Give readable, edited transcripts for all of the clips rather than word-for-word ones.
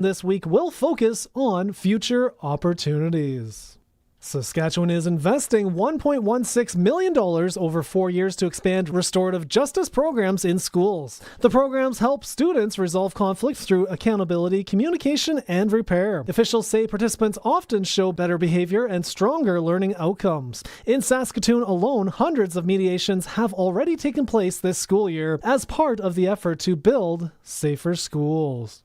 this week will focus on future opportunities. Saskatchewan is investing $1.16 million over 4 years to expand restorative justice programs in schools. The programs help students resolve conflict through accountability, communication, and repair. Officials say participants often show better behavior and stronger learning outcomes. In Saskatoon alone, hundreds of mediations have already taken place this school year as part of the effort to build safer schools.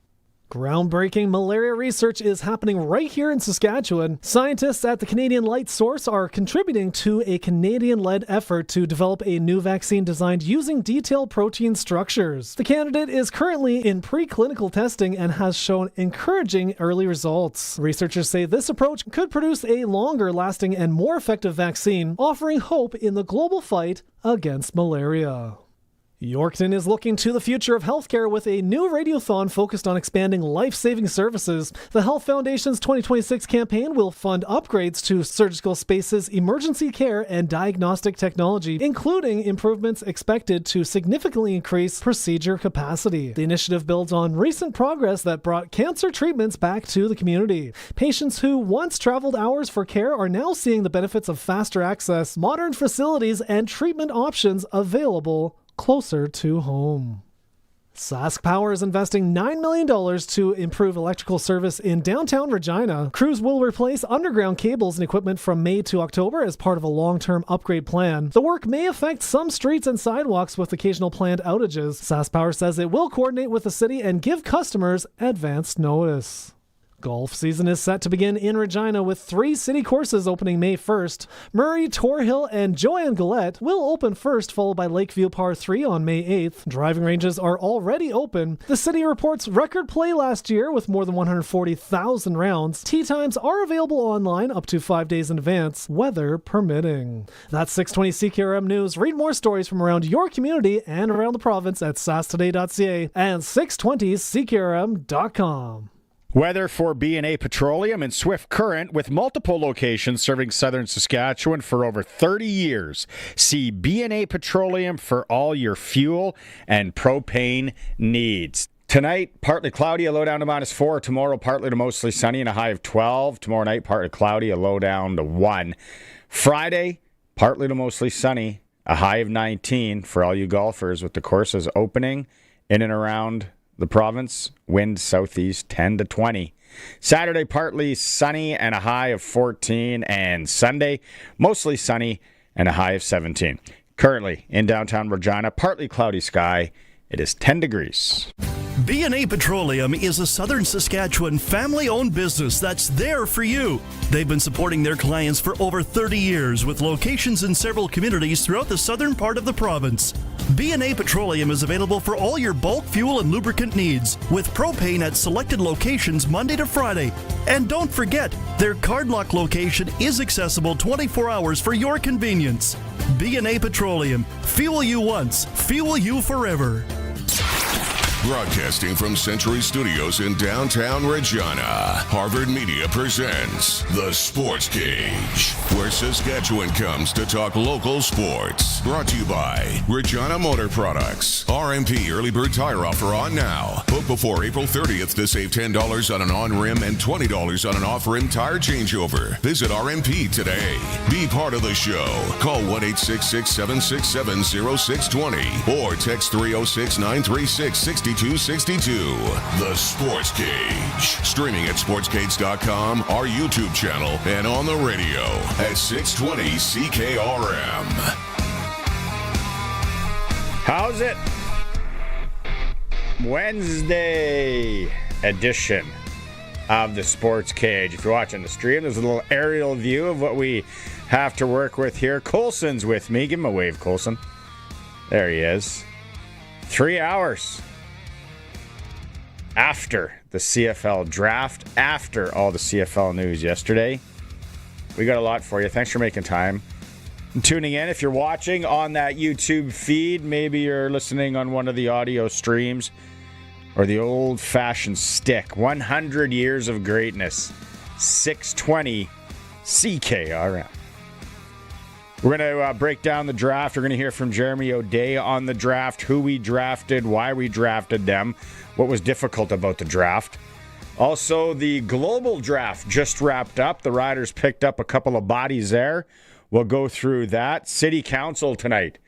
Groundbreaking malaria research is happening right here in Saskatchewan. Scientists at the Canadian Light Source are contributing to a Canadian-led effort to develop a new vaccine designed using detailed protein structures. The candidate is currently in preclinical testing and has shown encouraging early results. Researchers say this approach could produce a longer-lasting and more effective vaccine, offering hope in the global fight against malaria. Yorkton is looking to the future of healthcare with a new radiothon focused on expanding life-saving services. The Health Foundation's 2026 campaign will fund upgrades to surgical spaces, emergency care, and diagnostic technology, including improvements expected to significantly increase procedure capacity. The initiative builds on recent progress that brought cancer treatments back to the community. Patients who once traveled hours for care are now seeing the benefits of faster access, modern facilities, and treatment options available closer to home. Sask Power is investing $9 million to improve electrical service in downtown Regina. Crews will replace underground cables and equipment from May to October as part of a long-term upgrade plan. The work may affect some streets and sidewalks with occasional planned outages. Sask Power says it will coordinate with the city and give customers advance notice. Golf season is set to begin in Regina with 3 city courses opening May 1st. Murray, Torhill, and Joanne Gillette will open first, followed by Lakeview Par 3 on May 8th. Driving ranges are already open. The city reports record play last year with more than 140,000 rounds. Tee times are available online up to 5 days in advance, weather permitting. That's 620 CKRM News. Read more stories from around your community and around the province at sastoday.ca and 620ckrm.com. Weather for B&A Petroleum and Swift Current with multiple locations serving southern Saskatchewan for over 30 years. See B&A Petroleum for all your fuel and propane needs. Tonight, partly cloudy, a low down to -4. Tomorrow, partly to mostly sunny and a high of 12. Tomorrow night, partly cloudy, a low down to 1. Friday, partly to mostly sunny, a high of 19 for all you golfers with the courses opening in and around the province. Wind southeast 10 to 20. Saturday, partly sunny and a high of 14. And Sunday, mostly sunny and a high of 17. Currently in downtown Regina, partly cloudy sky. It is 10 degrees. B&A Petroleum is a southern Saskatchewan family-owned business that's there for you. They've been supporting their clients for over 30 years with locations in several communities throughout the southern part of the province. B&A Petroleum is available for all your bulk fuel and lubricant needs with propane at selected locations Monday to Friday. And don't forget, their Cardlock location is accessible 24 hours for your convenience. B&A Petroleum. Fuel you once, fuel you forever. Broadcasting from Century Studios in downtown Regina, Harvard Media presents The Sportscage, where Saskatchewan comes to talk local sports. Brought to you by Regina Motor Products. RMP Early Bird Tire Offer on now. Book before April 30th to save $10 on an on-rim and $20 on an off-rim tire changeover. Visit RMP today. Be part of the show. Call 1-866-767-0620 or text 306-936-6262. The Sports Cage. Streaming at sportscage.com, our YouTube channel, and on the radio at 620 CKRM. How's it? Wednesday edition of the Sports Cage. If you're watching the stream, there's a little aerial view of what we have to work with here. Colson's with me. Give him a wave, Colson. There he is. 3 hours after the CFL draft, after all the CFL news yesterday. We got a lot for you. Thanks for making time and tuning in. If you're watching on that YouTube feed, maybe you're listening on one of the audio streams or the old-fashioned stick. 100 years of greatness. 620 CKRM. We're going to break down the draft. We're going to hear from Jeremy O'Day on the draft, who we drafted, why we drafted them, what was difficult about the draft. Also, the global draft just wrapped up. The Riders picked up a couple of bodies there. We'll go through that. City Council tonight.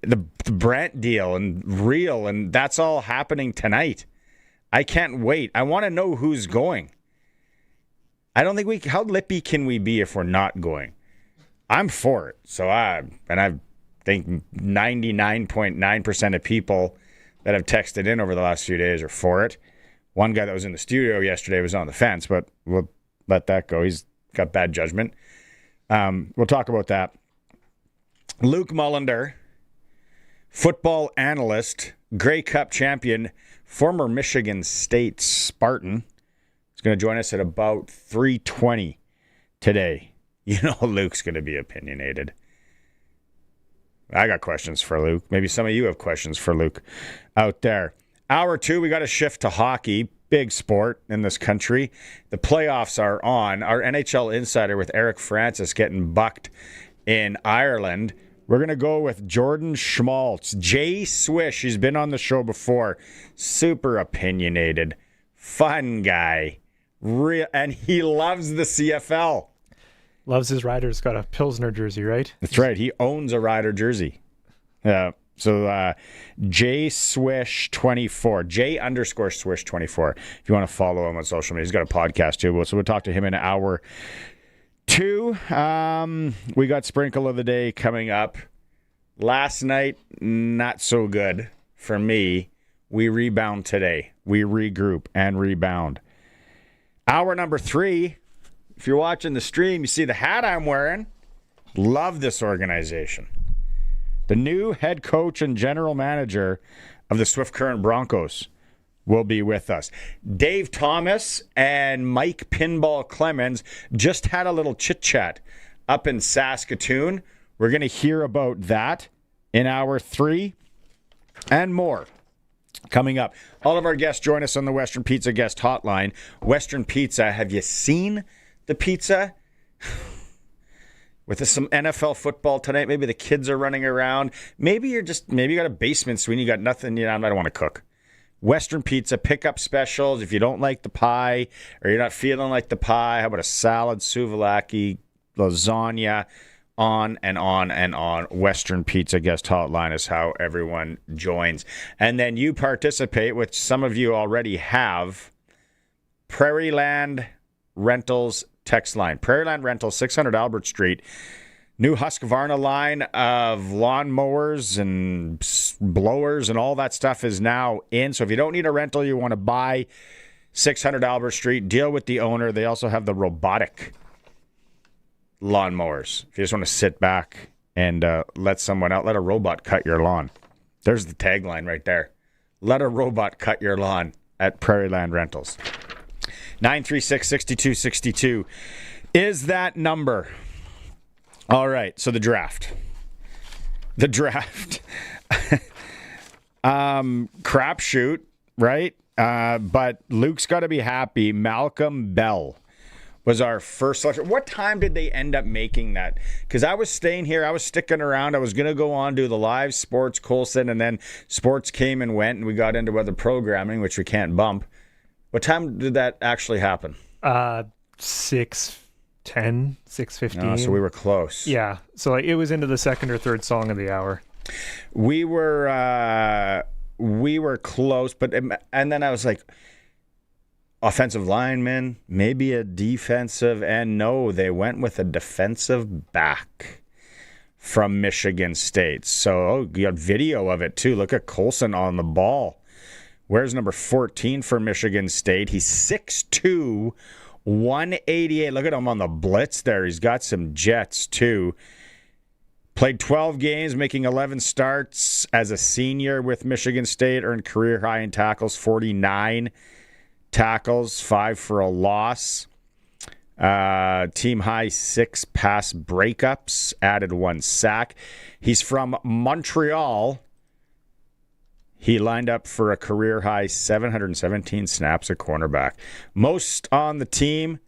The Brandt deal and real, and that's all happening tonight. I can't wait. I want to know who's going. I don't think how lippy can we be if we're not going? I'm for it. So I think 99.9% of people that have texted in over the last few days are for it. One guy that was in the studio yesterday was on the fence, but we'll let that go. He's got bad judgment. We'll talk about that. Luke Mullinder, football analyst, Grey Cup champion, former Michigan State Spartan, is going to join us at about 3:20 today. You know Luke's going to be opinionated. I got questions for Luke. Maybe some of you have questions for Luke out there. Hour 2, we got to shift to hockey. Big sport in this country. The playoffs are on. Our NHL insider with Eric Francis getting bucked in Ireland. We're going to go with Jordan Schmaltz. Jay Swish, he's been on the show before. Super opinionated. Fun guy. And he loves the CFL. Loves his Riders. Got a Pilsner jersey, right? That's right. He owns a Rider jersey. So J Swish 24, J_Swish 24. If you want to follow him on social media, he's got a podcast too. So we'll talk to him in hour 2. We got Sprinkle of the Day coming up. Last night, not so good for me. We rebound today. We regroup and rebound. Hour number 3. If you're watching the stream, you see the hat I'm wearing. Love this organization. The new head coach and general manager of the Swift Current Broncos will be with us. Dave Thomas and Mike Pinball Clemens just had a little chit-chat up in Saskatoon. We're going to hear about that in hour 3 and more coming up. All of our guests join us on the Western Pizza guest hotline. Western Pizza, have you seen the pizza? With some NFL football tonight, maybe the kids are running around. Maybe you got a basement suite and you got nothing, I don't want to cook. Western Pizza, pickup specials. If you don't like the pie or you're not feeling like the pie, how about a salad, souvlaki, lasagna, on and on and on. Western Pizza guest hotline is how everyone joins. And then you participate, which some of you already have, Prairieland Rentals text line. Prairieland Rentals, 600 Albert Street. New Husqvarna line of lawnmowers and blowers and all that stuff is now in. So if you don't need a rental, you want to buy 600 Albert Street, deal with the owner. They also have the robotic lawnmowers. If you just want to sit back and let a robot cut your lawn. There's the tagline right there. Let a robot cut your lawn at Prairieland Rentals. 936-6262 is that number. All right, so the draft. Crapshoot, right? But Luke's got to be happy. Malcolm Bell was our first selection. What time did they end up making that? Because I was staying here. I was sticking around. I was going to go on, do the live sports, Colson, and then sports came and went, and we got into other programming, which we can't bump. What time did that actually happen? 6:10, 6:15. Oh, so we were close. Yeah. So it was into the second or third song of the hour. We were close, and then I was like, offensive lineman, maybe a defensive, and no, they went with a defensive back from Michigan State. So you got video of it too. Look at Colson on the ball. Where's number 14 for Michigan State? He's 6'2", 188. Look at him on the blitz there. He's got some jets, too. Played 12 games, making 11 starts as a senior with Michigan State. Earned career high in tackles, 49 tackles, 5 for a loss. Team high 6 pass breakups, added 1 sack. He's from Montreal. He lined up for a career-high 717 snaps at cornerback. Most on the team.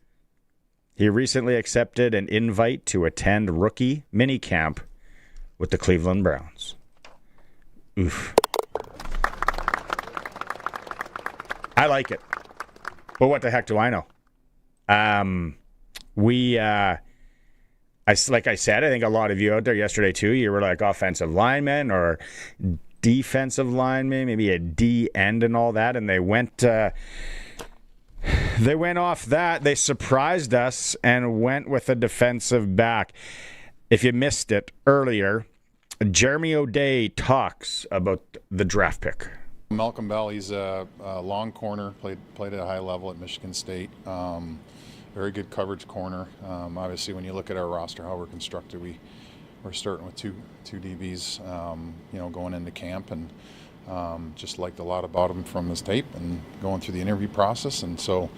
He recently accepted an invite to attend rookie minicamp with the Cleveland Browns. Oof. I like it. But what the heck do I know? Like I said, I think a lot of you out there yesterday too, you were like offensive linemen or defensive linemen, maybe a D end and all that, and they went off that. They surprised us and went with a defensive back. If you missed it earlier, Jeremy O'Day talks about the draft pick. Malcolm Bell, he's a long corner, played at a high level at Michigan State. Very good coverage corner. Obviously, when you look at our roster, how we're constructed, we're starting with two DBs, going into camp, and just liked a lot about him from his tape and going through the interview process. And so,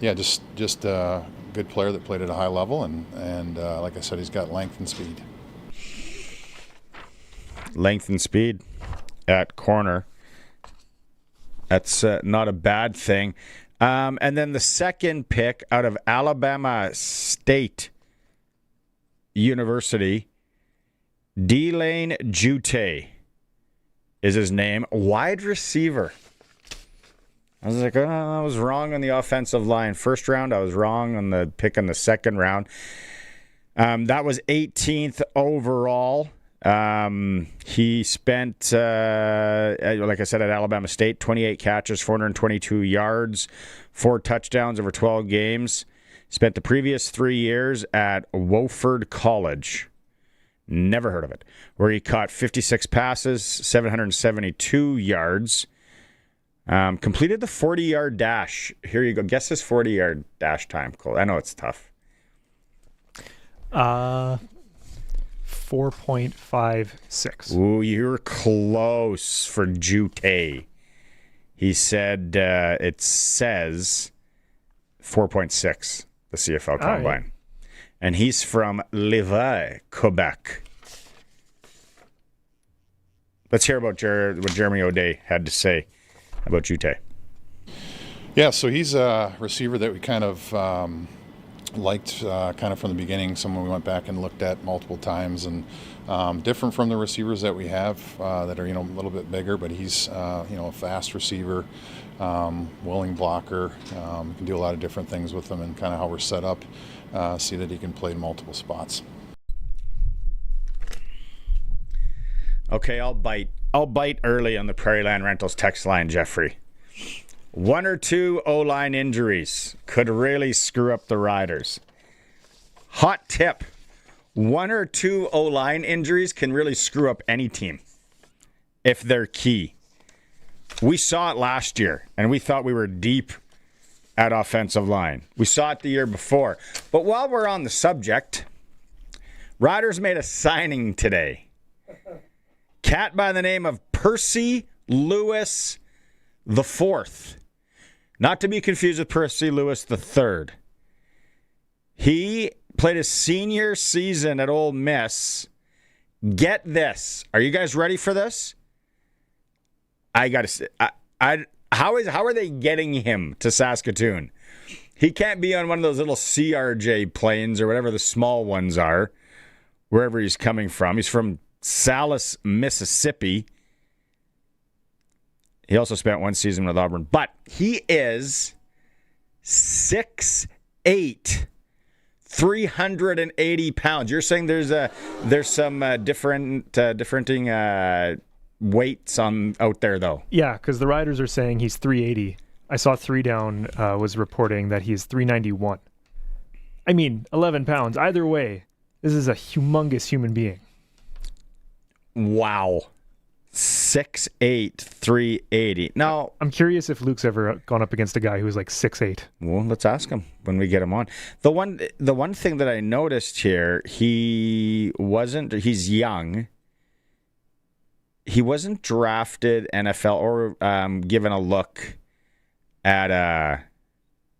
just a good player that played at a high level, and like I said, he's got length and speed. Length and speed at corner. That's not a bad thing. And then the second pick out of Alabama State University, D-Lane Jute is his name. Wide receiver. I was like, I was wrong on the offensive line. First round, I was wrong on the pick in the second round. That was 18th overall. He spent, like I said, at Alabama State, 28 catches, 422 yards, 4 touchdowns over 12 games. Spent the previous 3 years at Wofford College. Never heard of it. Where he caught 56 passes, 772 yards. Completed the 40-yard dash. Here you go. Guess his 40-yard dash time, Cole. I know it's tough. 4.56. Ooh, you're close for Jute. He said it says 4.6, the CFL Combine. Right. And he's from Lévis, Quebec. Let's hear about what Jeremy O'Day had to say about Jute. Yeah, so he's a receiver that we kind of liked kind of from the beginning, someone we went back and looked at multiple times, and different from the receivers that we have that are, a little bit bigger, but he's, a fast receiver, willing blocker, can do a lot of different things with him, and kind of how we're set up, see that he can play in multiple spots. Okay, I'll bite early on the Prairie Land Rentals text line, Jeffrey. 1 or 2 O-line injuries could really screw up the Riders. Hot tip. 1 or 2 O-line injuries can really screw up any team if they're key. We saw it last year, and we thought we were deep at offensive line. We saw it the year before. But while we're on the subject, Riders made a signing today. Cat by the name of Percy Lewis IV. Not to be confused with Percy Lewis III. He played his senior season at Ole Miss. Get this. Are you guys ready for this? I got to say, how are they getting him to Saskatoon? He can't be on one of those little CRJ planes or whatever the small ones are, wherever he's coming from. He's from Salis, Mississippi. He also spent 1 season with Auburn. But he is 6'8", 380 pounds. You're saying there's some differing weights out there, though. Yeah, because the Riders are saying he's 380. I saw 3 Down was reporting that he's 391. I mean, 11 pounds. Either way, this is a humongous human being. Wow. 6'8", 380. Now, I'm curious if Luke's ever gone up against a guy who was like 6'8". Well, let's ask him when we get him on. The one thing that I noticed here, he's young. He wasn't drafted NFL or given a look at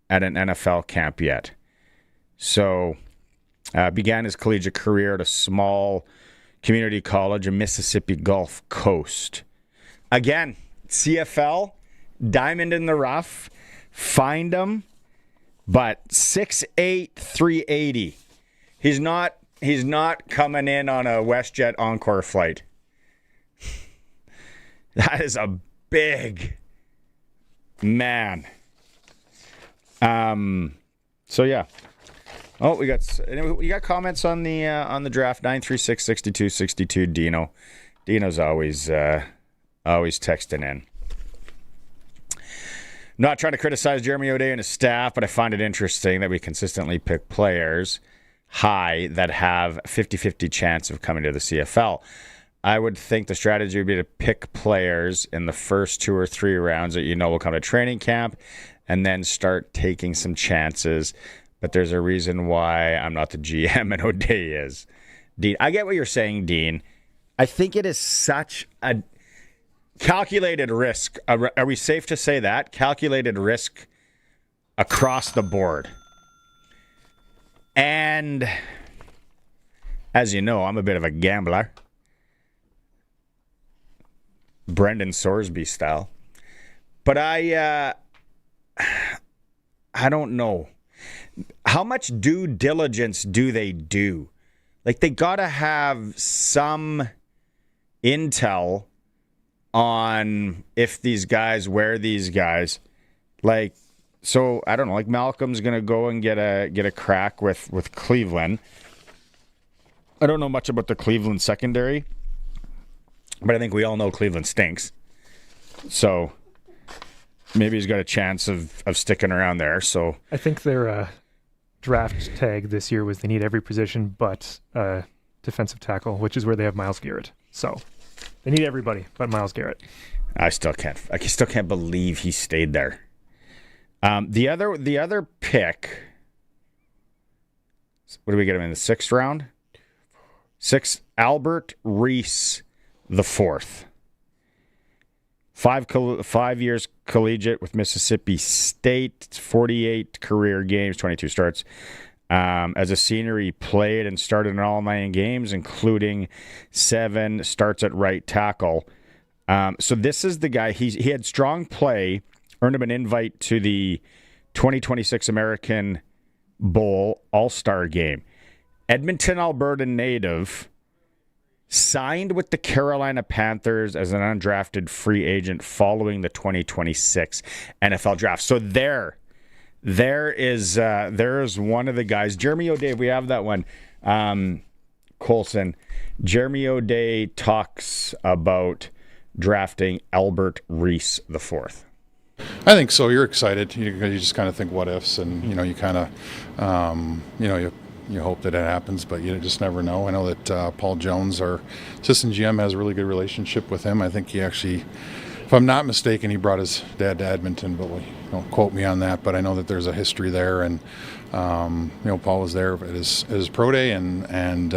an NFL camp yet. So, began his collegiate career at a small community college in Mississippi Gulf Coast. Again, CFL, diamond in the rough, find him, but 6'8", 380. He's not coming in on a WestJet Encore flight. That is a big Man. So yeah. Oh, we got comments on the draft. 936-6262 Dino. Dino's always texting in. Not trying to criticize Jeremy O'Day and his staff, but I find it interesting that we consistently pick players high that have 50-50 chance of coming to the CFL. I would think the strategy would be to pick players in the first 2 or 3 rounds that you know will come to training camp and then start taking some chances. But there's a reason why I'm not the GM and O'Day is. Dean, I get what you're saying, Dean. I think it is such a calculated risk. Are we safe to say that? Calculated risk across the board. And as you know, I'm a bit of a gambler. Brendan Sorsby style. But I don't know. How much due diligence do they do? Like, they got to have some intel on if these guys wear these guys. Like, so I don't know, like Malcolm's going to go and get a crack with Cleveland. I don't know much about the Cleveland secondary, but I think we all know Cleveland stinks. So maybe he's got a chance of sticking around there. So I think their draft tag this year was they need every position but defensive tackle, which is where they have Myles Garrett. So they need everybody but Myles Garrett. I still can't believe he stayed there. The other pick, what do we get him in the 6th round? 6, Albert Reese the 4th. 5 years collegiate with Mississippi State, 48 career games, 22 starts. As a senior, he played and started in all 9 games, including 7 starts at right tackle. So this is the guy. He had strong play, earned him an invite to the 2026 American Bowl All-Star Game. Edmonton, Alberta native, signed with the Carolina Panthers as an undrafted free agent following the 2026 NFL Draft. So there is one of the guys. Jeremy O'Day, we have that one. Colson. Jeremy O'Day talks about drafting Albert Reese the 4th. I think so. You're excited. You just kind of think what ifs, and you kind of you hope that it happens, but you just never know. I know that Paul Jones, our assistant GM, has a really good relationship with him. I think he actually, if I'm not mistaken, he brought his dad to Edmonton, but don't quote me on that. But I know that there's a history there, and Paul was there at his pro day, and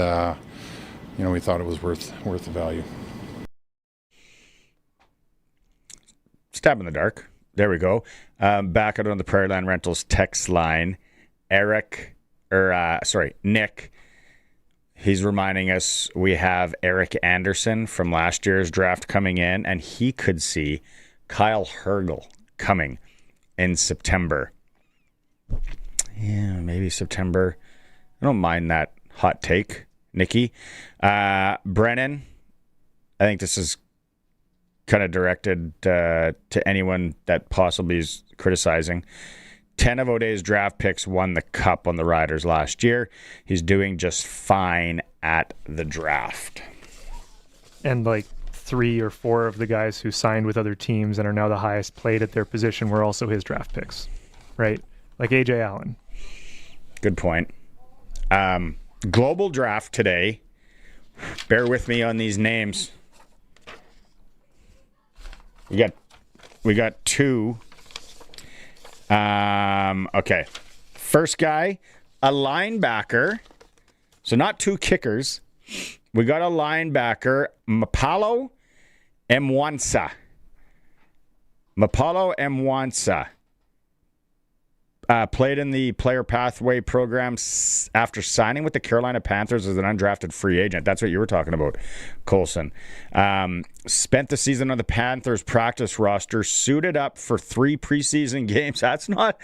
we thought it was worth the value. Stab in the dark. There we go. Back out on the Prairie Land Rentals text line, Nick. He's reminding us we have Eric Anderson from last year's draft coming in, and he could see Kyle Hergel coming in September. Yeah, maybe September. I don't mind that hot take, Nikki. Brennan, I think this is kind of directed to anyone that possibly is criticizing. 10 of O'Day's draft picks won the Cup on the Riders last year. He's doing just fine at the draft. And like 3 or 4 of the guys who signed with other teams and are now the highest played at their position were also his draft picks, right? Like A.J. Allen. Good point. Global draft today. Bear with me on these names. We got 2. Okay. First guy, a linebacker. So not 2 kickers. We got a linebacker, Mapalo Mwansa. Played in the player pathway program after signing with the Carolina Panthers as an undrafted free agent. That's what you were talking about, Colson. Spent the season on the Panthers practice roster, suited up for 3 preseason games. That's not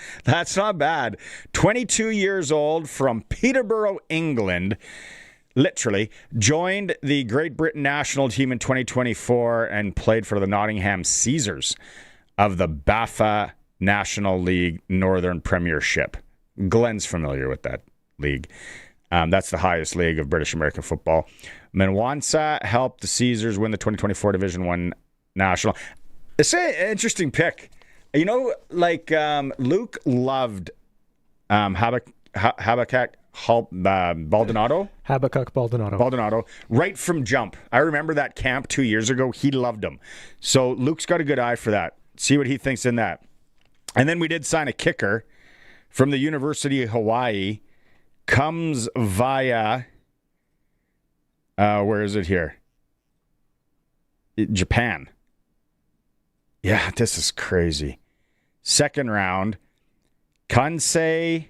bad. 22 years old, from Peterborough, England. Literally joined the Great Britain national team in 2024 and played for the Nottingham Caesars. of the BAFA National League Northern Premiership. Glenn's familiar with that league. That's the highest league of British American football. Mwanza helped the Caesars win the 2024 Division 1 National. It's an interesting pick. You know, like Luke loved Habakkuk Baldonado. Habakkuk Baldonado. Baldonado, right from jump. I remember that camp 2 years ago. He loved him. So Luke's got a good eye for that. See what he thinks in that. And then we did sign a kicker from the University of Hawaii. Comes via, where is it here? Japan. Yeah, this is crazy. Second round, Kansei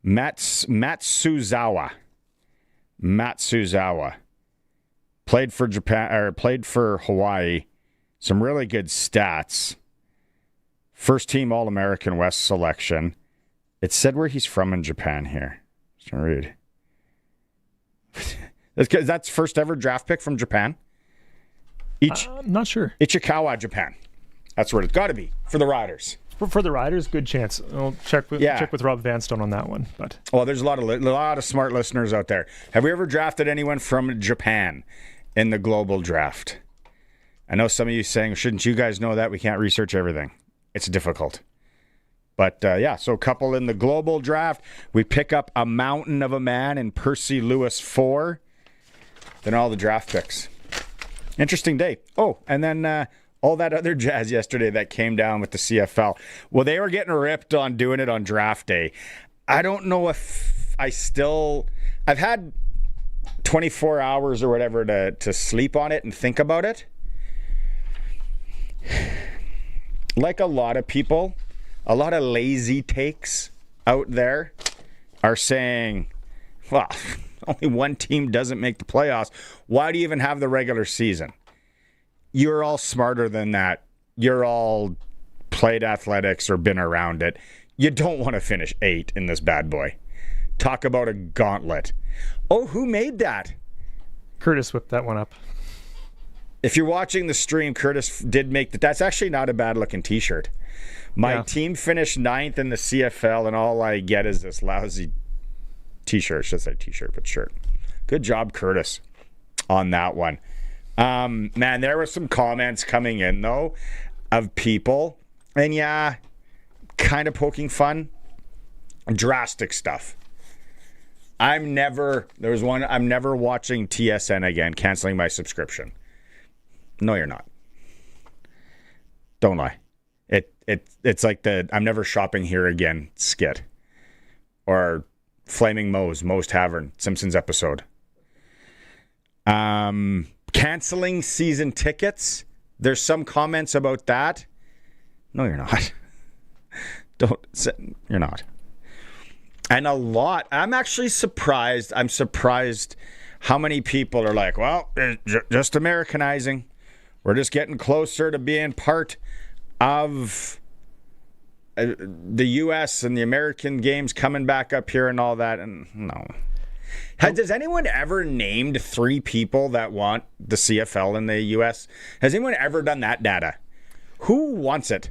Matsuzawa. Played for Japan, or played for Hawaii. Some really good stats. First team All-American West selection. It said where he's from in Japan here. Just gonna read. That's first ever draft pick from Japan. I'm not sure. Ichikawa, Japan. That's where it's got to be for the Riders. For the Riders, good chance. I'll check with Rob Vanstone on that one. But there's a lot of smart listeners out there. Have we ever drafted anyone from Japan in the global draft? I know some of you saying, shouldn't you guys know that? We can't research everything. It's difficult. But so a couple in the global draft. We pick up a mountain of a man in Percy Lewis 4. Then all the draft picks. Interesting day. Oh, and then all that other jazz yesterday that came down with the CFL. Well, they were getting ripped on doing it on draft day. I don't know if I've had 24 hours or whatever to sleep on it and think about it. Like a lot of people, a lot of lazy takes out there are saying, well, only one team doesn't make the playoffs. Why do you even have the regular season? You're all smarter than that. You're all played athletics or been around it. You don't want to finish 8 in this bad boy. Talk about a gauntlet. Oh, who made that? Curtis whipped that one up. If you're watching the stream, Curtis did make that. That's actually not a bad looking t-shirt. My team finished 9th in the CFL, and all I get is this lousy t-shirt. Should say t-shirt, but shirt. Good job, Curtis, on that one. Man, there were some comments coming in, though, of people, and kind of poking fun. Drastic stuff. I'm never watching TSN again, canceling my subscription. No, you're not. Don't lie. It's like the I'm never shopping here again skit. Or Flaming Moe's Tavern, Simpsons episode. Canceling season tickets. There's some comments about that. No, you're not. You're not. And a lot. I'm actually surprised. I'm surprised how many people are like, well, just Americanizing. We're just getting closer to being part of the U.S. and the American games coming back up here and all that. And no. Has anyone ever named 3 people that want the CFL in the U.S.? Has anyone ever done that data? Who wants it?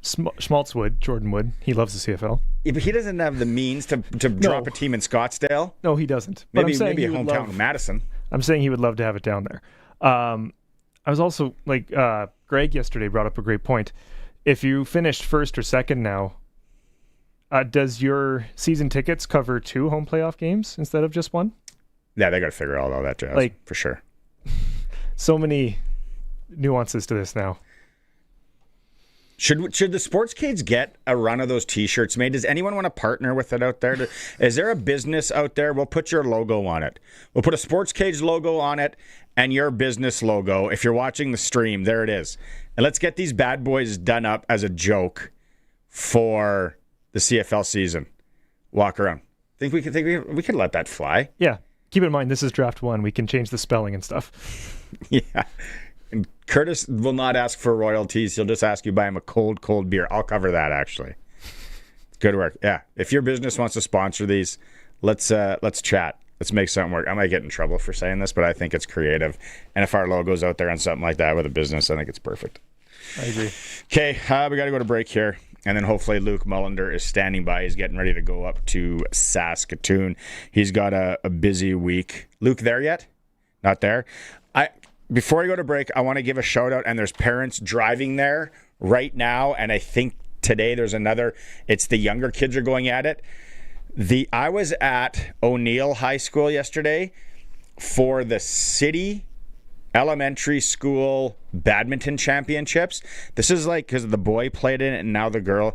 Schmaltz would. Jordan would. He loves the CFL. Yeah, but he doesn't have the means to drop a team in Scottsdale. No, he doesn't. Maybe a hometown in Madison. I'm saying he would love to have it down there. I was also like Greg yesterday brought up a great point. If you finished first or second now, does your season tickets cover 2 home playoff games instead of just 1? Yeah, they got to figure out all that jazz, for sure. So many nuances to this now. Should the Sportscage get a run of those T-shirts made? Does anyone want to partner with it out there? Is there a business out there? We'll put your logo on it. We'll put a Sportscage logo on it and your business logo. If you're watching the stream, there it is. And let's get these bad boys done up as a joke for the CFL season. Walk around. Think we could let that fly. Yeah. Keep in mind, this is draft 1. We can change the spelling and stuff. Yeah. And Curtis will not ask for royalties. He'll just ask you buy him a cold beer. I'll cover that, actually. Good work. Yeah. If your business wants to sponsor these, let's chat. Let's make something work. I might get in trouble for saying this, but I think it's creative. And if our logo's out there on something like that with a business, I think it's perfect. I agree. Okay, we got to go to break here. And then hopefully Luke Mullinder is standing by. He's getting ready to go up to Saskatoon. He's got a busy week. Luke there yet? Not there? Before I go to break, I want to give a shout out. And there's parents driving there right now. And I think today there's another. It's the younger kids are going at it. I was at O'Neill High School yesterday for the city elementary school badminton championships. This is like, because the boy played in it and now the girl.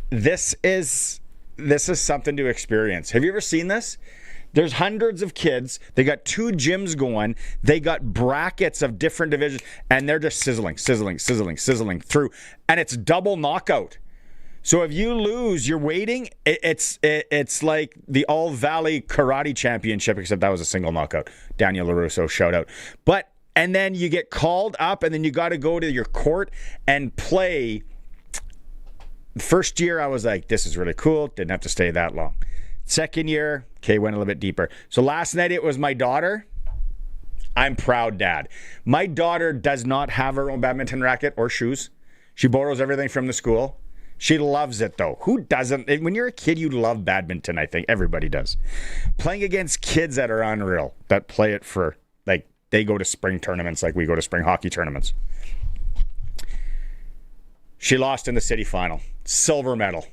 This is something to experience. Have you ever seen this? There's hundreds of kids. They got 2 gyms going. They got brackets of different divisions, and they're just sizzling through. And it's double knockout. So if you lose, you're waiting. It's like the All Valley Karate Championship, except that was a single knockout. Daniel LaRusso, shout out. And then you get called up, and then you got to go to your court and play. First year, I was like, this is really cool. Didn't have to stay that long. Second year, okay, went a little bit deeper. So last night, it was my daughter. I'm proud dad. My daughter does not have her own badminton racket or shoes. She borrows everything from the school. She loves it, though. Who doesn't? When you're a kid, you love badminton, I think. Everybody does. Playing against kids that are unreal, that play it for, like, they go to spring tournaments like we go to spring hockey tournaments. She lost in the city final. Silver medal.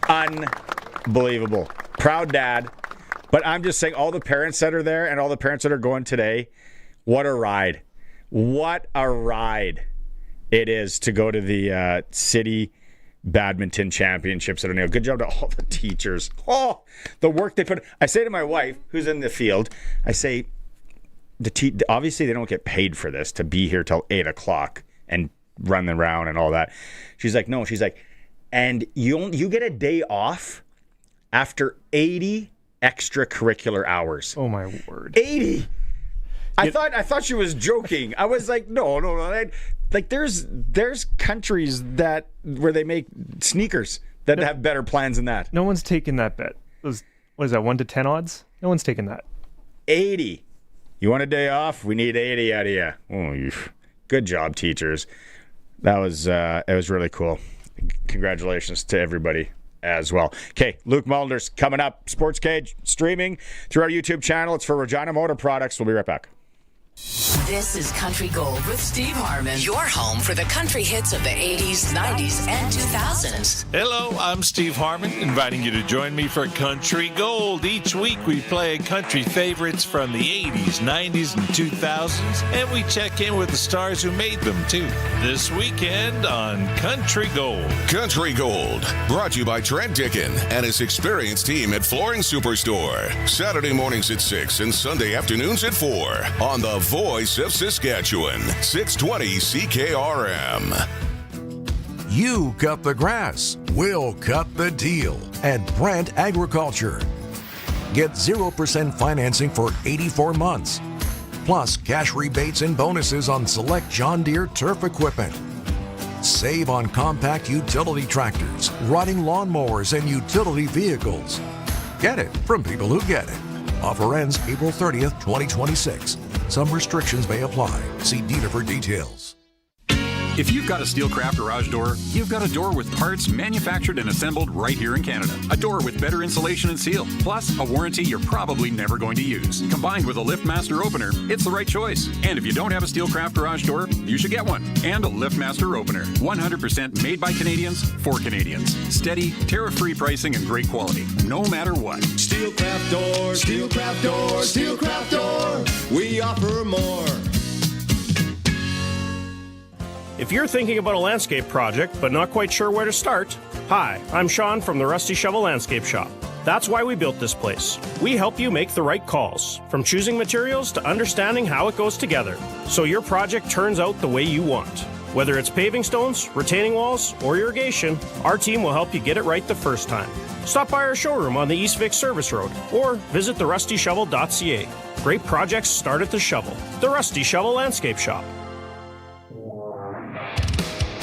Unbelievable. Proud dad. But I'm just saying, all the parents that are there and all the parents that are going today, what a ride. What a ride it is to go to the city badminton championships at O'Neill. Good job to all the teachers. Oh, the work they put. I say to my wife, who's in the field, I say, obviously they don't get paid for this to be here till 8 o'clock and run around and all that. She's like, no. She's like, and you get a day off after 80 extracurricular hours. Oh my word. 80. I thought she was joking. I was like, no. Like there's countries where they make sneakers that have better plans than that. No one's taking that bet. What is that, 1 to 10 odds? No one's taking that. 80. You want a day off? We need 80 out of you. Oh, good job, teachers. That was it was really cool. Congratulations to everybody as well. Okay, Luke Mullinder's coming up. Sportscage streaming through our YouTube channel. It's for Regina Motor Products. We'll be right back. This is Country Gold with Steve Harmon, your home for the country hits of the 80s, 90s, and 2000s. Hello, I'm Steve Harmon, inviting you to join me for Country Gold. Each week we play country favorites from the 80s, 90s, and 2000s, and we check in with the stars who made them, too. This weekend on Country Gold. Country Gold, brought to you by Trent Dickin and his experienced team at Flooring Superstore. Saturday mornings at 6 and Sunday afternoons at 4 on the Voice of Saskatchewan, 620 CKRM. You cut the grass, we'll cut the deal at Brandt Agriculture. Get 0% financing for 84 months, plus cash rebates and bonuses on select John Deere turf equipment. Save on compact utility tractors, riding lawnmowers, and utility vehicles. Get it from people who get it. Offer ends April 30th, 2026. Some restrictions may apply. See dealer for details. If you've got a Steelcraft garage door, you've got a door with parts manufactured and assembled right here in Canada. A door with better insulation and seal, plus a warranty you're probably never going to use. Combined with a LiftMaster opener, it's the right choice. And if you don't have a Steelcraft garage door, you should get one. And a LiftMaster opener. 100% made by Canadians for Canadians. Steady, tariff-free pricing and great quality, no matter what. Steelcraft door, Steelcraft door, Steelcraft door. We offer more. If you're thinking about a landscape project but not quite sure where to start, hi, I'm Sean from the Rusty Shovel Landscape Shop. That's why we built this place. We help you make the right calls, from choosing materials to understanding how it goes together, so your project turns out the way you want. Whether it's paving stones, retaining walls, or irrigation, our team will help you get it right the first time. Stop by our showroom on the East Vic Service Road or visit therustyshovel.ca. Great projects start at the shovel. The Rusty Shovel Landscape Shop.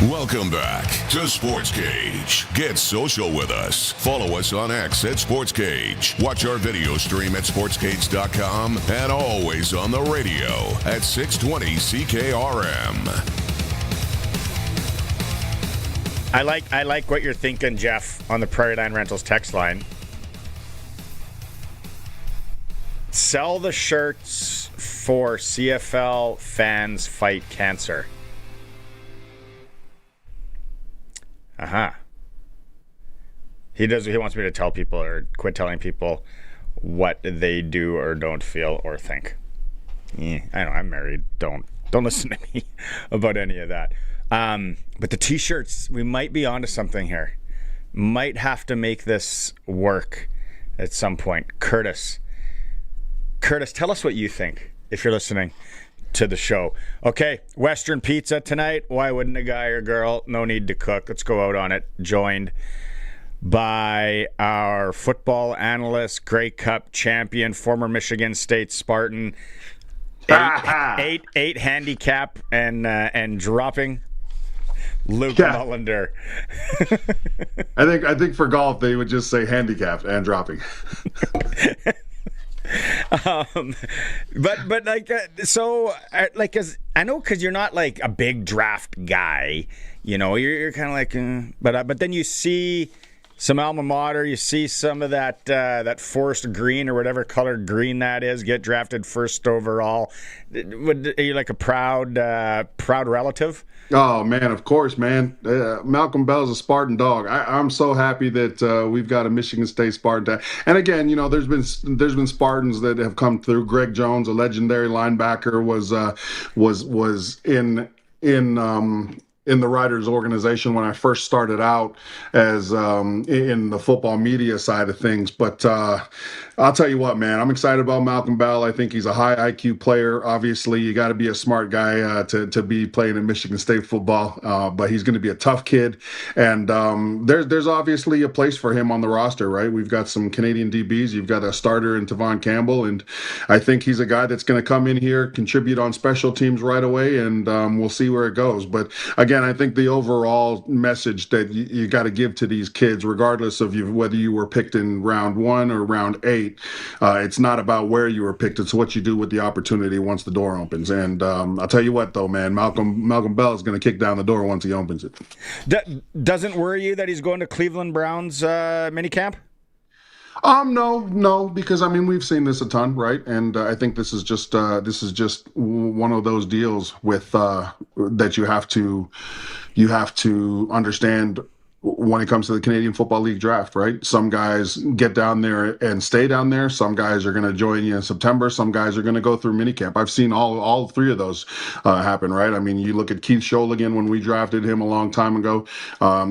Welcome back to Sportscage. Get social with us. Follow us on X at Sportscage. Watch our video stream at sportscage.com and always on the radio at 620 CKRM. I like what you're thinking, Jeff, on the Prairie Line Rentals text line. Sell the shirts for CFL fans fight cancer. He wants me to tell people or quit telling people what they do or don't feel or think. I know, I'm married. Don't listen to me about any of that. But the t-shirts, we might be onto something here. Might have to make this work at some point. Curtis, tell us what you think if you're listening to the show. Okay, Western Pizza tonight. Why wouldn't a guy or girl? No need to cook. Let's go out on it. Joined by our football analyst, Grey Cup champion, former Michigan State Spartan, eight handicap and dropping, Luke Mullinder. I think for golf they would just say handicapped and dropping. But like as I know, because you're not like a big draft guy, you're kind of like, but then you see some alma mater, you see some of that forest green or whatever color green that is, get drafted first overall. Are you like a proud relative? Oh, man, of course, man. Malcolm Bell's a Spartan dog. I'm so happy that we've got a Michigan State Spartan. And again, there's been Spartans that have come through. Greg Jones, a legendary linebacker, was in the Riders organization when I first started out as in the football media side of things. But I'll tell you what, man, I'm excited about Malcolm Bell. I think he's a high IQ player. Obviously, you got to be a smart guy to be playing in Michigan State football, but he's going to be a tough kid. And there's obviously a place for him on the roster, right? We've got some Canadian DBs. You've got a starter in Tavon Campbell, and I think he's a guy that's going to come in here, contribute on special teams right away, and we'll see where it goes. But again, I think the overall message that you got to give to these kids, regardless of whether you were picked in round 1 or round 8, it's not about where you were picked. It's what you do with the opportunity once the door opens. And I'll tell you what, though, man, Malcolm Bell is going to kick down the door once he opens it. Doesn't worry you that he's going to Cleveland Browns minicamp? No, because I mean we've seen this a ton, right? And I think this is just one of those deals with that you have to understand when it comes to the Canadian Football League draft, right? Some guys get down there and stay down there. Some guys are going to join you in September. Some guys are going to go through minicamp. I've seen all three of those happen, right? I mean, you look at Keith Sholigan when we drafted him a long time ago.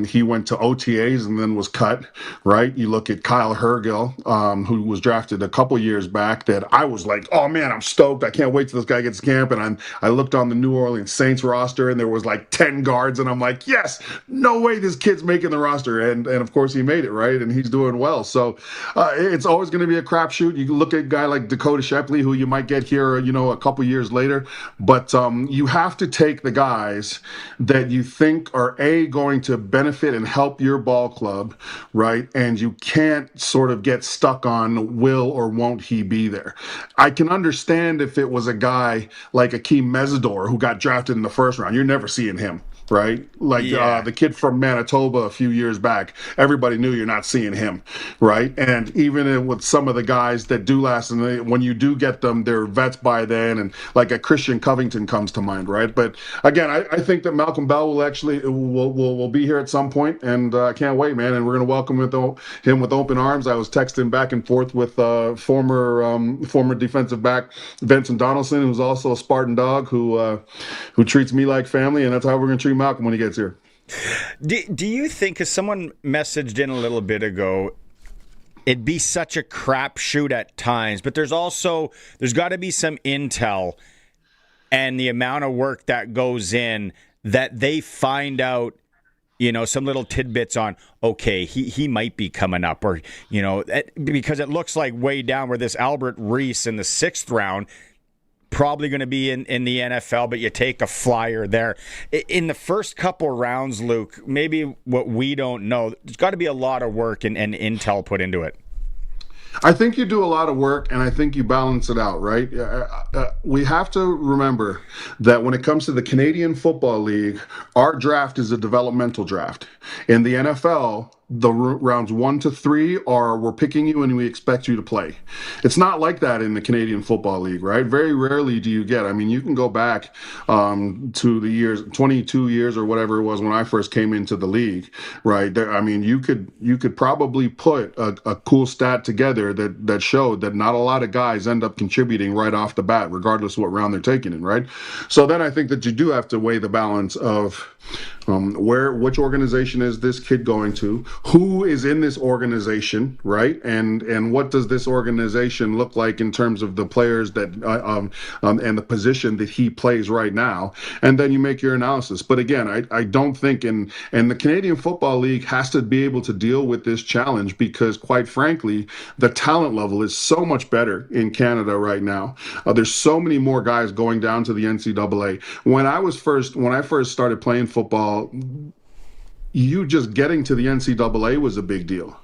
He went to OTAs and then was cut, right? You look at Kyle Hergill, who was drafted a couple years back that I was like, oh man, I'm stoked. I can't wait till this guy gets to camp. And I looked on the New Orleans Saints roster and there was like 10 guards and I'm like, yes, no way this kid's making the roster, and of course he made it, right? And he's doing well. So it's always going to be a crapshoot. You look at a guy like Dakota Shepley, who you might get here, a couple years later, but you have to take the guys that you think are going to benefit and help your ball club, right? And you can't sort of get stuck on will or won't he be there. I can understand if it was a guy like Akeem Mesidor who got drafted in the first round. You're never seeing him. Right? Like the kid from Manitoba a few years back, everybody knew you're not seeing him, right? And even with some of the guys that do last, and when you do get them, they're vets by then, and like a Christian Covington comes to mind, right? But again, I think that Malcolm Bell will actually will be here at some point, and I can't wait, man. And we're going to welcome him with open arms. I was texting back and forth with former defensive back Vincent Donaldson, who's also a Spartan dog, who treats me like family, and that's how we're going to treat Malcolm when he gets here. Do you think, because someone messaged in a little bit ago, it'd be such a crapshoot at times, but there's got to be some intel and the amount of work that goes in that they find out, some little tidbits on, okay, he might be coming up, or, because it looks like way down where this Albert Reese in the 6th round, probably going to be in the NFL, but you take a flyer there. In the first couple rounds, Luke, maybe what we don't know, there's got to be a lot of work and intel put into it. I think you do a lot of work, and I think you balance it out, right? We have to remember that when it comes to the Canadian Football League, our draft is a developmental draft. In the NFL, the rounds 1 to 3 are we're picking you and we expect you to play. It's not like that in the Canadian Football League, right? Very rarely do you get. I mean, you can go back to the years, 22 years or whatever it was when I first came into the league, right? I mean, you could probably put a cool stat together that showed that not a lot of guys end up contributing right off the bat, regardless of what round they're taking in, right? So then I think that you do have to weigh the balance of which organization is this kid going to, who is in this organization, right? And what does this organization look like in terms of the players that and the position that he plays right now, and then you make your analysis. But again, I don't think and the Canadian Football League has to be able to deal with this challenge because, quite frankly, the talent level is so much better in Canada right now. There's so many more guys going down to the NCAA. When I first started playing football, you just getting to the NCAA was a big deal,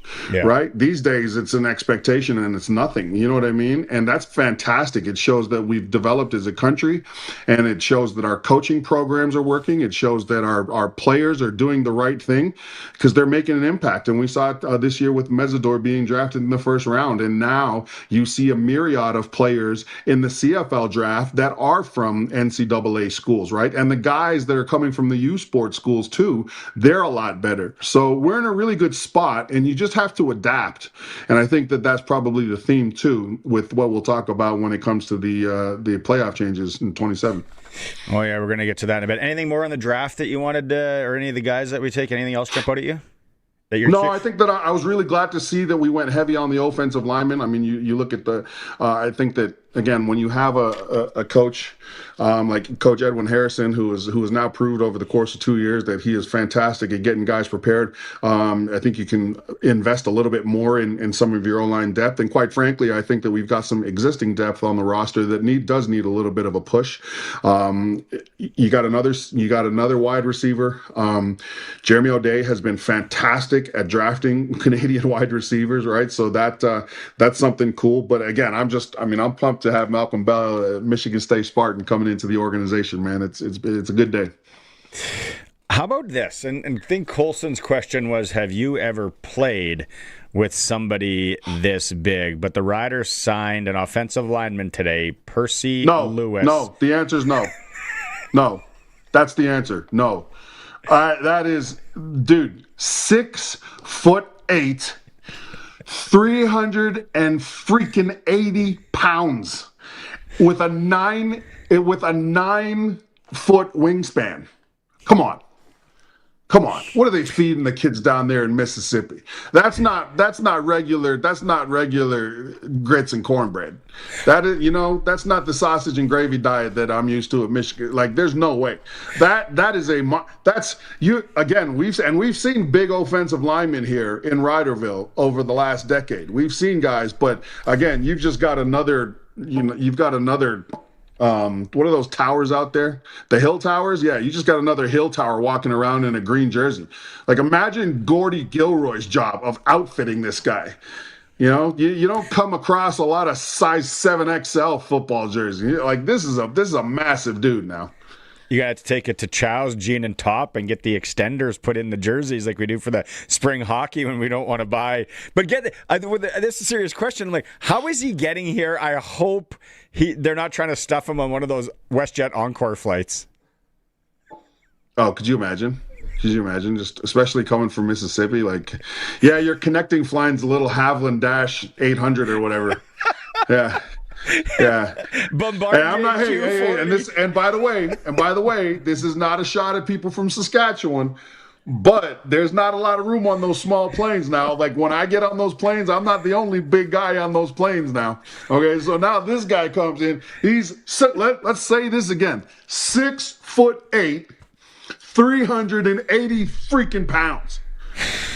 right? These days it's an expectation and it's nothing, you know what I mean? And that's fantastic. It shows that we've developed as a country, and it shows that our coaching programs are working. It shows that our players are doing the right thing because they're making an impact. And we saw it this year with Mesidor being drafted in the first round. And now you see a myriad of players in the CFL draft that are from NCAA schools, right? And the guys that are coming from the U Sports schools too, they're a lot better. So we're in a really good spot, and you just have to adapt. And I think that that's probably the theme too with what we'll talk about when it comes to the playoff changes in 27. Oh yeah, we're going to get to that in a bit. Anything more on the draft that you wanted or any of the guys that we take? Anything else jump out at you? I think that I was really glad to see that we went heavy on the offensive linemen. I mean, you look at I think that, again, when you have a coach like Coach Edwin Harrison, who has now proved over the course of 2 years that he is fantastic at getting guys prepared, I think you can invest a little bit more in some of your O-line depth. And quite frankly, I think that we've got some existing depth on the roster that does need a little bit of a push. You got another wide receiver. Jeremy O'Day has been fantastic at drafting Canadian wide receivers, right? So that's something cool. But again, I'm pumped to have Malcolm Bell, Michigan State Spartan, coming into the organization, man. It's a good day. How about this? And I think Colson's question was, have you ever played with somebody this big? But the Riders signed an offensive lineman today, Percy Lewis. No, the answer is no. No, that's the answer. No. That is, dude, 6'8", 380 pounds with a 9-foot wingspan. Come on. What are they feeding the kids down there in Mississippi? That's not regular grits and cornbread. That is, that's not the sausage and gravy diet that I'm used to at Michigan. Like, there's no way. We've seen big offensive linemen here in Riderville over the last decade. We've seen guys, but again, you've just got another what are those towers out there? The hill towers? Yeah, you just got another hill tower walking around in a green jersey. Like, imagine Gordy Gilroy's job of outfitting this guy. You don't come across a lot of size 7XL football jerseys. Like, this is a massive dude now. You got to take it to Chow's Jean and Top and get the extenders put in the jerseys like we do for the spring hockey when we don't want to buy. But this is a serious question. Like, how is he getting here? I hope they're not trying to stuff him on one of those WestJet Encore flights. Oh, could you imagine? Just especially coming from Mississippi? Like, yeah, your connecting flying's a little Havilland Dash 800 or whatever. Yeah. Bombardier. And by the way, this is not a shot at people from Saskatchewan, but there's not a lot of room on those small planes now. Like, when I get on those planes, I'm not the only big guy on those planes now. Okay, so now this guy comes in. Let's say this again: 6'8", 380 freaking pounds.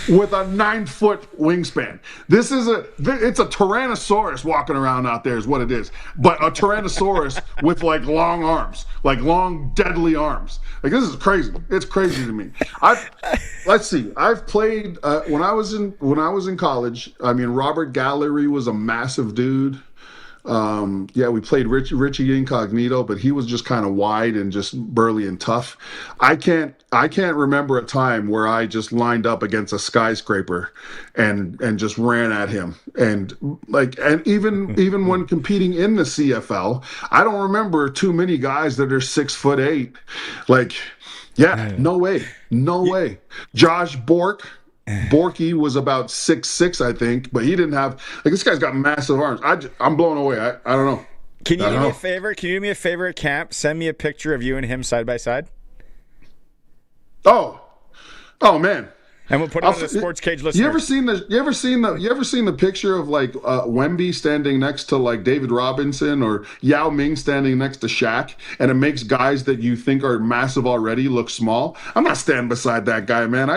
with a 9-foot wingspan. It's a Tyrannosaurus walking around out there is what it is. But a Tyrannosaurus with like long arms, like long deadly arms. Like this is crazy. It's crazy to me. I've played when I was in college. I mean, Robert Gallery was a massive dude. We played Richie Incognito, but he was just kind of wide and just burly and tough. I can't remember a time where I just lined up against a skyscraper and just ran at him. And even when competing in the CFL, I don't remember too many guys that are 6'8". Like, yeah, no way. Josh Borky was about 6'6", I think, but he didn't have this guy's got massive arms. I'm blown away. I don't know. Can you do me a favor? Can you do me a favor at camp? Send me a picture of you and him side by side. Oh man. And we'll put it on the Sportscage listeners. You ever seen the picture of like Wemby standing next to like David Robinson or Yao Ming standing next to Shaq, and it makes guys that you think are massive already look small? I'm not standing beside that guy, man.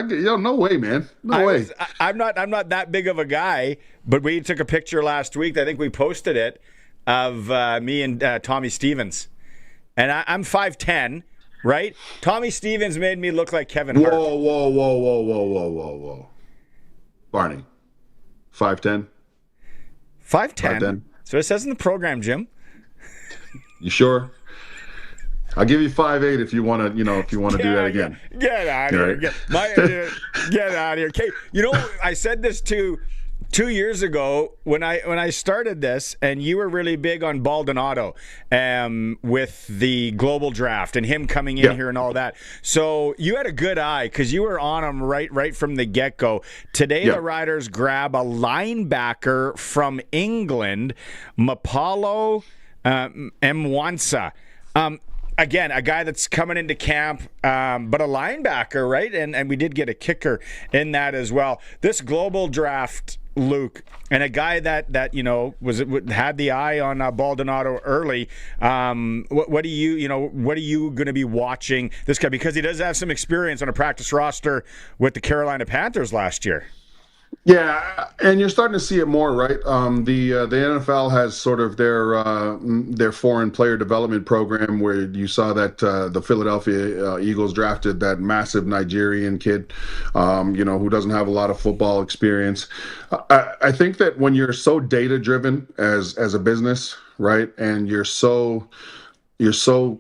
No way, man. No way. I'm not that big of a guy, but we took a picture last week. I think we posted it of me and Tommy Stevens, and I'm 5'10". Right? Tommy Stevens made me look like Kevin Hart. Whoa. Barney. 5'10"? 5'10"? So it says in the program, Jim. You sure? I'll give you 5'8" if you want to, do that again. Get out of here. Get out of here. Okay, I said this to 2 years ago when I started this, and you were really big on Baldonado with the global draft and him coming in here and all that. So you had a good eye because you were on him right from the get-go. Today the Riders grab a linebacker from England, Mapalo Mwansa. Again, a guy that's coming into camp, but a linebacker, right? And we did get a kicker in that as well. This global draft, Luke, and a guy that had the eye on Baldonado early. What are you going to be watching this guy, because he does have some experience on a practice roster with the Carolina Panthers last year? Yeah, and you're starting to see it more, right? The NFL has sort of their foreign player development program where you saw that the Philadelphia Eagles drafted that massive Nigerian kid, who doesn't have a lot of football experience. I think that when you're so data driven as a business, right, and you're so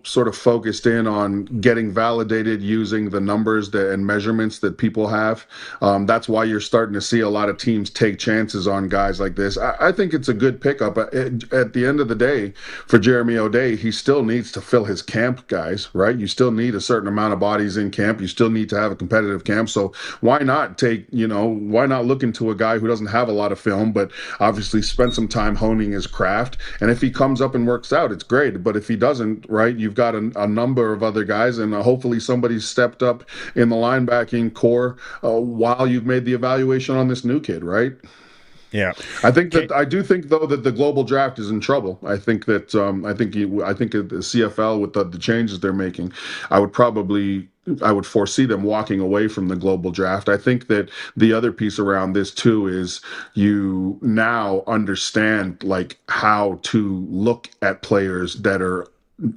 sort of focused in on getting validated using the numbers and measurements that people have. That's why you're starting to see a lot of teams take chances on guys like this. I think it's a good pickup. At the end of the day, for Jeremy O'Day, he still needs to fill his camp, guys, right? You still need a certain amount of bodies in camp. You still need to have a competitive camp. So why not why not look into a guy who doesn't have a lot of film, but obviously spend some time honing his craft? And if he comes up and works out, it's great. But if he doesn't, right, you've got a number of other guys, and hopefully somebody stepped up in the linebacking core while you've made the evaluation on this new kid, right? Yeah, I do think though that the global draft is in trouble. I think that I think the CFL with the changes they're making, I would foresee them walking away from the global draft. I think that the other piece around this too is you now understand like how to look at players that are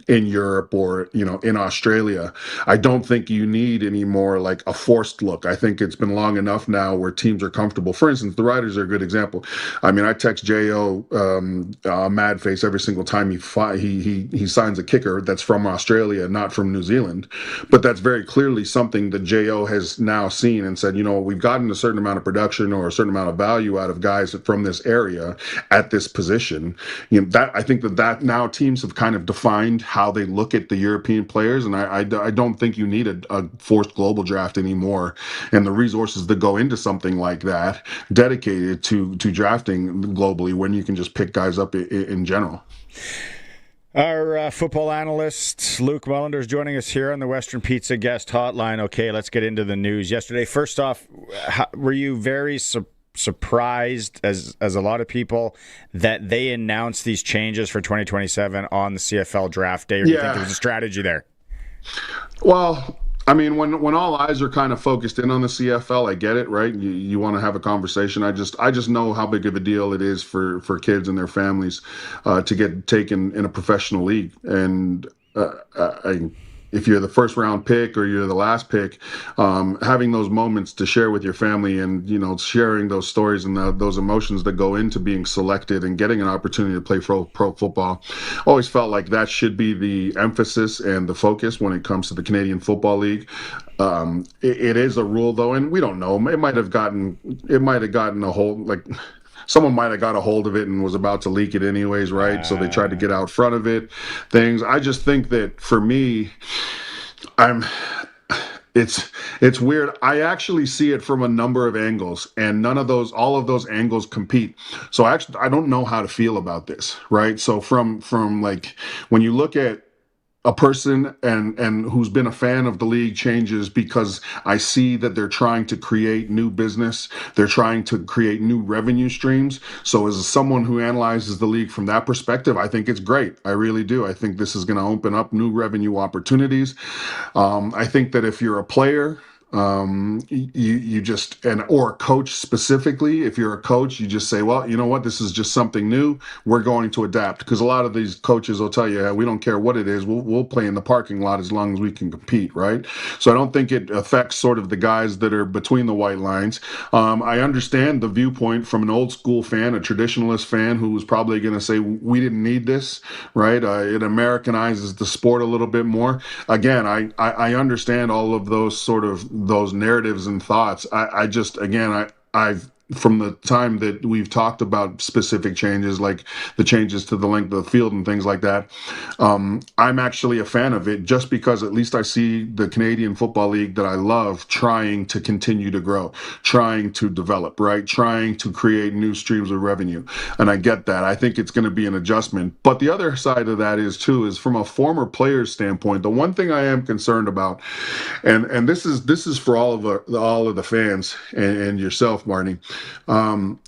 in Europe or in Australia. I don't think you need any more like a forced look. I think it's been long enough now where teams are comfortable. For instance, the Riders are a good example. I mean, I text Jo mad face every single time he signs a kicker that's from Australia, not from New Zealand. But that's very clearly something that Jo has now seen and said, we've gotten a certain amount of production or a certain amount of value out of guys from this area at this position. I think that now teams have kind of defined how they look at the European players, and I don't think you need a forced global draft anymore, and the resources that go into something like that dedicated to drafting globally when you can just pick guys up in general. Our football analyst, Luke Mullinder, is joining us here on the Western Pizza Guest Hotline. Okay, let's get into the news. Yesterday, first off, were you very surprised, as a lot of people, that they announced these changes for 2027 on the CFL draft day, or do you think there was a strategy there? Well, I mean, when all eyes are kind of focused in on the CFL, I get it, right? You want to have a conversation. I just know how big of a deal it is for kids and their families to get taken in a professional league. And if you're the first round pick or you're the last pick, having those moments to share with your family and, sharing those stories and those emotions that go into being selected and getting an opportunity to play pro football, always felt like that should be the emphasis and the focus when it comes to the Canadian Football League. It is a rule though, and we don't know. It might have gotten a hold, like someone might have got a hold of it and was about to leak it anyways, right? So they tried to get out front of it. I just think that for me, it's weird. I actually see it from a number of angles, and all of those angles compete. So actually, I don't know how to feel about this, right? So from like when you look at a person and who's been a fan of the league changes, because I see that they're trying to create new business. They're trying to create new revenue streams. So as someone who analyzes the league from that perspective, I think it's great. I really do. I think this is going to open up new revenue opportunities. I think that if you're a player, you just, or a coach specifically, if you're a coach, you just say, well, you know what, this is just something new. We're going to adapt, because a lot of these coaches will tell you, we don't care what it is. We'll play in the parking lot as long as we can compete, right? So I don't think it affects sort of the guys that are between the white lines. I understand the viewpoint from an old school fan, a traditionalist fan, who was probably going to say, we didn't need this, right? It Americanizes the sport a little bit more. Again, I understand all of those narratives and thoughts. I've from the time that we've talked about specific changes, like the changes to the length of the field and things like that, I'm actually a fan of it, just because at least I see the Canadian Football League that I love trying to continue to grow, trying to develop, right? Trying to create new streams of revenue. And I get that. I think it's going to be an adjustment. But the other side of that is from a former player's standpoint, the one thing I am concerned about, and this is for all of the fans and yourself, Marnie.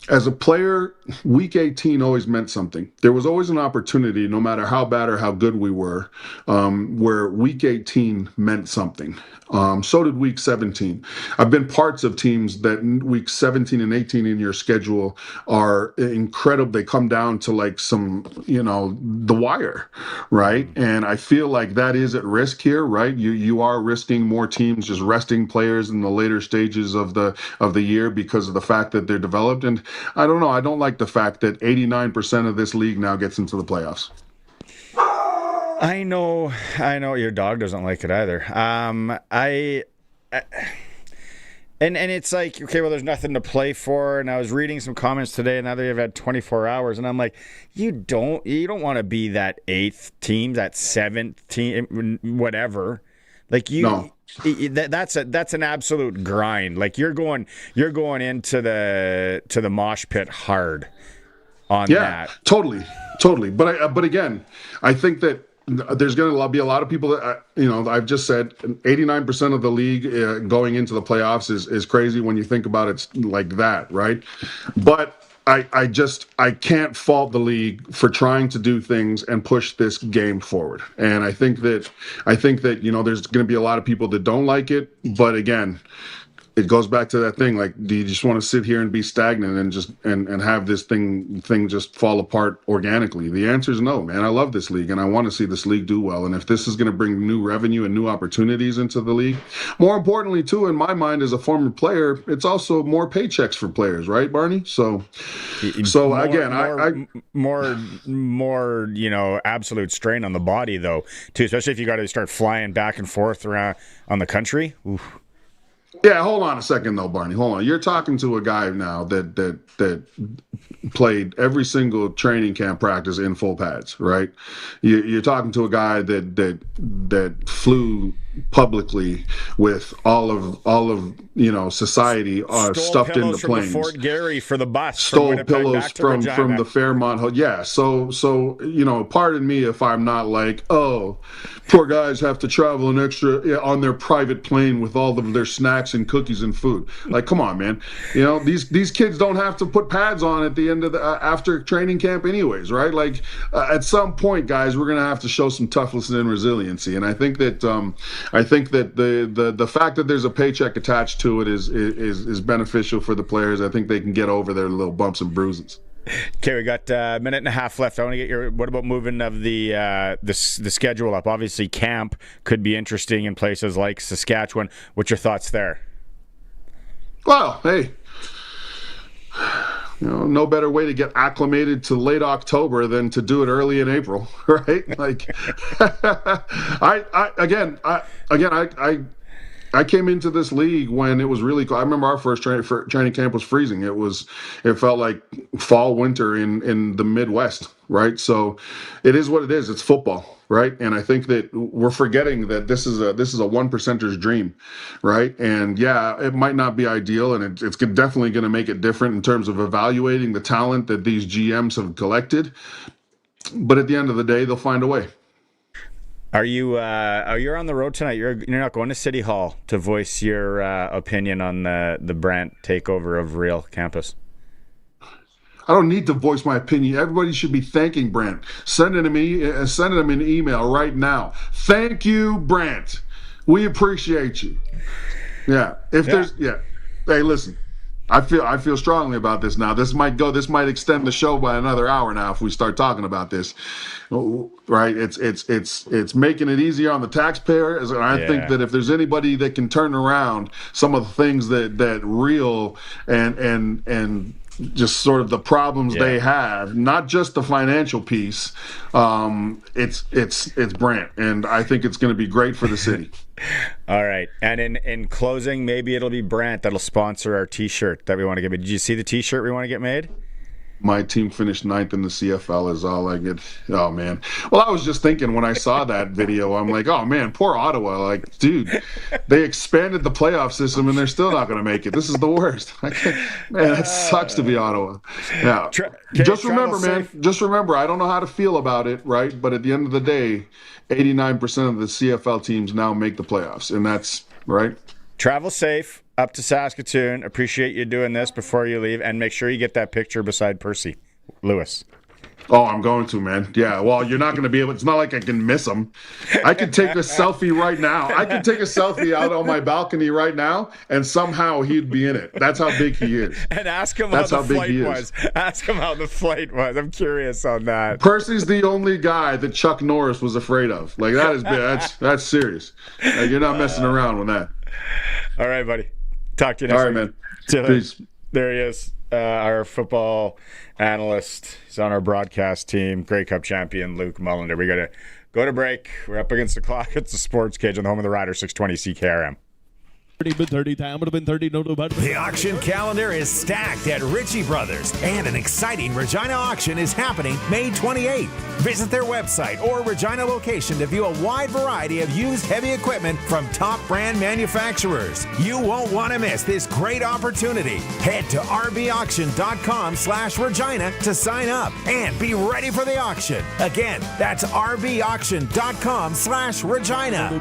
As a player, week 18 always meant something. There was always an opportunity, no matter how bad or how good we were, where week 18 meant something. So did week 17. I've been parts of teams that week 17 and 18 in your schedule are incredible. They come down to like some, the wire, right? And I feel like that is at risk here, right? You are risking more teams just resting players in the later stages of the year because of the fact that they're developed. And I don't know. I don't like the fact that 89% of this league now gets into the playoffs. I know your dog doesn't like it either. And it's like, okay, well, there's nothing to play for. And I was reading some comments today, and now they've had 24 hours, and I'm like, you don't want to be that 8th team, that 7th team, whatever. Like no. That's an absolute grind. Like you're going into the mosh pit hard on that. Totally. But again, I think that there's going to be a lot of people that, I've just said 89% of the league going into the playoffs is crazy when you think about it like that, right? But I can't fault the league for trying to do things and push this game forward. And I think that there's going to be a lot of people that don't like it, but again, it goes back to that thing, like, do you just want to sit here and be stagnant and just and have this thing just fall apart organically? The answer is no, man. I love this league, and I want to see this league do well. And if this is going to bring new revenue and new opportunities into the league, more importantly, too, in my mind as a former player, it's also more paychecks for players, right, Barney? So more absolute strain on the body, though, too, especially if you got to start flying back and forth around on the country. Oof. Yeah, hold on a second though, Barney. Hold on. You're talking to a guy now that played every single training camp practice in full pads, right? You're talking to a guy that flew publicly with all of society stuffed into planes. From Fort Garry for the bus. Stole pillows from the Fairmont. Yeah. So pardon me if I'm not like, oh, poor guys have to travel an extra on their private plane with all of their snacks and cookies and food. Like, come on, man. These kids don't have to put pads on at the end of after training camp anyways, right? Like at some point, guys, we're going to have to show some toughness and resiliency. And I think that I think that the fact that there's a paycheck attached to it is beneficial for the players. I think they can get over their little bumps and bruises. Okay, we got a minute and a half left. I want to get your. What about moving of the schedule up? Obviously, camp could be interesting in places like Saskatchewan. What's your thoughts there? Well, hey, no better way to get acclimated to late October than to do it early in April, right? Like, I came into this league when it was really cold. I remember our first training camp was freezing. It felt like fall, winter in the Midwest, right? So it is what it is. It's football, right? And I think that we're forgetting that this is a one percenter's dream, right? And yeah, it might not be ideal, and it's definitely going to make it different in terms of evaluating the talent that these GMs have collected. But at the end of the day, they'll find a way. Are you on the road tonight? You're not going to City Hall to voice your opinion on the Brandt takeover of Real campus? I don't need to voice my opinion. Everybody should be thanking Brandt. Sending him an email right now. Thank you, Brandt. We appreciate you. Yeah. Hey, listen. I feel strongly about this now. This might extend the show by another hour now if we start talking about this. Right? It's making it easier on the taxpayers, and I think that if there's anybody that can turn around some of the things that Real and just sort of the problems they have, not just the financial piece, it's Brandt, and I think it's going to be great for the city. All right, and in closing, maybe it'll be Brandt that'll sponsor our T-shirt that we want to get made. Did you see the T-shirt we want to get made? My team finished 9th in the CFL is all I get. Oh, man. Well, I was just thinking when I saw that video, I'm like, oh, man, poor Ottawa. Like, dude, they expanded the playoff system, and they're still not going to make it. This is the worst. Man, that sucks to be Ottawa. Yeah. Just remember, man, I don't know how to feel about it, right? But at the end of the day, 89% of the CFL teams now make the playoffs, and that's right. Travel safe up to Saskatoon. Appreciate you doing this before you leave, and make sure you get that picture beside Percy Lewis. Oh, I'm going to, man. Yeah, well, you're not going to be able. It's not like I can miss him. I could take a selfie right now. I could take a selfie out on my balcony right now, and somehow he'd be in it. That's how big he is. And ask him how the flight was. Ask him how the flight was. I'm curious on that. Percy's the only guy that Chuck Norris was afraid of. Like, that is big. That's serious. Like, you're not messing around with that. All right, buddy. Talk to you next week. All right, man. Peace. There he is, our football analyst. He's on our broadcast team. Grey Cup champion, Luke Mullinder. We got to go to break. We're up against the clock. It's the Sportscage on the home of the Riders, 620 CKRM. The auction calendar is stacked at Ritchie Brothers, and an exciting Regina auction is happening May 28th. Visit their website or Regina location to view a wide variety of used heavy equipment from top brand manufacturers. You won't want to miss this great opportunity. Head to rbauction.com/Regina to sign up and be ready for the auction. Again, that's rbauction.com/Regina.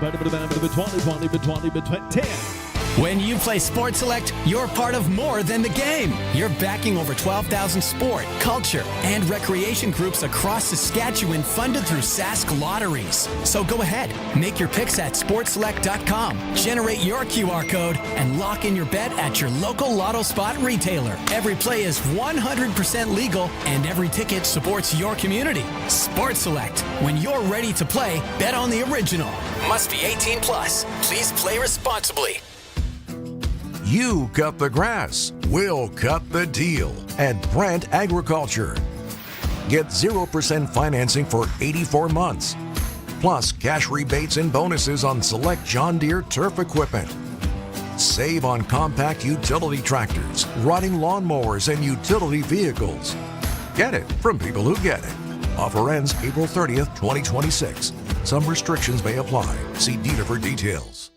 When you play Sports Select, you're part of more than the game. You're backing over 12,000 sport, culture, and recreation groups across Saskatchewan funded through Sask Lotteries. So go ahead, make your picks at sportselect.com, generate your QR code, and lock in your bet at your local Lotto Spot retailer. Every play is 100% legal, and every ticket supports your community. Sports Select. When you're ready to play, bet on the original. Must be 18 plus. Please play responsibly. You cut the grass, we'll cut the deal at Brandt Agriculture. Get 0% financing for 84 months, plus cash rebates and bonuses on select John Deere turf equipment. Save on compact utility tractors, riding lawnmowers, and utility vehicles. Get it from people who get it. Offer ends April 30th, 2026. Some restrictions may apply. See dealer for details.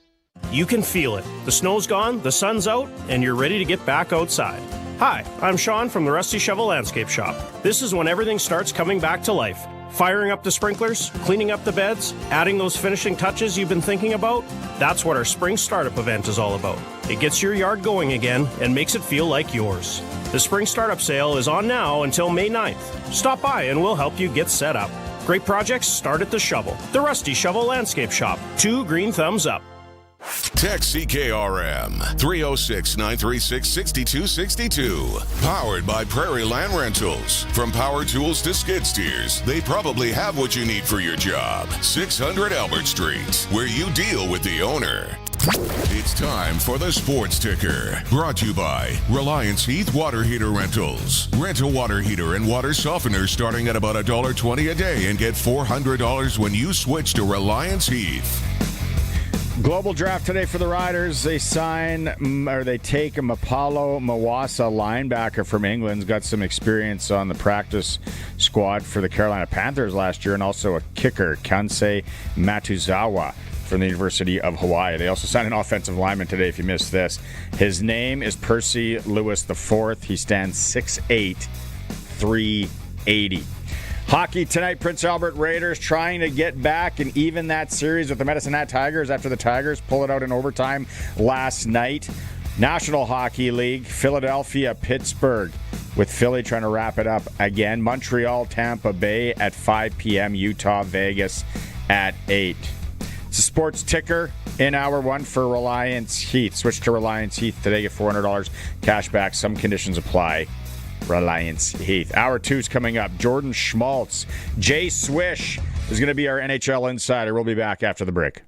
You can feel it. The snow's gone, the sun's out, and you're ready to get back outside. Hi, I'm Sean from the Rusty Shovel Landscape Shop. This is when everything starts coming back to life. Firing up the sprinklers, cleaning up the beds, adding those finishing touches you've been thinking about. That's what our spring startup event is all about. It gets your yard going again and makes it feel like yours. The spring startup sale is on now until May 9th. Stop by and we'll help you get set up. Great projects start at the shovel. The Rusty Shovel Landscape Shop. 2 green thumbs up. Text CKRM 306-936-6262. Powered by Prairie Land Rentals. From power tools to skid steers, they probably have what you need for your job. 600 Albert Street, where you deal with the owner. It's time for the Sports Ticker. Brought to you by Reliance Heath Water Heater Rentals. Rent a water heater and water softener starting at about $1.20 a day and get $400 when you switch to Reliance Heath. Global draft today for the Riders. They take a Mapalo Mawasa linebacker from England. He's got some experience on the practice squad for the Carolina Panthers last year, and also a kicker, Kansei Matuzawa, from the University of Hawaii. They also signed an offensive lineman today, if you missed this. His name is Percy Lewis IV. He stands 6'8", 380. Hockey tonight, Prince Albert Raiders trying to get back and even that series with the Medicine Hat Tigers after the Tigers pull it out in overtime last night. National Hockey League, Philadelphia, Pittsburgh, with Philly trying to wrap it up again. Montreal, Tampa Bay at 5 p.m., Utah, Vegas at 8. It's a Sports Ticker in Hour 1 for Reliance Heath. Switch to Reliance Heath today, get $400 cash back. Some conditions apply. Reliance Heath. Hour 2 is coming up. Jordan Schmaltz. Jay Swish is going to be our NHL insider. We'll be back after the break.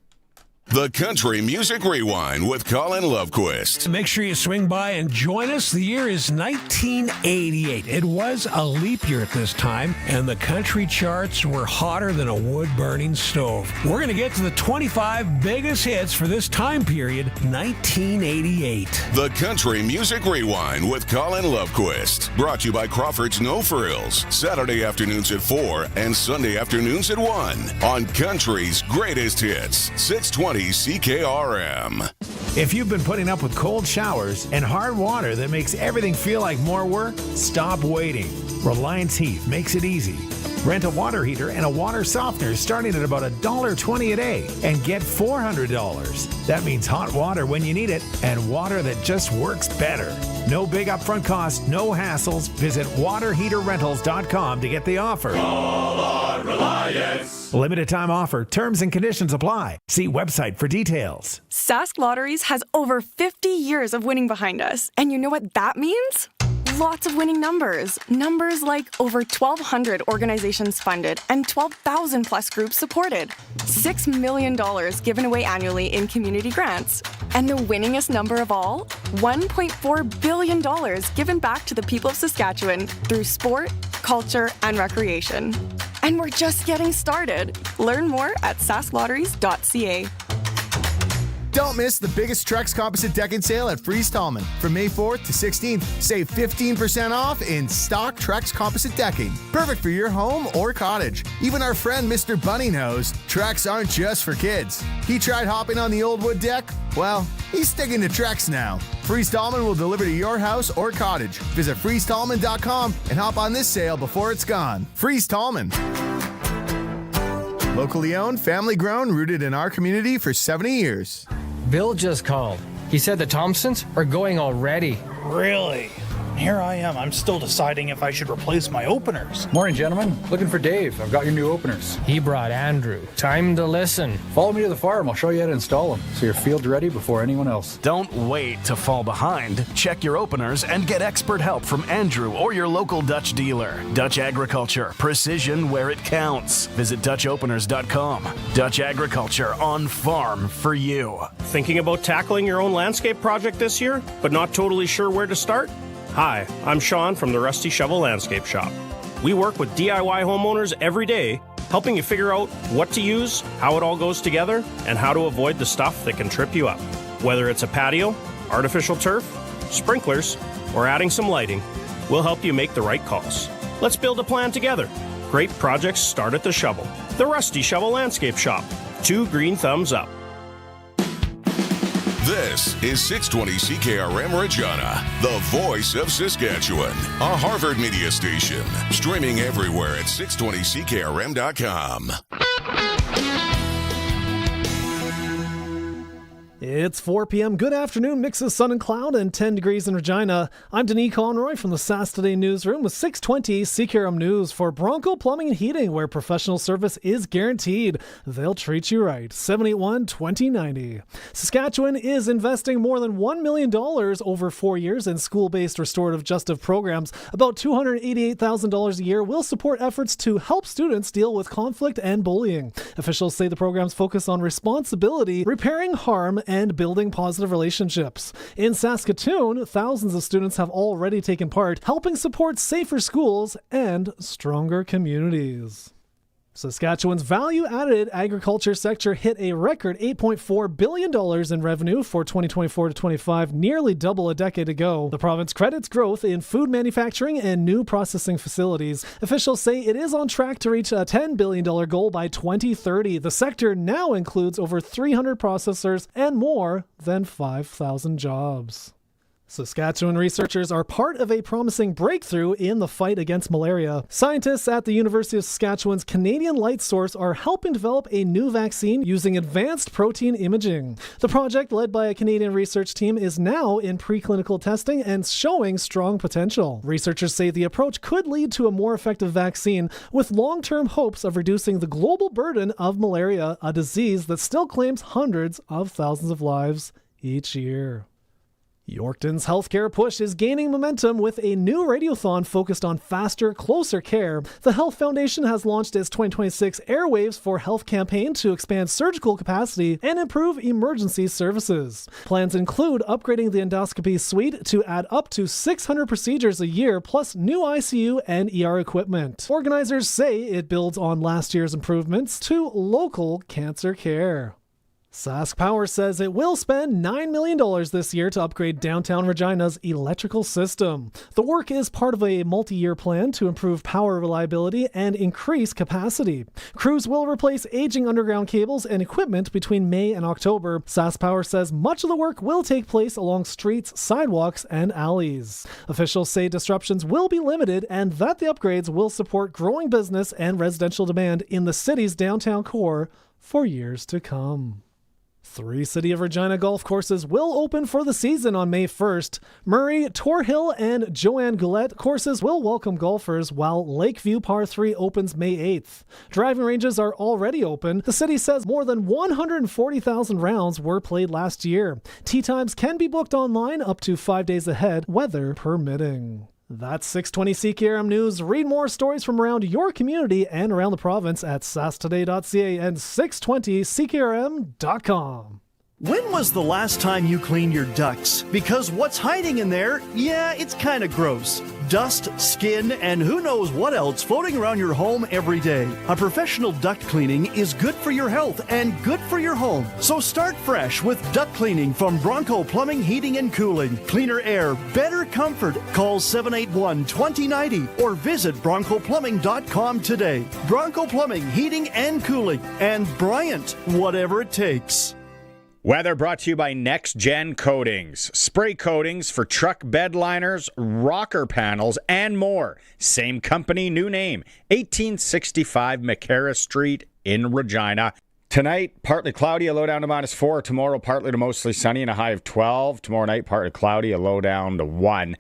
The Country Music Rewind with Colin Lovequist. Make sure you swing by and join us. The year is 1988. It was a leap year at this time, and the country charts were hotter than a wood-burning stove. We're going to get to the 25 biggest hits for this time period, 1988. The Country Music Rewind with Colin Lovequist. Brought to you by Crawford's No Frills. Saturday afternoons at 4 and Sunday afternoons at 1 on Country's Greatest Hits, 620 CKRM. If you've been putting up with cold showers and hard water that makes everything feel like more work, stop waiting. Reliance Heath makes it easy. Rent a water heater and a water softener starting at about $1.20 a day and get $400. That means hot water when you need it and water that just works better. No big upfront costs, no hassles. Visit waterheaterrentals.com to get the offer. Call on Reliance. Limited time offer. Terms and conditions apply. See website for details. Sask Lotteries has over 50 years of winning behind us. And you know what that means? Lots of winning numbers. Numbers like over 1,200 organizations funded and 12,000 plus groups supported. $6 million given away annually in community grants. And the winningest number of all? $1.4 billion given back to the people of Saskatchewan through sport, culture, and recreation. And we're just getting started. Learn more at sasklotteries.ca. Don't miss the biggest Trex composite decking sale at Freeze Tallman. From May 4th to 16th, save 15% off in stock Trex composite decking. Perfect for your home or cottage. Even our friend Mr. Bunny knows Trex aren't just for kids. He tried hopping on the old wood deck? Well, he's sticking to Trex now. Freeze Tallman will deliver to your house or cottage. Visit freezetallman.com and hop on this sale before it's gone. Freeze Tallman. Locally owned, family grown, rooted in our community for 70 years. Bill just called. He said the Thompsons are going already. Really? Here I am. I'm still deciding if I should replace my openers. Morning, gentlemen. Looking for Dave. I've got your new openers. He brought Andrew. Time to listen. Follow me to the farm. I'll show you how to install them so your field's ready before anyone else. Don't wait to fall behind. Check your openers and get expert help from Andrew or your local Dutch dealer. Dutch Agriculture. Precision where it counts. Visit DutchOpeners.com. Dutch Agriculture on farm for you. Thinking about tackling your own landscape project this year, but not totally sure where to start? Hi, I'm Sean from the Rusty Shovel Landscape Shop. We work with DIY homeowners every day, helping you figure out what to use, how it all goes together, and how to avoid the stuff that can trip you up. Whether it's a patio, artificial turf, sprinklers, or adding some lighting, we'll help you make the right calls. Let's build a plan together. Great projects start at the shovel. The Rusty Shovel Landscape Shop. 2 green thumbs up. This is 620 CKRM Regina, the voice of Saskatchewan, a Harvard media station, streaming everywhere at 620ckrm.com. It's 4 p.m. Good afternoon. Mix of sun and cloud and 10 degrees in Regina. I'm Denis Conroy from the Sask Today newsroom with 620 CKRM News for Bronco Plumbing and Heating, where professional service is guaranteed. They'll treat you right. 781-2090. Saskatchewan is investing more than $1 million over 4 years in school-based restorative justice programs. About $288,000 a year will support efforts to help students deal with conflict and bullying. Officials say the programs focus on responsibility, repairing harm, and building positive relationships. In Saskatoon, thousands of students have already taken part, helping support safer schools and stronger communities. Saskatchewan's value-added agriculture sector hit a record $8.4 billion in revenue for 2024 to 25, nearly double a decade ago. The province credits growth in food manufacturing and new processing facilities. Officials say it is on track to reach a $10 billion goal by 2030. The sector now includes over 300 processors and more than 5,000 jobs. Saskatchewan researchers are part of a promising breakthrough in the fight against malaria. Scientists at the University of Saskatchewan's Canadian Light Source are helping develop a new vaccine using advanced protein imaging. The project, led by a Canadian research team, is now in preclinical testing and showing strong potential. Researchers say the approach could lead to a more effective vaccine, with long-term hopes of reducing the global burden of malaria, a disease that still claims hundreds of thousands of lives each year. Yorkton's healthcare push is gaining momentum with a new radiothon focused on faster, closer care. The Health Foundation has launched its 2026 Airwaves for Health campaign to expand surgical capacity and improve emergency services. Plans include upgrading the endoscopy suite to add up to 600 procedures a year, plus new ICU and ER equipment. Organizers say it builds on last year's improvements to local cancer care. Sask Power says it will spend $9 million this year to upgrade downtown Regina's electrical system. The work is part of a multi-year plan to improve power reliability and increase capacity. Crews will replace aging underground cables and equipment between May and October. Sask Power says much of the work will take place along streets, sidewalks, and alleys. Officials say disruptions will be limited and that the upgrades will support growing business and residential demand in the city's downtown core for years to come. 3 City of Regina golf courses will open for the season on May 1st. Murray, Tor Hill, and Joanne Goulet courses will welcome golfers, while Lakeview Par 3 opens May 8th. Driving ranges are already open. The city says more than 140,000 rounds were played last year. Tee times can be booked online up to 5 days ahead, weather permitting. That's 620 CKRM News. Read more stories from around your community and around the province at sasktoday.ca and 620ckrm.com. When was the last time you cleaned your ducts? Because what's hiding in there, it's kind of gross. Dust, skin, and who knows what else floating around your home every day. A professional duct cleaning is good for your health and good for your home. So start fresh with duct cleaning from Bronco Plumbing, Heating, and Cooling. Cleaner air, better comfort. Call 781-2090 or visit broncoplumbing.com today. Bronco Plumbing, Heating, and Cooling. And Bryant, whatever it takes. Weather brought to you by Next Gen Coatings. Spray coatings for truck bed liners, rocker panels, and more. Same company, new name. 1865 McCarra Street in Regina. Tonight, partly cloudy, a low down to -4. Tomorrow, partly to mostly sunny and a high of 12. Tomorrow night, partly cloudy, a low down to 1.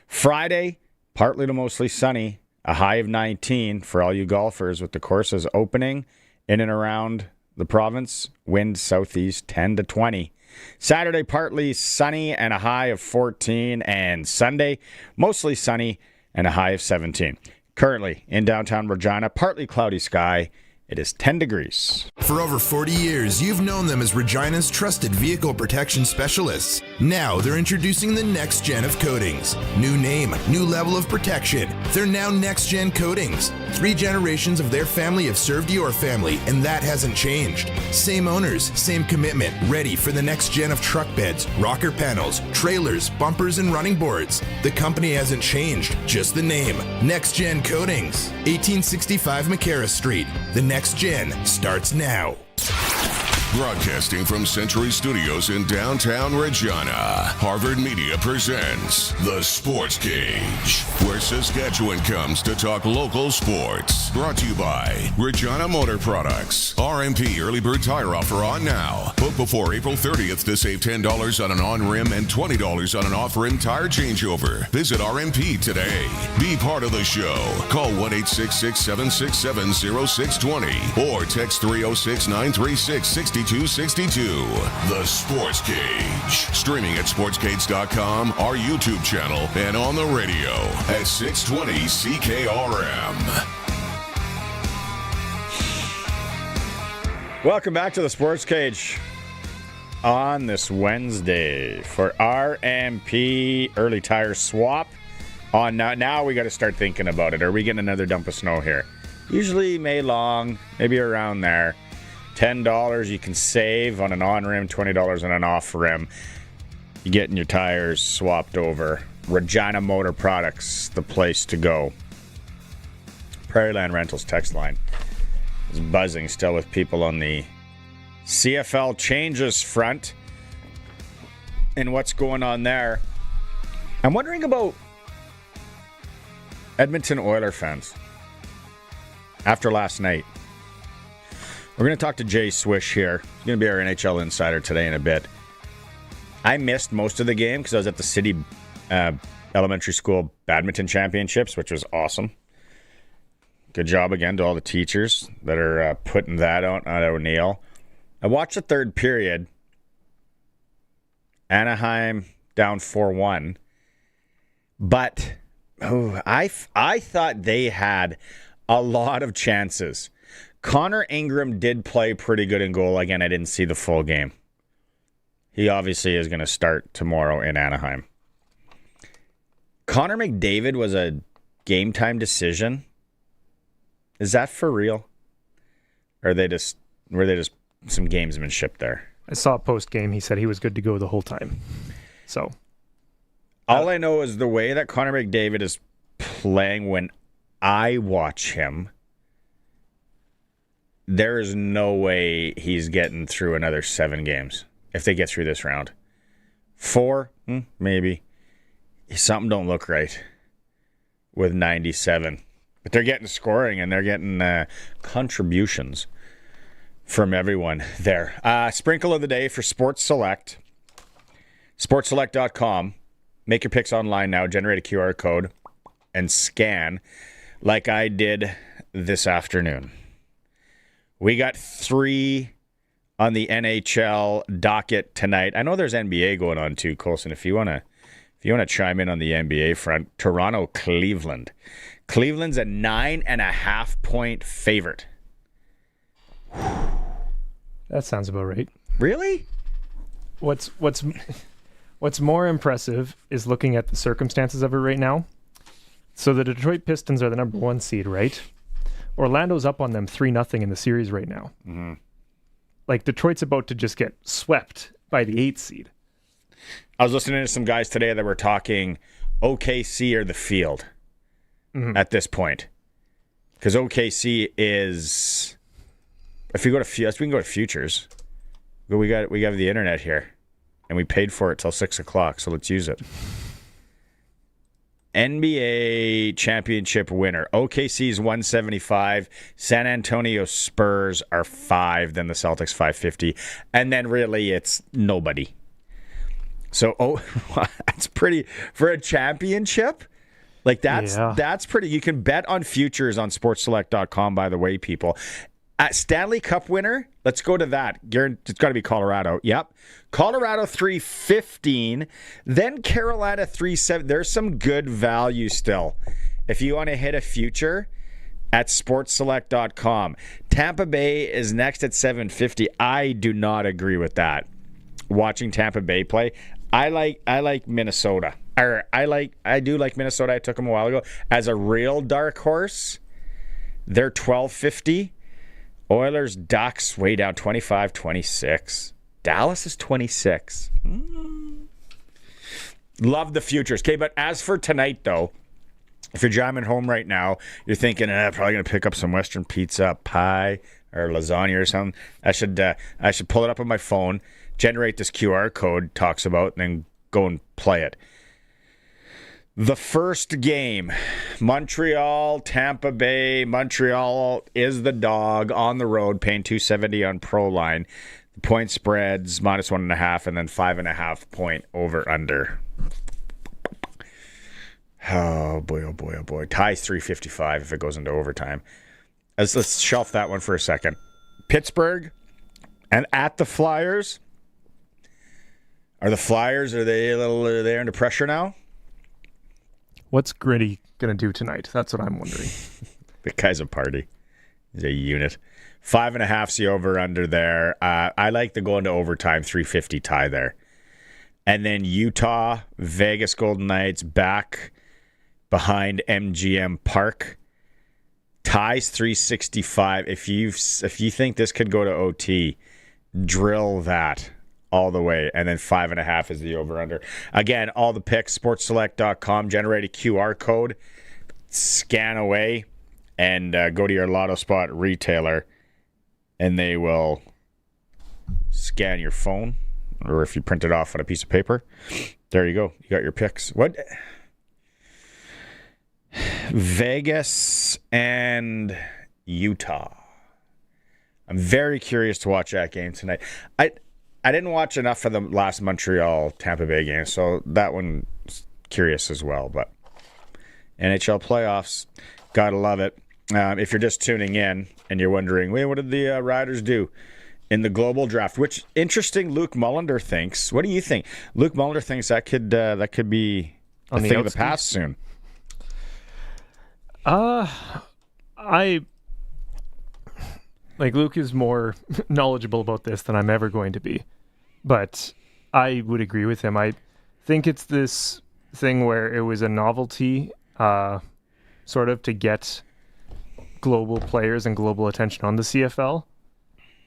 Friday, partly to mostly sunny, a high of 19 for all you golfers, with the courses opening in and around the province. Wind southeast 10 to 20. Saturday, partly sunny and a high of 14. And Sunday, mostly sunny and a high of 17. Currently in downtown Regina, partly cloudy sky. It is 10 degrees. For over 40 years, you've known them as Regina's trusted vehicle protection specialists. Now they're introducing the next gen of coatings. New name, new level of protection. They're now Next Gen Coatings. 3 generations of their family have served your family, and that hasn't changed. Same owners, same commitment, ready for the next gen of truck beds, rocker panels, trailers, bumpers, and running boards. The company hasn't changed, just the name. Next Gen Coatings. 1865 McCarra Street. The next gen starts now. Broadcasting from Century Studios in downtown Regina, Harvard Media presents The Sports Cage, where Saskatchewan comes to talk local sports. Brought to you by Regina Motor Products. RMP Early Bird Tire Offer on now. Book before April 30th to save $10 on an on-rim and $20 on an off-rim tire changeover. Visit RMP today. Be part of the show. Call 1-866-767-0620 or text 306-936-6262. The Sports Cage. Streaming at sportscage.com, our YouTube channel, and on the radio at 620 CKRM. Welcome back to the Sports Cage on this Wednesday for RMP Early Tire Swap. On now we got to start thinking about it. Are we getting another dump of snow here? Usually May long, maybe around there. $10 you can save on an on-rim, $20 on an off-rim. You're getting your tires swapped over. Regina Motor Products, the place to go. Prairie Land Rentals text line is buzzing still with people on the CFL changes front and what's going on there. I'm wondering about Edmonton Oilers fans after last night. We're going to talk to Jay Swish here. He's going to be our NHL insider today in a bit. I missed most of the game because I was at the City Elementary School Badminton Championships, which was awesome. Good job again to all the teachers that are putting that out at O'Neill. I watched the third period. Anaheim down 4-1. But I thought they had a lot of chances. Connor Ingram did play pretty good in goal. Again, I didn't see the full game. He obviously is going to start tomorrow in Anaheim. Connor McDavid was a game time decision. Is that for real? Or were they just some gamesmanship there? I saw post game. He said he was good to go the whole time. So all I know is the way that Connor McDavid is playing when I watch him. There is no way he's getting through another 7 games if they get through this round. 4, maybe. Something don't look right with 97. But they're getting scoring and they're getting contributions from everyone there. Sprinkle of the day for Sports Select. SportsSelect.com. Make your picks online now. Generate a QR code and scan like I did this afternoon. We got 3 on the NHL docket tonight. I know there's NBA going on too, Colson. If you want to chime in on the NBA front, Toronto, Cleveland. Cleveland's a 9.5-point favorite. that sounds about right. Really? What's more impressive is looking at the circumstances of it right now. So the Detroit Pistons are the number 1 seed, right? Orlando's up on them 3-0 in the series right now. Mm-hmm. Like, Detroit's about to just get swept by the 8th seed. I was listening to some guys today that were talking OKC or the field at this point. Because OKC is... If we go to we can go to futures. We have the internet here. And we paid for it till 6 o'clock, so let's use it. NBA championship winner. OKC's 175. San Antonio Spurs are 5. Then the Celtics 550. And then really it's nobody. So, that's pretty. For a championship, like that's pretty. You can bet on futures on sportsselect.com, by the way, people. Stanley Cup winner, let's go to that. It's got to be Colorado. Yep. Colorado 315, then Carolina 37. There's some good value still. If you want to hit a future at sportsselect.com. Tampa Bay is next at 750. I do not agree with that. Watching Tampa Bay play, I like Minnesota. I do like Minnesota. I took them a while ago as a real dark horse. They're 1250. Oilers, Ducks way down 25-26. Dallas is 26. Love the futures. Okay, but as for tonight, though, if you're jamming home right now, you're thinking, probably going to pick up some Western pizza, pie, or lasagna or something. I should pull it up on my phone, generate this QR code talks about, and then go and play it. The first game, Montreal, Tampa Bay. Montreal is the dog on the road, paying $2.70 on Proline. The point spreads -1.5, and then 5.5 point over under. Oh boy, oh boy, oh boy. Ties 355 if it goes into overtime. Let's shelf that one for a second. Pittsburgh and at the Flyers. Are they under pressure now? What's Gritty going to do tonight? That's what I'm wondering. The guy's a party. He's a unit. 5.5's the over under there. I like the go into overtime 350 tie there. And then Utah, Vegas Golden Knights back behind MGM Park. Ties 365. If you think this could go to OT, drill that all the way. And then 5.5 is the over-under. Again, all the picks, sportselect.com. Generate a QR code, scan away, and go to your Lotto Spot retailer, and they will scan your phone, or if you print it off on a piece of paper, there you go. You got your picks. What? Vegas and Utah. I'm very curious to watch that game tonight. I didn't watch enough of the last Montreal Tampa Bay game, so that one's curious as well. But NHL playoffs, gotta love it. If you're just tuning in and you're wondering, wait, what did the Riders do in the global draft? Which interesting, Luke Mullinder thinks. What do you think? Luke Mullinder thinks that could be a thing of the past soon. Luke is more knowledgeable about this than I'm ever going to be, but I would agree with him. I think it's this thing where it was a novelty, sort of to get global players and global attention on the CFL,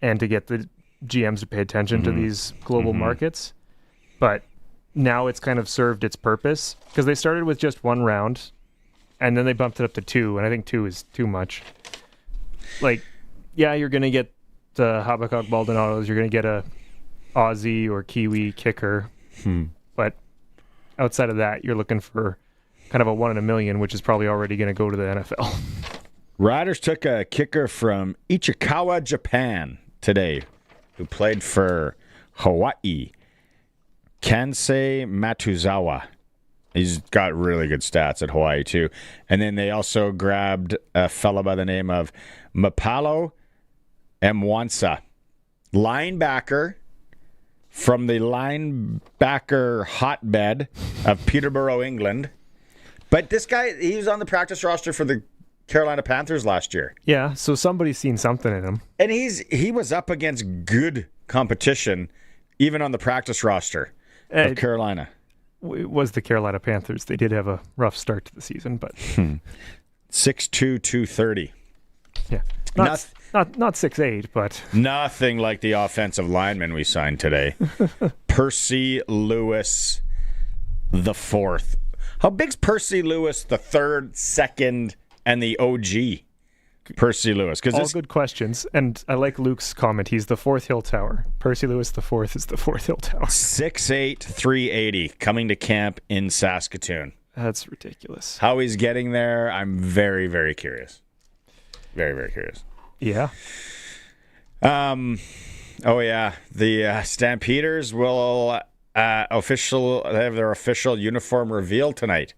and to get the GMs to pay attention to these global markets. But now it's kind of served its purpose, because they started with just one round, and then they bumped it up to 2, and I think 2 is too much. Yeah, you're going to get the Habakkuk Baldonados, you're going to get a Aussie or Kiwi kicker, but outside of that, you're looking for kind of a 1 in a million, which is probably already going to go to the NFL. Riders took a kicker from Ichikawa, Japan today, who played for Hawaii, Kansei Matuzawa. He's got really good stats at Hawaii, too. And then they also grabbed a fella by the name of Mapalo Mwansa, linebacker from the linebacker hotbed of Peterborough, England. But this guy, he was on the practice roster for the Carolina Panthers last year. Yeah, so somebody's seen something in him. And he was up against good competition, even on the practice roster of Carolina. It was the Carolina Panthers. They did have a rough start to the season, but 6'2", 230. Yeah, not 6'8", but nothing like the offensive lineman we signed today. Percy Lewis the fourth. How big's Percy Lewis the third, second, and the OG? Percy Lewis. All good questions, and I like Luke's comment. He's the fourth hill tower. Percy Lewis the fourth is the fourth hill tower. 6'8", 380, coming to camp in Saskatoon. That's ridiculous. How he's getting there, I'm very, very curious. Very, very curious. Yeah. Oh yeah, the Stampeders will have their official uniform reveal tonight.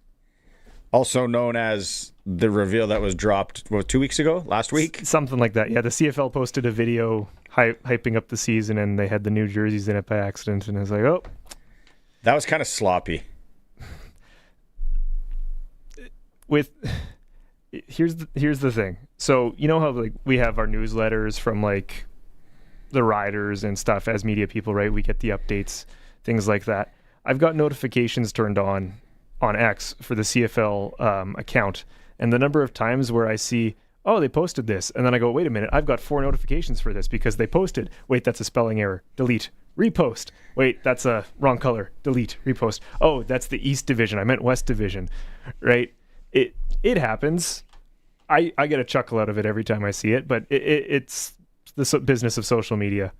Also known as the reveal that was dropped 2 weeks ago, last week? Something like that. Yeah, the CFL posted a video hyping up the season, and they had the new jerseys in it by accident, and I was like, oh. That was kind of sloppy. Here's the thing. So, you know how we have our newsletters from the riders and stuff as media people, right? We get the updates, things like that. I've got notifications turned on X for the CFL account, and the number of times where I see, oh, they posted this, and then I go, wait a minute, I've got 4 notifications for this because they posted. Wait, that's a spelling error. Delete. Repost. Wait, that's a wrong color. Delete. Repost. Oh, that's the East Division. I meant West Division. Right? It happens. I get a chuckle out of it every time I see it, but it's the business of social media.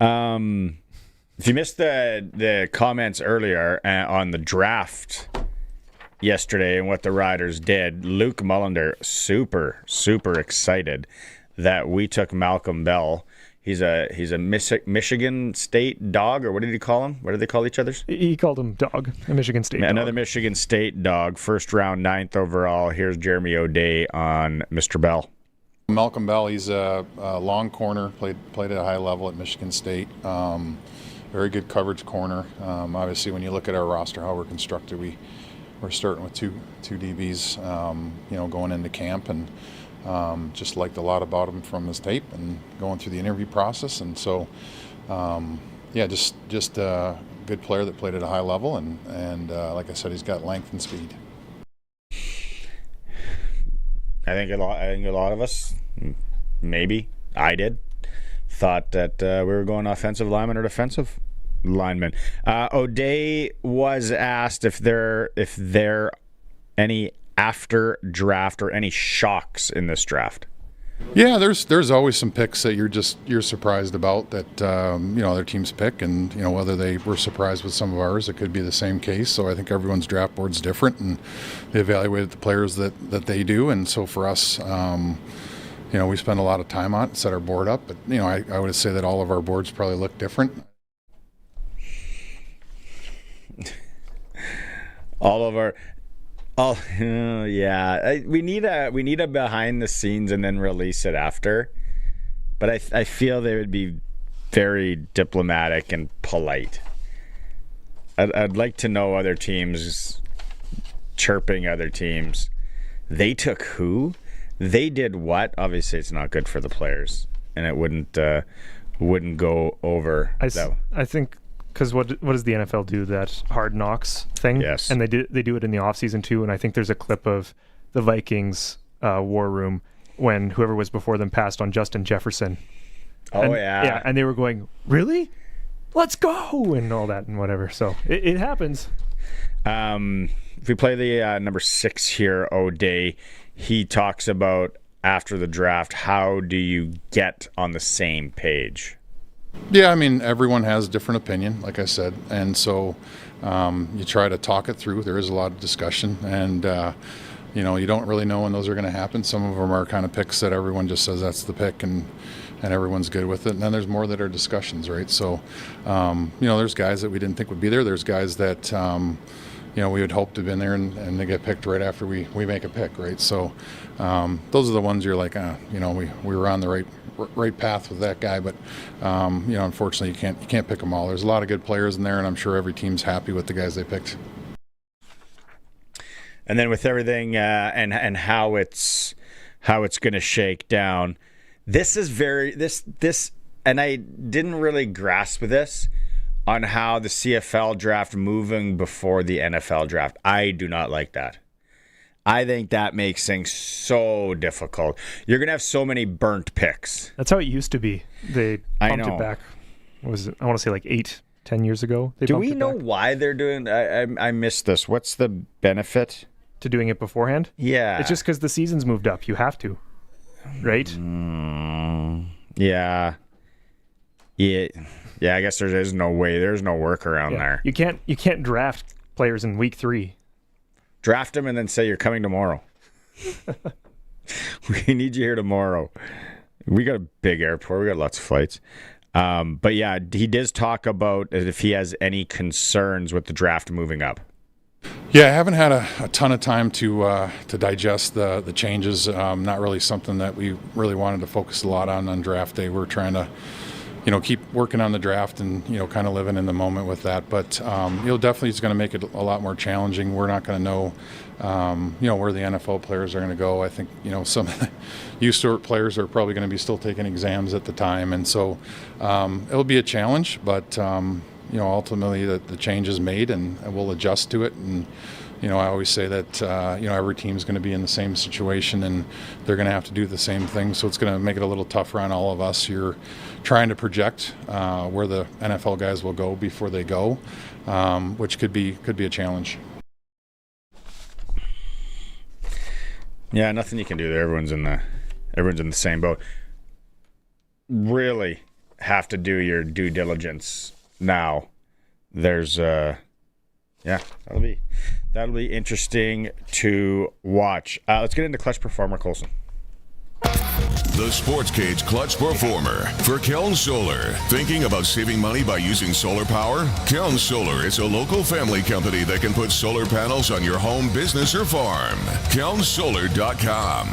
If you missed the comments earlier on the draft yesterday and what the Riders did, Luke Mullinder super excited that we took Malcolm Bell. He's a Michigan State dog, or what did he call him? What did they call each other's? He called him dog, a Michigan State dog. Another Michigan State dog, first round, 9th overall. Here's Jeremy O'Day on Mr. Bell. Malcolm Bell, he's a long corner, played at a high level at Michigan State. Very good coverage corner. Obviously, when you look at our roster, how we're constructed, we're starting with two DBs, going into camp, and just liked a lot about him from his tape and going through the interview process. And so, just a good player that played at a high level, and like I said, he's got length and speed. I think a lot of us, maybe I did, thought that we were going offensive lineman or defensive lineman. O'Day was asked if there any after draft or any shocks in this draft. Yeah, there's always some picks that you're surprised about that other teams pick, and whether they were surprised with some of ours, it could be the same case. So I think everyone's draft board's different, and they evaluated the players that they do. And so for us, we spend a lot of time on it, set our board up. But I would say that all of our boards probably look different. We need a behind the scenes and then release it after. But I feel they would be very diplomatic and polite. I'd like to know other teams chirping other teams. They took who? They did what? Obviously, it's not good for the players, and it wouldn't go over. I think. Because what does the NFL do? That Hard Knocks thing? Yes. And they do it in the offseason too. And I think there's a clip of the Vikings war room when whoever was before them passed on Justin Jefferson. Yeah, and they were going, really? Let's go! And all that and whatever. So it happens. If we play the number 6 here, O'Day, he talks about after the draft, how do you get on the same page? Yeah, I mean, everyone has a different opinion, like I said, and so you try to talk it through. There is a lot of discussion, and you don't really know when those are going to happen. Some of them are kind of picks that everyone just says that's the pick, and everyone's good with it. And then there's more that are discussions, right? So, there's guys that we didn't think would be there. There's guys that we would hope to have been there, and they get picked right after we make a pick, right? So those are the ones you're like, we were on the right path with that guy, but unfortunately you can't pick them all. There's a lot of good players in there, and I'm sure every team's happy with the guys they picked. And then with everything and how it's going to shake down, this is this, and I didn't really grasp this on how the CFL draft moving before the NFL draft. I do not like that. I think that makes things so difficult. You're going to have so many burnt picks. That's how it used to be. They bumped it back. What was it? I want to say like 8-10 years ago. Do we know why they're doing I missed this. What's the benefit to doing it beforehand? Yeah. It's just because the season's moved up. You have to. Right? Yeah. Yeah, I guess there's no way. There's no workaround there. You can't draft players in week 3. Draft them and then say you're coming tomorrow. We need you here tomorrow. We got a big airport. We got lots of flights. But yeah, he does talk about if he has any concerns with the draft moving up. Yeah, I haven't had a ton of time to digest the changes. Not really something that we really wanted to focus a lot on draft day. We're trying to keep working on the draft and, kind of living in the moment with that. But, definitely it's going to make it a lot more challenging. We're not going to know, where the NFL players are going to go. I think, some of the U-Sport players are probably going to be still taking exams at the time. And so it'll be a challenge, but, ultimately the change is made and we'll adjust to it. And, I always say that, every team's going to be in the same situation and they're going to have to do the same thing. So it's going to make it a little tougher on all of us. You're trying to project where the NFL guys will go before they go, which could be a challenge. Yeah, nothing you can do there. Everyone's in the same boat. really have to do your due diligence now. There's that'll be interesting to watch. Let's get into Clutch Performer, Colson. The Sportscage Clutch Performer for Keln Solar. Thinking about saving money by using solar power? Keln Solar is a local family company that can put solar panels on your home, business, or farm. KelnSolar.com.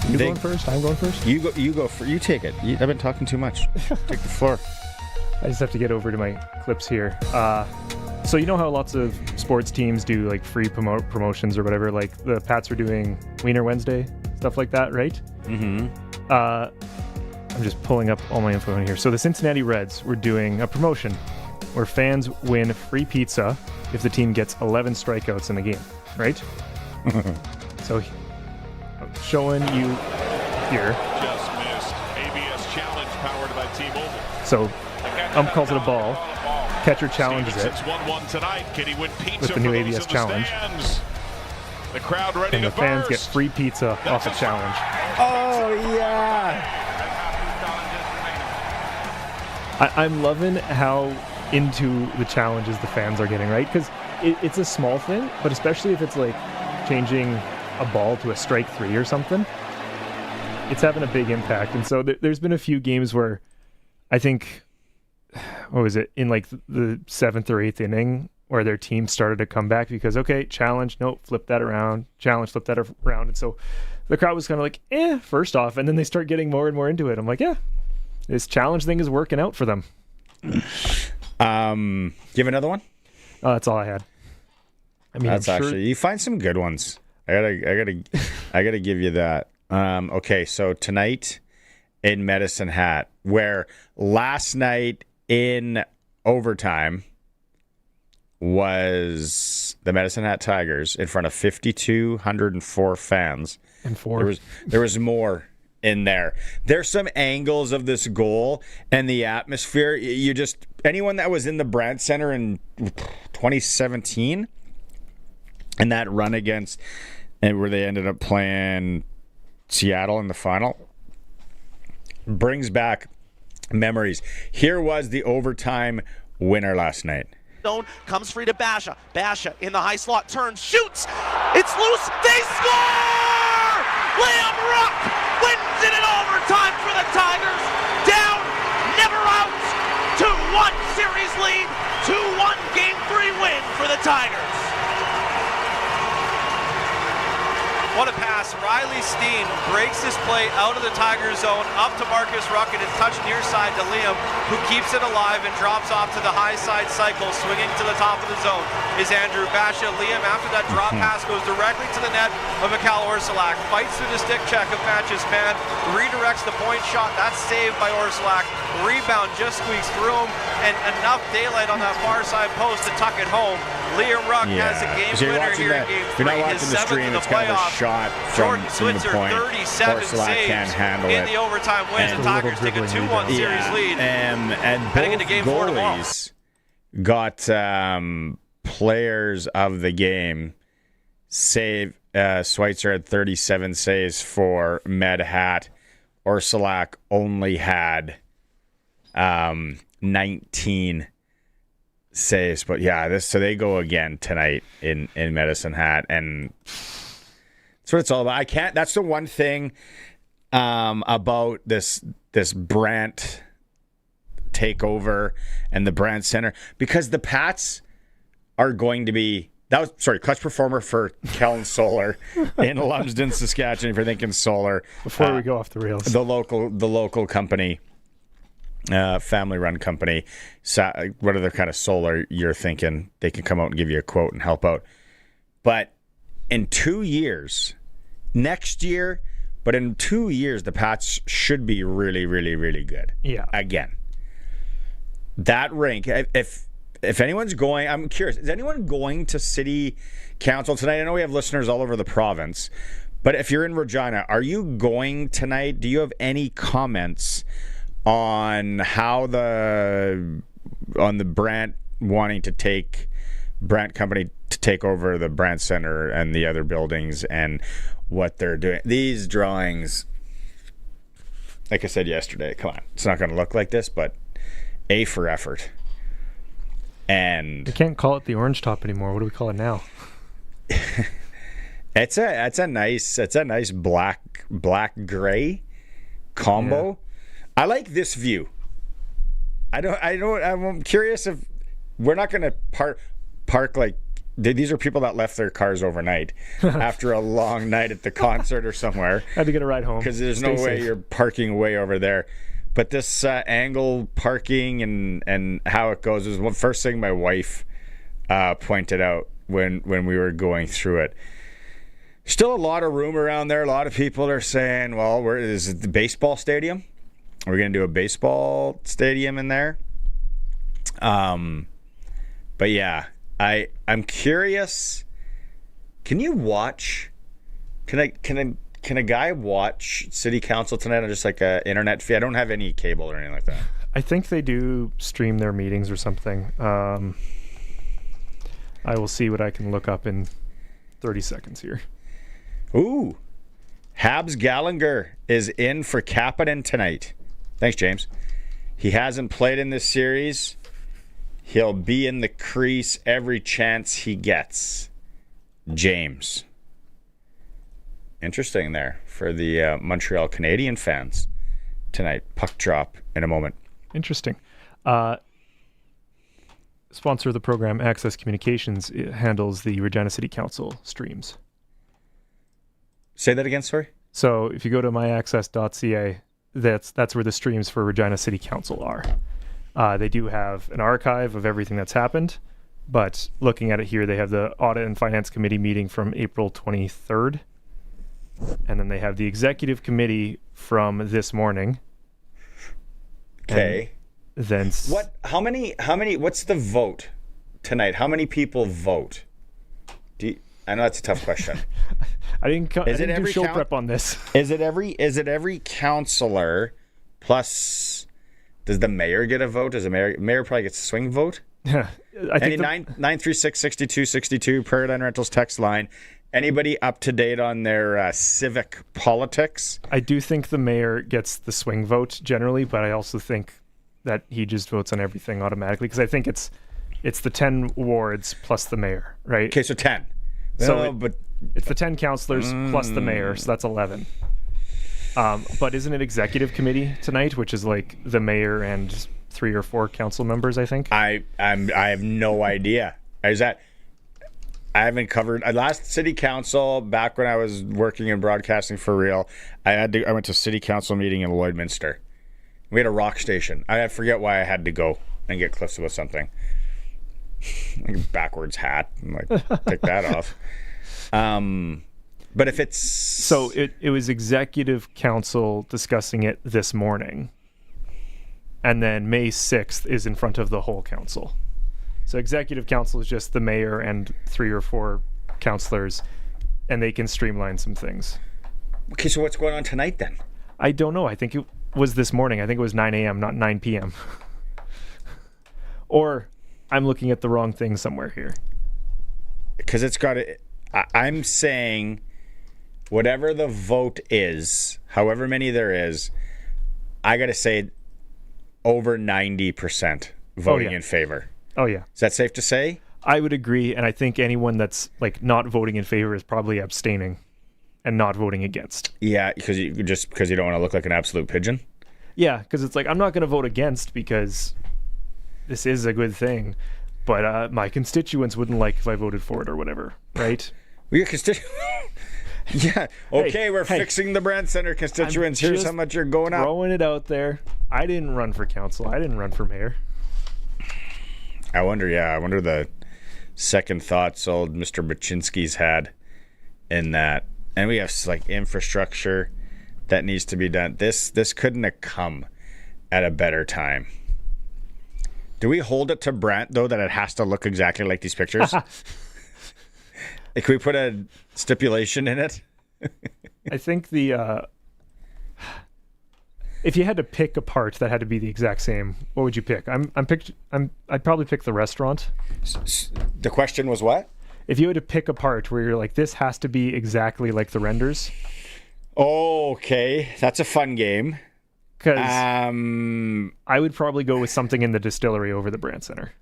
You going first? I'm going first? You go. You take it. I've been talking too much. Take the floor. I just have to get over to my clips here. So you know how lots of sports teams do like free promotions or whatever, like the Pats are doing Wiener Wednesday, stuff like that, right? Mm-hmm. I'm just pulling up all my info in here. So the Cincinnati Reds were doing a promotion where fans win free pizza if the team gets 11 strikeouts in the game, right? So I'm showing you here. Just missed. ABS challenge powered by T-Mobile. So calls it a ball. Catcher challenges it 1-1 tonight. Can he win pizza with the new ABS challenge. The crowd ready and to the fans burst. get free pizza off a challenge. Oh, yeah. I'm loving how into the challenges the fans are getting, right? Because it's a small thing, but especially if it's like changing a ball to a strike three or something, it's having a big impact. And so there's been a few games where I think, what was it, in like the 7th or 8th inning where their team started to come back because, okay, challenge, nope, flip that around, challenge, flip that around. And so the crowd was kind of like, first off, and then they start getting more and more into it. I'm like, yeah, this challenge thing is working out for them. Do you have another one? That's all I had. I mean, that's actually, you find some good ones. I gotta give you that. Okay, so tonight in Medicine Hat, where last night in overtime was the Medicine Hat Tigers in front of 5,204 fans. And there was more in there. There's some angles of this goal and the atmosphere. You just, anyone that was in the Brandt Center in 2017 and that run against, and where they ended up playing Seattle in the final, brings back memories. Here was the overtime winner last night. Zone comes free to Basha. Basha in the high slot, turns, shoots. It's loose. They score! Liam Ruck wins it in overtime for the Tigers. Down, never out. 2-1 series lead. 2-1 game 3 win for the Tigers. What a pass. Riley Steen breaks this play out of the Tigers zone, up to Marcus Ruck, and it's touched near side to Liam, who keeps it alive and drops off to the high side cycle. Swinging to the top of the zone is Andrew Basha. Liam, after that drop pass, goes directly to the net of Mikhail Orsulak. Fights through the stick check of Match's man, redirects the point shot. That's saved by Orsulak. Rebound just squeaks through him, and enough daylight on that far side post to tuck it home. Liam Ruck has a game winner here in game 3. If you're not watching the stream, it's kind of a shot from the point. Orsulak can't handle it. In the overtime win, the Tigers take a 2-1 series lead. And heading into game 4 tomorrow. Got players of the game. Schweitzer had 37 saves for Med Hat. Orsulak only had 19 saves. But yeah, so they go again tonight in Medicine Hat, and that's what it's all about. That's the one thing about this Brandt takeover and the Brandt Center, because the Pats are going to be, Clutch Performer for Keln Solar in Lumsden, Saskatchewan, if you're thinking solar. Before we go off the rails. The local company, family-run company, what other kind of solar you're thinking, they can come out and give you a quote and help out. But in 2 years, next year, but in 2 years, the Pats should be really, really, really good. Yeah. Again. That rink, if anyone's going, I'm curious, is anyone going to City Council tonight? I know we have listeners all over the province, but if you're in Regina, are you going tonight? Do you have any comments on how the Brandt wanting to take Brandt company to take over the Brandt Center and the other buildings and what they're doing. These drawings, like I said yesterday, come on, it's not going to look like this, but A for effort. And we can't call it the orange top anymore. What do we call it now? It's a nice black gray combo. Yeah. I like this view. I'm curious if we're not going to park like these are people that left their cars overnight after a long night at the concert or somewhere. Had to get a ride home because there's no way you're parking way over there. But this angle parking and how it goes is one first thing my wife pointed out when we were going through it. Still a lot of room around there. A lot of people are saying, well, where is the baseball stadium? We're going to do a baseball stadium in there. But yeah, I'm curious. Can you watch? Can a guy watch City Council tonight on just like a internet feed? I don't have any cable or anything like that. I think they do stream their meetings or something. I will see what I can look up in 30 seconds here. Ooh, Habs Gallagher is in for Kapanen tonight. Thanks, James. He hasn't played in this series. He'll be in the crease every chance he gets. James. Interesting there for the Montreal Canadian fans tonight. Puck drop in a moment. Interesting. Sponsor of the program, Access Communications, handles the Regina City Council streams. Say that again, sorry? So if you go to myaccess.ca, that's where the streams for Regina City Council are. They do have an archive of everything that's happened, but looking at it here, they have the Audit and Finance Committee meeting from April 23rd, and then they have the Executive Committee from this morning. Okay. Then how many what's the vote tonight? How many people vote? I know that's a tough question. I didn't do show prep on this. Is it every councillor plus? Does the mayor get a vote? Does the mayor probably gets a swing vote? Yeah, I think 936-6262 Paradigm Rentals text line. Anybody up to date on their civic politics? I do think the mayor gets the swing vote generally, but I also think that he just votes on everything automatically because I think it's the 10 wards plus the mayor, right? Okay, so 10. So it's the 10 councillors plus the mayor, so that's 11. But isn't it executive committee tonight, which is like the mayor and 3 or 4 council members, I think? I have no idea. I haven't covered last city council back when I was working in broadcasting for real. I went to city council meeting in Lloydminster. We had a rock station. I forget why I had to go and get Cliffs with something. Like a backwards hat and like take that off. But if it's so it was executive council discussing it this morning, and then May 6th is in front of the whole council. So executive council is just the mayor and 3 or 4 councillors, and they can streamline some things. Okay, so what's going on tonight then? I don't know. I think it was this morning. I think it was 9 a.m., not 9 p.m. Or I'm looking at the wrong thing somewhere here. Because it's got to... I'm saying whatever the vote is, however many there is, I got to say over 90% voting in favor. Oh, yeah. Is that safe to say? I would agree, and I think anyone that's like not voting in favor is probably abstaining and not voting against. Yeah, because you don't want to look like an absolute pigeon? Yeah, because it's like, I'm not going to vote against because this is a good thing, but my constituents wouldn't like if I voted for it or whatever, right? Well, your constituents... Yeah, okay, we're fixing the Brandt Center constituents. Here's how much you're going up. Throwing it out there. I didn't run for council. I didn't run for mayor. I wonder the second thoughts old Mr. Baczynski's had in that. And we have like infrastructure that needs to be done. This couldn't have come at a better time. Do we hold it to Brandt, though, that it has to look exactly like these pictures? Like, can we put a stipulation in it? I think if you had to pick a part that had to be the exact same, what would you pick? I'd probably pick the restaurant. The question was what? if you had to pick a part where you're like, this has to be exactly like the renders. Okay, that's a fun game. Because I would probably go with something in the distillery over the Brandt Center.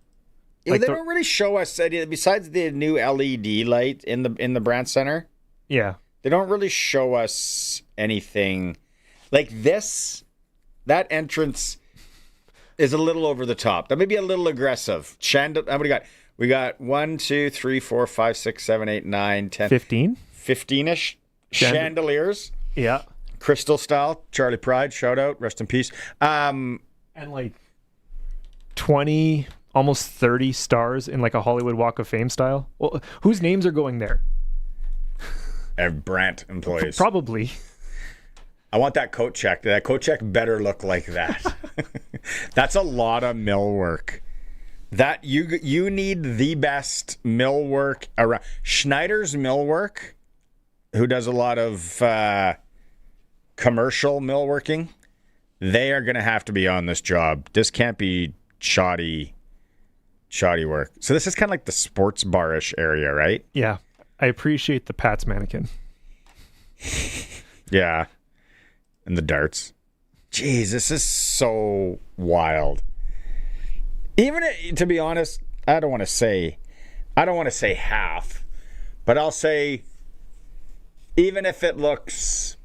They don't really show us, besides the new LED light in the Brandt Center. Yeah. They don't really show us anything like this. That entrance is a little over the top. That may be a little aggressive. How many got? We got 1, 2, 3, 4, 5, 6, 7, 8, 9, 10. 15? 15-ish chandeliers. Yeah. Crystal style. Charlie Pride, shout out. Rest in peace. And like 20, almost 30 stars in like a Hollywood Walk of Fame style. Well, whose names are going there? Brandt employees. Probably. I want that coat check. That coat check better look like that. That's a lot of millwork. That you need the best millwork around. Schneider's Millwork, who does a lot of commercial millworking, they are going to have to be on this job. This can't be shoddy work. So this is kind of like the sports bar-ish area, right? Yeah. I appreciate the Pats mannequin. Yeah. And the darts. Jeez, this is so wild. Even to be honest, I don't want to say half, but I'll say even if it looks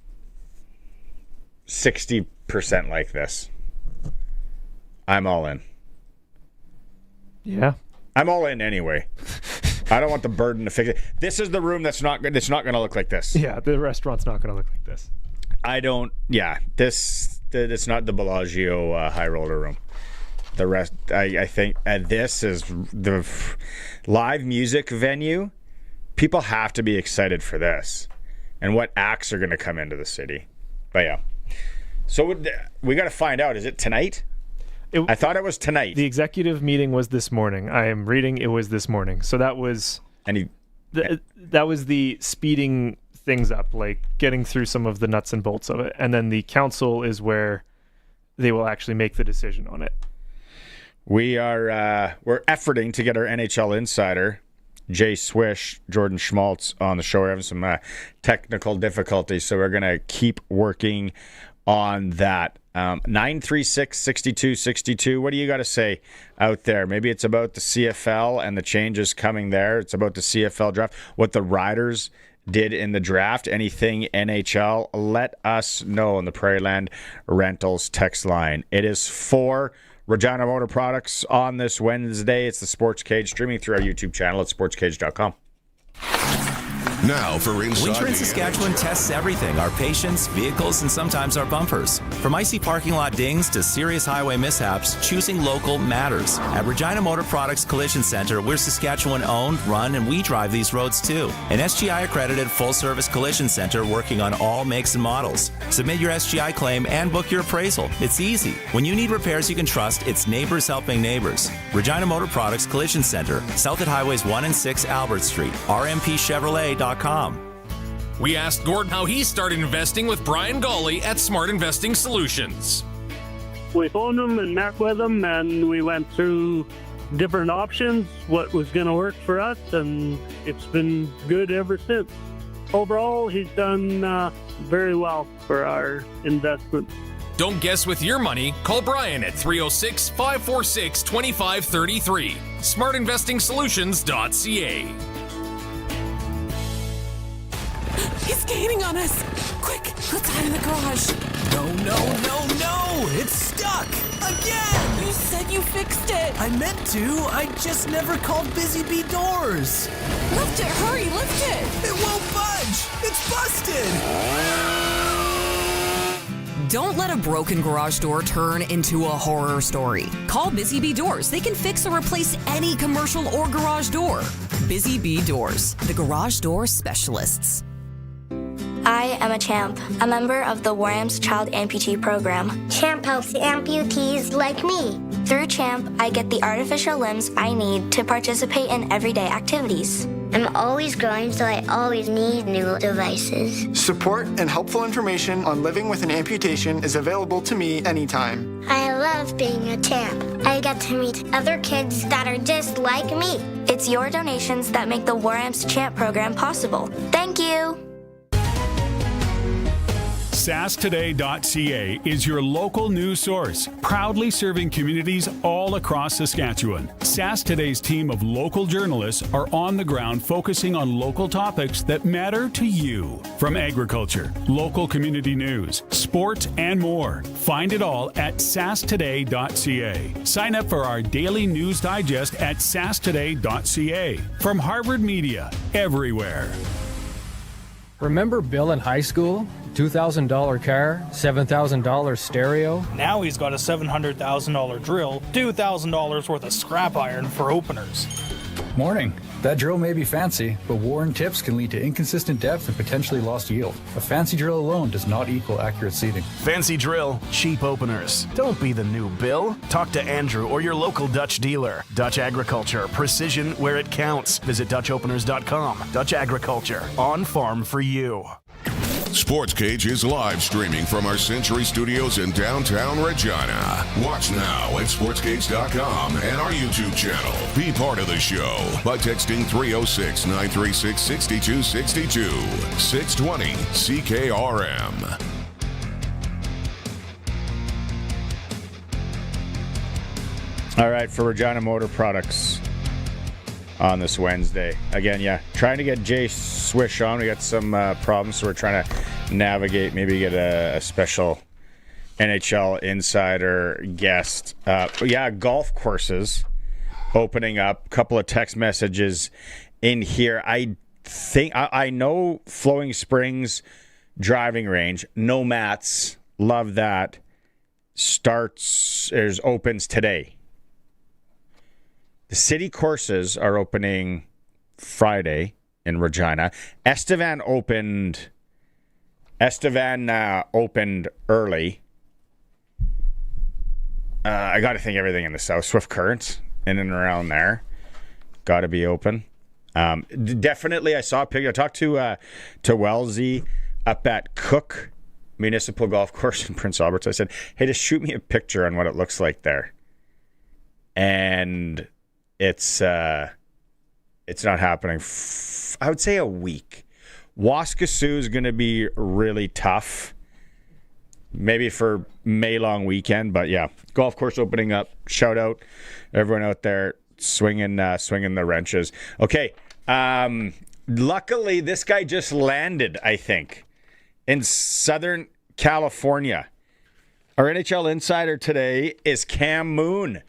60% like this, I'm all in. Yeah. I'm all in anyway. I don't want the burden to fix it. This is the room that's not going to look like this. Yeah, the restaurant's not going to look like this. It's not the Bellagio high roller room. The rest, I think, this is the live music venue. People have to be excited for this and what acts are going to come into the city. But yeah. So we got to find out. Is it tonight? I thought it was tonight. The executive meeting was this morning. I am reading it was this morning. So that was that was the speeding things up, like getting through some of the nuts and bolts of it. And then the council is where they will actually make the decision on it. We're efforting to get our NHL insider, Jay Swish, Jordan Schmaltz, on the show. We're having some technical difficulties, so we're going to keep working on that. 936-6262. What do you got to say out there? Maybe it's about the CFL and the changes coming there. It's about the CFL draft. What the Riders did in the draft. Anything NHL? Let us know on the Prairieland Rentals text line. It is for Regina Motor Products on this Wednesday. It's the Sportscage, streaming through our YouTube channel at sportscage.com. Now for Inside Winter in Saskatchewan tests everything, our patience, vehicles, and sometimes our bumpers. From icy parking lot dings to serious highway mishaps, choosing local matters. At Regina Motor Products Collision Center, we're Saskatchewan owned, run, and we drive these roads too. An SGI accredited full-service collision center working on all makes and models. Submit your SGI claim and book your appraisal. It's easy. When you need repairs you can trust, it's neighbors helping neighbors. Regina Motor Products Collision Center, south at Highways 1 and 6 Albert Street, rmpchevrolet.com. We asked Gordon how he started investing with Brian Gawley at Smart Investing Solutions. We phoned him and met with him, and we went through different options, what was going to work for us, and it's been good ever since. Overall, he's done very well for our investment. Don't guess with your money. Call Brian at 306-546-2533. SmartInvestingSolutions.ca. He's gaining on us! Quick, let's hide in the garage. No! It's stuck! Again! You said you fixed it! I meant to. I just never called Busy Bee Doors. Lift it! Hurry, lift it! It won't budge! It's busted! Don't let a broken garage door turn into a horror story. Call Busy Bee Doors. They can fix or replace any commercial or garage door. Busy Bee Doors, the garage door specialists. I am a CHAMP, a member of the WARAM's Child Amputee Program. CHAMP helps amputees like me. Through CHAMP, I get the artificial limbs I need to participate in everyday activities. I'm always growing, so I always need new devices. Support and helpful information on living with an amputation is available to me anytime. I love being a champ. I get to meet other kids that are just like me. It's your donations that make the War Amps Champ program possible. Thank you. SaskToday.ca is your local news source, proudly serving communities all across Saskatchewan. Sask Today's team of local journalists are on the ground focusing on local topics that matter to you. From agriculture, local community news, sports, and more. Find it all at SaskToday.ca. Sign up for our daily news digest at SaskToday.ca. From Harvard Media, everywhere. Remember Bill in high school? $2,000 car, $7,000 stereo. Now he's got a $700,000 drill, $2,000 worth of scrap iron for openers. Morning. That drill may be fancy, but worn tips can lead to inconsistent depth and potentially lost yield. A fancy drill alone does not equal accurate seating. Fancy drill, cheap openers. Don't be the new Bill. Talk to Andrew or your local Dutch dealer. Dutch Agriculture, precision where it counts. Visit DutchOpeners.com. Dutch Agriculture, on farm for you. Sportscage is live streaming from our Century Studios in downtown Regina. Watch now at sportscage.com and our YouTube channel. Be part of the show by texting 306-936-6262. 620 CKRM. All right, for Regina Motor Products on this Wednesday. Again, trying to get Jay Swish on. We got some problems, so we're trying to navigate, maybe get a special NHL insider guest. Golf courses opening up. A couple of text messages in here. I think I know Flowing Springs driving range, no mats, love that. Opens today. The city courses are opening Friday in Regina. Estevan opened early. I got to think everything in the south. Swift Current in and around there got to be open. Definitely, I saw a picture. I talked to Wellesley up at Cook Municipal Golf Course in Prince Alberts. I said, hey, just shoot me a picture on what it looks like there. And it's not happening. I would say a week. Waskesiu is going to be really tough. Maybe for May long weekend, but golf course opening up. Shout out everyone out there swinging the wrenches. Okay. Luckily, this guy just landed, I think, in Southern California. Our NHL insider today is Cam Moon,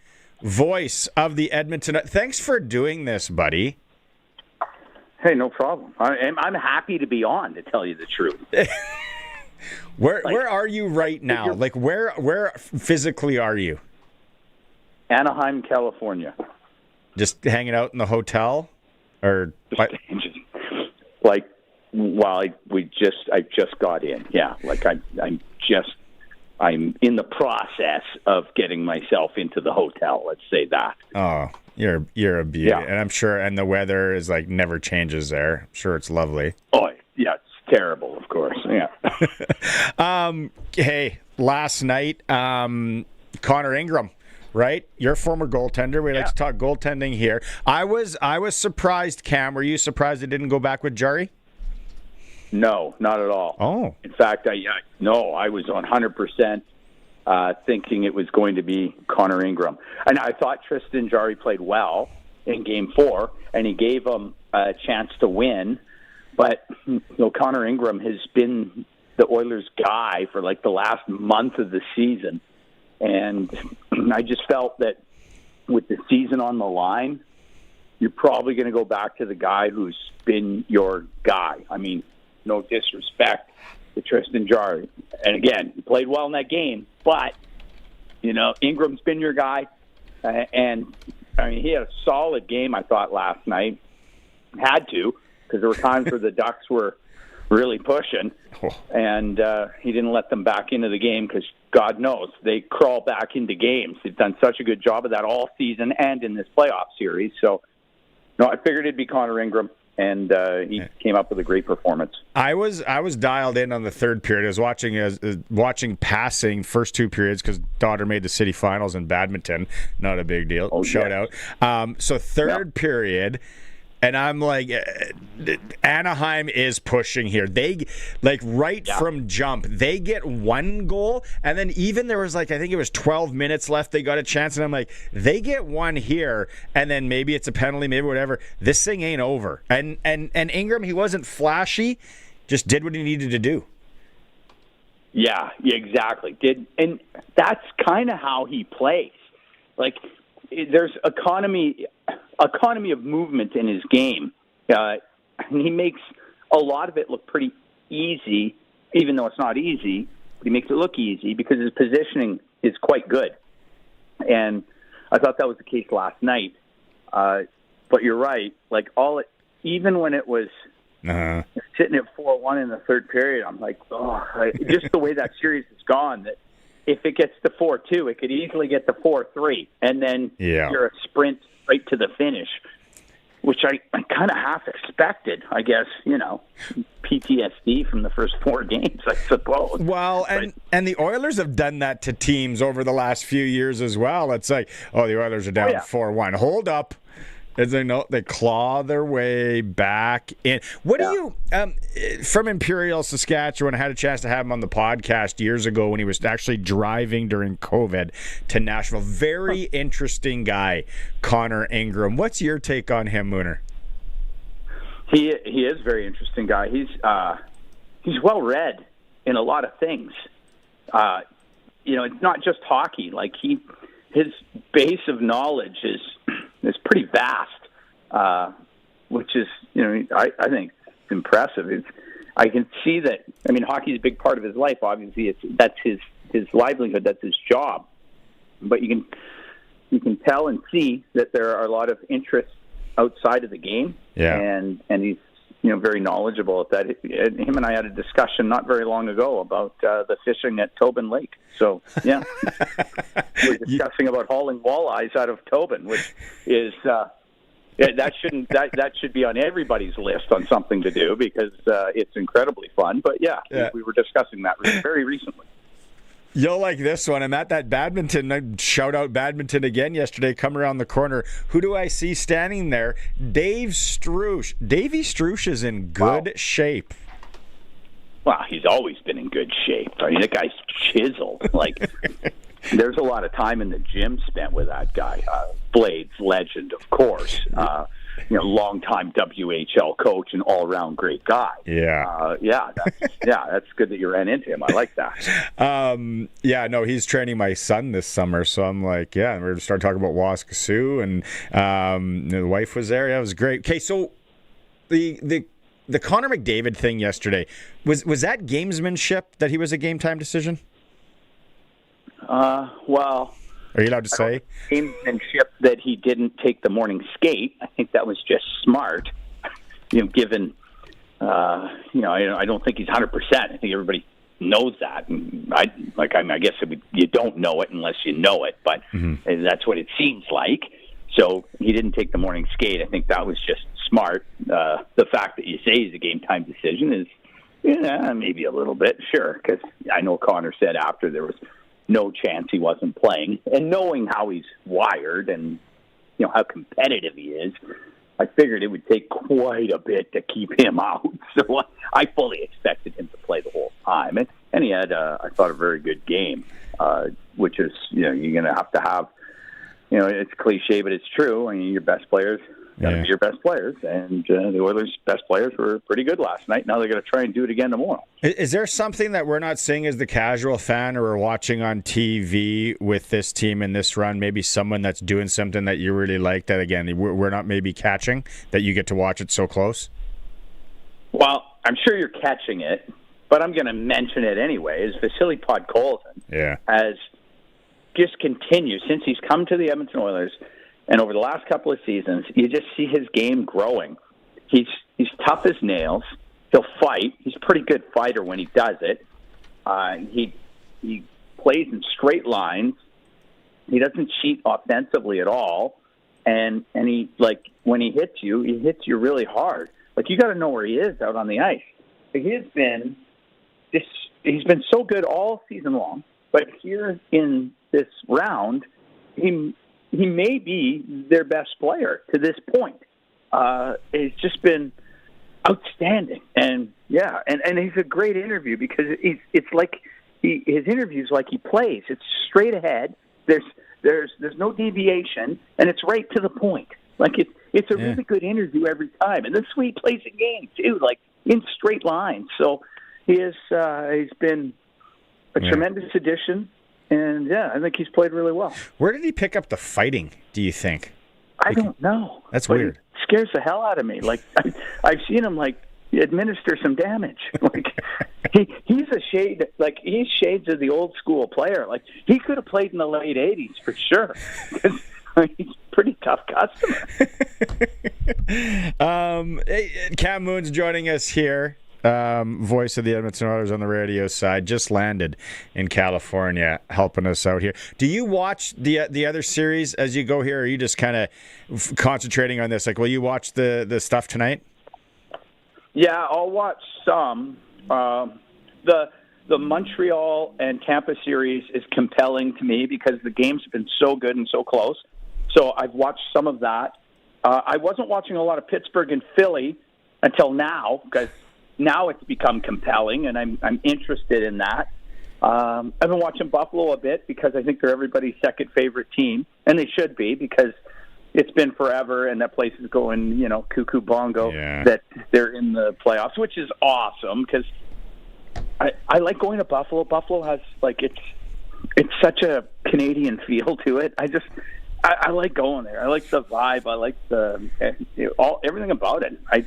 voice of the Edmonton. Thanks for doing this, buddy. Hey, no problem. I'm happy to be on, to tell you the truth. Where are you right now? Like, where physically are you? Anaheim, California. Just hanging out in the hotel, or I just got in. Yeah, I'm in the process of getting myself into the hotel. Let's say that. Oh, you're a beauty, and I'm sure. And the weather is never changes there. I'm sure it's lovely. Oh yeah, it's terrible, of course. Yeah. Hey, last night, Connor Ingram, right? Your former goaltender. We like to talk goaltending here. I was surprised, Cam. Were you surprised it didn't go back with Jari? No, not at all. Oh. In fact, I was 100% thinking it was going to be Connor Ingram. And I thought Tristan Jarry played well in Game 4, and he gave him a chance to win. But Connor Ingram has been the Oilers' guy for the last month of the season. And I just felt that with the season on the line, you're probably going to go back to the guy who's been your guy. I mean, no disrespect to Tristan Jarry. And again, he played well in that game, but, Ingram's been your guy. And, he had a solid game, I thought, last night. Had to, because there were times where the Ducks were really pushing, and he didn't let them back into the game because, God knows, they crawl back into games. They've done such a good job of that all season and in this playoff series. So, no, I figured it'd be Connor Ingram. and he came up with a great performance. I was dialed in on the third period. I was watching passing first two periods because daughter made the city finals in badminton. Not a big deal. Oh, Shout out. So third period. And I'm like, Anaheim is pushing here. They, from jump, they get one goal. And then even there was, I think it was 12 minutes left. They got a chance. And I'm like, they get one here. And then maybe it's a penalty, maybe whatever. This thing ain't over. And Ingram, he wasn't flashy, just did what he needed to do. Yeah, exactly. And that's kind of how he plays. There's economy of movement in his game. And he makes a lot of it look pretty easy, even though it's not easy. But he makes it look easy because his positioning is quite good. And I thought that was the case last night. But you're right. Even when it was sitting at 4-1 in the third period, I'm like, just the way that series has gone, that if it gets to 4-2, it could easily get to 4-3. And then you're a sprint right to the finish, which I kind of half expected, I guess, PTSD from the first 4 games, I suppose. Well, and the Oilers have done that to teams over the last few years as well. It's like, the Oilers are down 4-1. Hold up. As they claw their way back in. What do you, from Imperial, Saskatchewan, I had a chance to have him on the podcast years ago when he was actually driving during COVID to Nashville. Very interesting guy, Connor Ingram. What's your take on him, Mooner? He is a very interesting guy. He's well read in a lot of things. It's not just hockey. His base of knowledge is pretty vast, which is, I think impressive. I can see that. I mean, hockey is a big part of his life. Obviously, that's his livelihood. That's his job. But you can tell and see that there are a lot of interests outside of the game. Yeah. And he's very knowledgeable at that. Him and I had a discussion not very long ago about the fishing at Tobin Lake. So, yeah, we're discussing about hauling walleyes out of Tobin, which is that should be on everybody's list on something to do because it's incredibly fun. But we were discussing that very recently. You'll like this one. I'm at that badminton. Shout out badminton again yesterday. Come around the corner. Who do I see standing there? Dave Strush. Davey Strush is in good shape. Well, he's always been in good shape. I mean, that guy's chiseled. There's a lot of time in the gym spent with that guy. Blades legend, of course. Longtime WHL coach and all-around great guy. That's good that you ran into him. I like that. He's training my son this summer, so I'm like, we're going to start talking about Waskasiu, and the wife was there. Yeah, it was great. Okay, so the Connor McDavid thing yesterday, was that gamesmanship that he was a game-time decision? Well... Are you allowed to say? Gamesmanship that he didn't take the morning skate. I think that was just smart. Given, I don't think he's 100%. I think everybody knows that. And I guess you don't know it unless you know it, but that's what it seems like. So he didn't take the morning skate. I think that was just smart. The fact that you say he's a game time decision is, maybe a little bit, sure, because I know Connor said after there was no chance he wasn't playing. And knowing how he's wired and, how competitive he is, I figured it would take quite a bit to keep him out. So I fully expected him to play the whole time. And he had, I thought, a very good game, which is, you're going to have, it's cliche, but it's true. I mean, your best players got to be your best players. And the Oilers' best players were pretty good last night. Now they're going to try and do it again tomorrow. Is there something that we're not seeing as the casual fan or we're watching on TV with this team in this run? Maybe someone that's doing something that you really like that, again, we're not maybe catching, that you get to watch it so close? Well, I'm sure you're catching it, but I'm going to mention it anyway, is Vasily Podkolzin has just continued since he's come to the Edmonton Oilers. And over the last couple of seasons, you just see his game growing. He's tough as nails. He'll fight. He's a pretty good fighter when he does it. He plays in straight lines. He doesn't cheat offensively at all. And he, when he hits you really hard. Like, you got to know where he is out on the ice. He's been so good all season long, but here in this round, he may be their best player to this point. It's just been outstanding, and he's a great interview because it's like his interview's like he plays. It's straight ahead. There's no deviation, and it's right to the point. Like it's a really good interview every time, and this way he plays a game too, like in straight lines. So he's been a tremendous addition, and I think he's played really well. Where did he pick up the fighting, do you think? I don't know. That's weird. It scares the hell out of me. Like I've seen him administer some damage. Like he's a shade. Like he's shades of the old school player. Like he could have played in the late '80s for sure. He's a pretty tough customer. Cam Moon's joining us here. Voice of the Edmonton Oilers on the radio side, just landed in California, helping us out here. Do you watch the other series as you go here, or are you just kind of concentrating on this? Like, will you watch the stuff tonight? Yeah, I'll watch some. The Montreal and Tampa series is compelling to me because the game's been so good and so close. So I've watched some of that. I wasn't watching a lot of Pittsburgh and Philly until now because now it's become compelling, and I'm interested in that. I've been watching Buffalo a bit because I think they're everybody's second favorite team, and they should be because it's been forever, and that place is going, cuckoo bongo that they're in the playoffs, which is awesome because I like going to Buffalo. Buffalo has it's such a Canadian feel to it. I like going there. I like the vibe. I like everything about it. I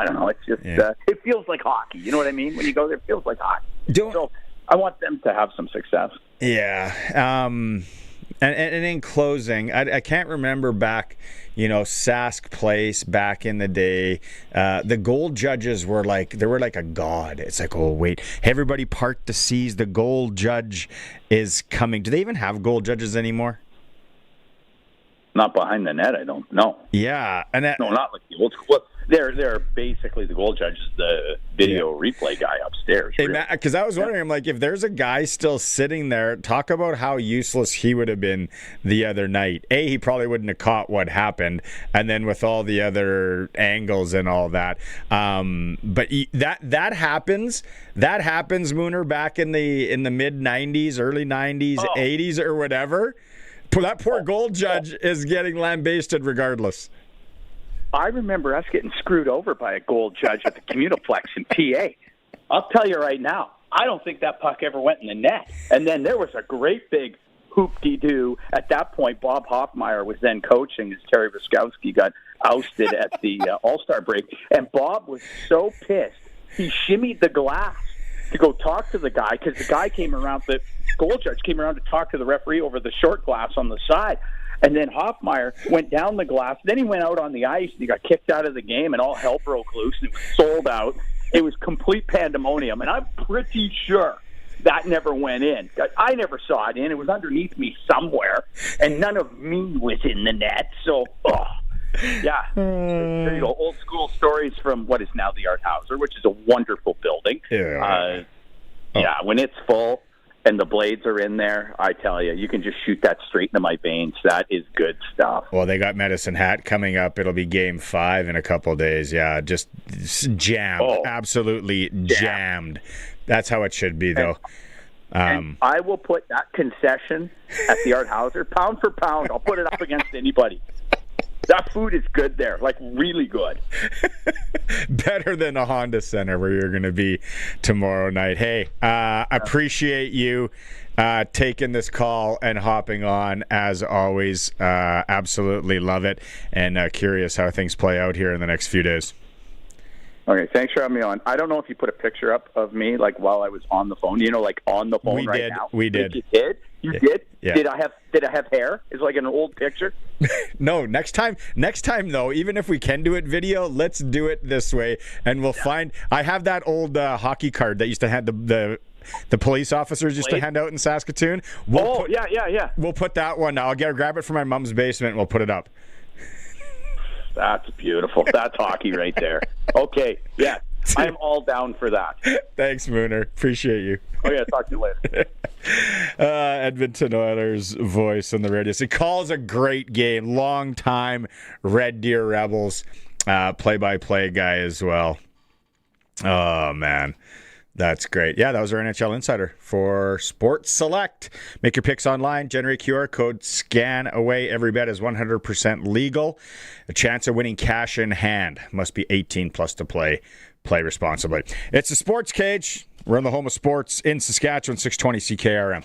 don't know. It's just it feels like hockey. You know what I mean? When you go there, it feels like hockey. So I want them to have some success. Yeah. And in closing, I can't remember back, Sask Place back in the day. The goal judges were like a god. It's like, oh wait, everybody park the seas. The goal judge is coming. Do they even have goal judges anymore? Not behind the net, I don't know. Yeah, no, not like the old school. They're basically the goal judge, the video replay guy upstairs. Because I was wondering, I'm like, if there's a guy still sitting there, talk about how useless he would have been the other night. He probably wouldn't have caught what happened, and then with all the other angles and all that. But that happens. That happens, Mooner, back in the mid '90s, early '90s, '80s, or whatever. That poor goal judge is getting lambasted regardless. I remember us getting screwed over by a goal judge at the Communiplex in PA. I'll tell you right now, I don't think that puck ever went in the net. And then there was a great big hoop-de-doo. At that point, Bob Hoffmeyer was then coaching as Terry Viskowski got ousted at the All-Star break. And Bob was so pissed, he shimmied the glass to go talk to the guy because the guy came around, the goal judge came around to talk to the referee over the short glass on the side. And then Hoffmeyer went down the glass. Then he went out on the ice and he got kicked out of the game and all hell broke loose and it was sold out. It was complete pandemonium. And I'm pretty sure that never went in. I never saw it in. It was underneath me somewhere. And none of me was in the net. So, yeah. There you go. Old school stories from what is now the Art Hauser, which is a wonderful building. Yeah, when it's full and the blades are in there, I tell you, you can just shoot that straight into my veins. That is good stuff. Well, they got Medicine Hat coming up. It'll be Game 5 in a couple of days. Yeah, just jammed. Absolutely jammed. That's how it should be, though. And I will put that concession at the Art Hauser, pound for pound. I'll put it up against anybody. That food is good there, like really good. Better than a Honda Center where you're going to be tomorrow night. Hey, appreciate you taking this call and hopping on as always. Absolutely love it, and curious how things play out here in the next few days. Okay, thanks for having me on. I don't know if you put a picture up of me like while I was on the phone. Like on the phone right now. We did. You did? You did? Yeah. Did I have hair? Is it like an old picture? No, next time though, even if we can do it video, let's do it this way, and we'll find. I have that old hockey card that used to have the police officers used to hand out in Saskatoon. Yeah. We'll put that one. I'll grab it from my mom's basement and we'll put it up. That's beautiful. That's hockey right there. Okay, yeah, I'm all down for that. Thanks, Mooner. Appreciate you. Oh, yeah, talk to you later. Edmonton Oilers voice on the radio. So he calls a great game. Long time Red Deer Rebels play-by-play guy as well. Oh, man. That's great. Yeah, that was our NHL Insider for Sports Select. Make your picks online. Generate QR code. Scan away. Every bet is 100% legal. A chance of winning cash in hand. Must be 18 plus to play. Play responsibly. It's the Sportscage. We're in the home of sports in Saskatchewan, 620 CKRM.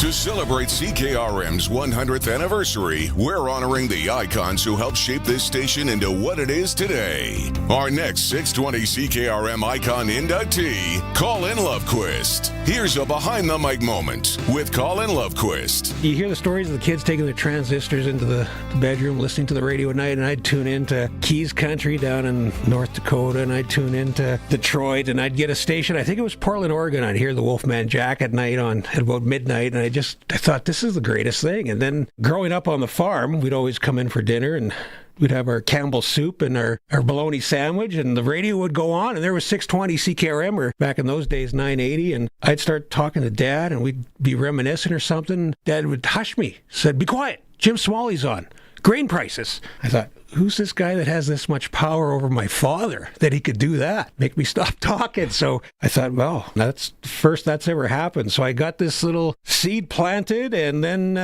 To celebrate CKRM's 100th anniversary, we're honoring the icons who helped shape this station into what it is today. Our next 620 CKRM icon inductee, Colin Lovequist. Here's a behind-the-mic moment with Colin Lovequist. You hear the stories of the kids taking their transistors into the bedroom, listening to the radio at night, and I'd tune into Keys Country down in North Dakota, and I'd tune into Detroit, and I'd get a station, I think it was Portland, Oregon. I'd hear the Wolfman Jack at night at about midnight. And I thought, this is the greatest thing. And then growing up on the farm, we'd always come in for dinner and we'd have our Campbell's soup and our bologna sandwich, and the radio would go on, and there was 620 CKRM, or back in those days 980, and I'd start talking to Dad, and we'd be reminiscing or something. Dad would hush me, said, "Be quiet, Jim Smalley's on. Grain prices." I thought, who's this guy that has this much power over my father that he could do that? Make me stop talking. So I thought, well, that's the first that's ever happened. So I got this little seed planted, and then,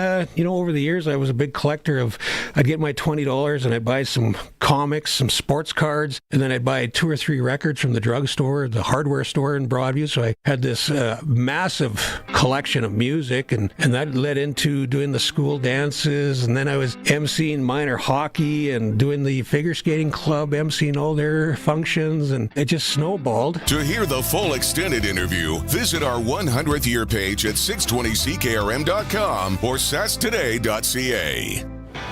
over the years, I was a big collector I'd get my $20 and I'd buy some comics, some sports cards, and then I'd buy 2 or 3 records from the drugstore, the hardware store in Broadview. So I had this massive collection of music, and that led into doing the school dances, and then I was emceeing minor hockey and doing the figure skating club, emceeing all their functions, and it just snowballed. To hear the full extended interview, visit our 100th year page at 620ckrm.com or sastoday.ca.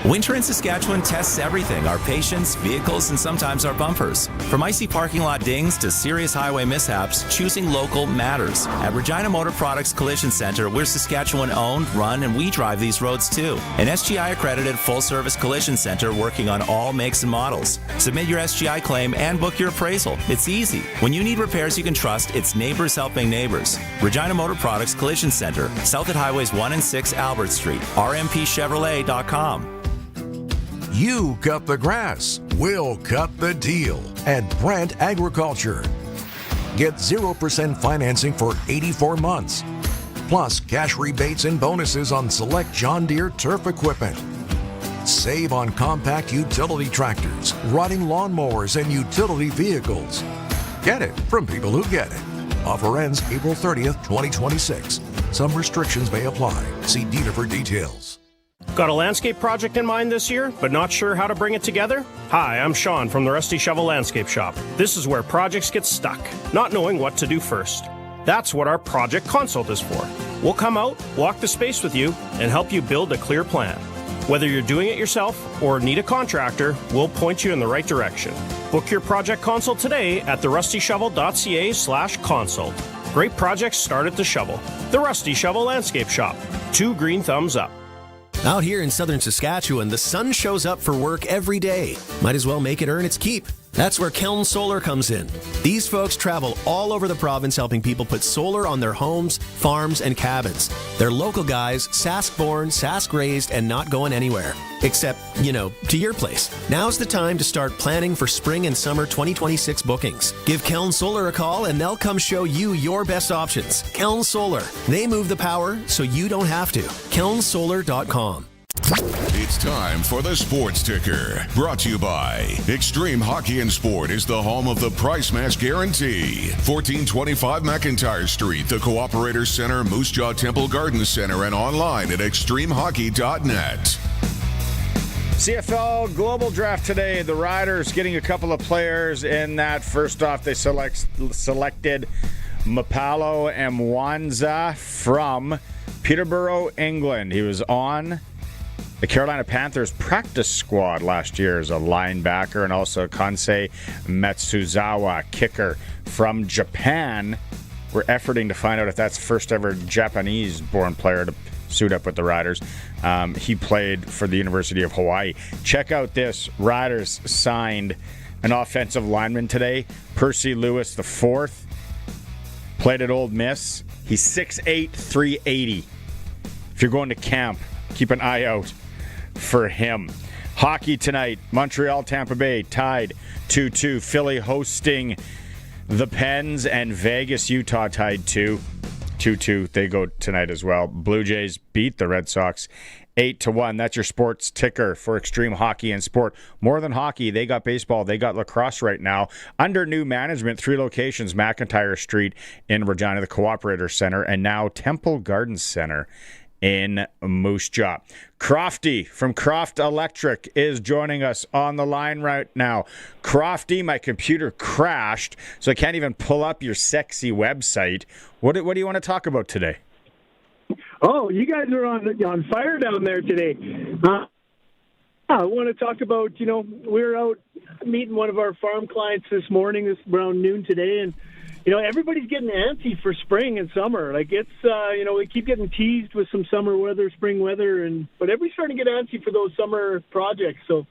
Winter in Saskatchewan tests everything, our patience, vehicles, and sometimes our bumpers. From icy parking lot dings to serious highway mishaps, choosing local matters. At Regina Motor Products Collision Center, we're Saskatchewan owned, run, and we drive these roads too. An SGI accredited full-service collision center working on all makes and models. Submit your SGI claim and book your appraisal. It's easy. When you need repairs you can trust, it's neighbors helping neighbors. Regina Motor Products Collision Center, south at Highways 1 and 6 Albert Street. rmpchevrolet.com. You cut the grass, we'll cut the deal at Brandt Agriculture. Get 0% financing for 84 months, plus cash rebates and bonuses on select John Deere turf equipment. Save on compact utility tractors, riding lawnmowers, and utility vehicles. Get it from people who get it. Offer ends April 30th, 2026. Some restrictions may apply. See dealer for details. Got a landscape project in mind this year, but not sure how to bring it together? Hi, I'm Sean from the Rusty Shovel Landscape Shop. This is where projects get stuck, not knowing what to do first. That's what our project consult is for. We'll come out, walk the space with you, and help you build a clear plan. Whether you're doing it yourself or need a contractor, we'll point you in the right direction. Book your project consult today at therustyshovel.ca/consult. Great projects start at the shovel. The Rusty Shovel Landscape Shop. 2 green thumbs up. Out here in southern Saskatchewan, the sun shows up for work every day. Might as well make it earn its keep. That's where Keln Solar comes in. These folks travel all over the province helping people put solar on their homes, farms, and cabins. They're local guys, Sask-born, Sask-raised, and not going anywhere. Except, to your place. Now's the time to start planning for spring and summer 2026 bookings. Give Keln Solar a call and they'll come show you your best options. Keln Solar. They move the power so you don't have to. KelnSolar.com. It's time for the Sports Ticker. Brought to you by Extreme Hockey and Sport is the home of the price match guarantee. 1425 McIntyre Street, the Cooperator Center, Moose Jaw Temple Garden Center, and online at extremehockey.net. CFL Global Draft today. The Riders getting a couple of players in that. First off, they selected Mapalo Mwanza from Peterborough, England. He was on the Carolina Panthers practice squad last year as a linebacker, and also Kansei Matsuzawa, kicker from Japan. We're efforting to find out if that's the first ever Japanese-born player to suit up with the Riders. He played for the University of Hawaii. Check out this. Riders signed an offensive lineman today, Percy Lewis IV. Played at Ole Miss. He's 6'8", 380. If you're going to camp, keep an eye out for him. Hockey tonight. Montreal, Tampa Bay tied 2-2. Philly hosting the Pens, and Vegas, Utah tied 2-2. They go tonight as well. Blue Jays beat the Red Sox 8-1. That's your sports ticker for Extreme Hockey and Sport. More than hockey, they got baseball, they got lacrosse right now. Under new management, 3 locations, McIntyre Street in Regina, the Cooperator Center, and now Temple Gardens Center in Moose Jaw. Crofty from Croft Electric is joining us on the line right now. Crofty, my computer crashed, so I can't even pull up your sexy website. What do you want to talk about today? Oh, you guys are on fire down there today. I want to talk about, we're out meeting one of our farm clients this morning, around noon today, and everybody's getting antsy for spring and summer. Like it's, we keep getting teased with some summer weather, spring weather, but everybody's starting to get antsy for those summer projects. So,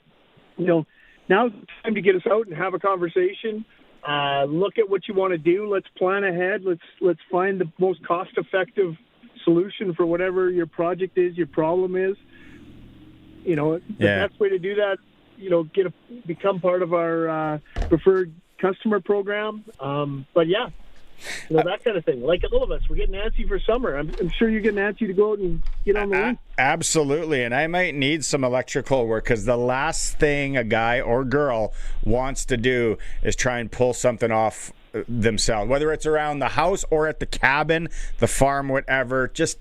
now's the time to get us out and have a conversation. Look at what you want to do. Let's plan ahead. Let's find the most cost-effective solution for whatever your project is, your problem is. The best way to do that, become part of our preferred customer program. That kind of thing. Like all of us, we're getting antsy for summer. I'm sure you're getting antsy to go out and get on the roof. Absolutely, and I might need some electrical work because the last thing a guy or girl wants to do is try and pull something off themselves, whether it's around the house or at the cabin, the farm, whatever. Just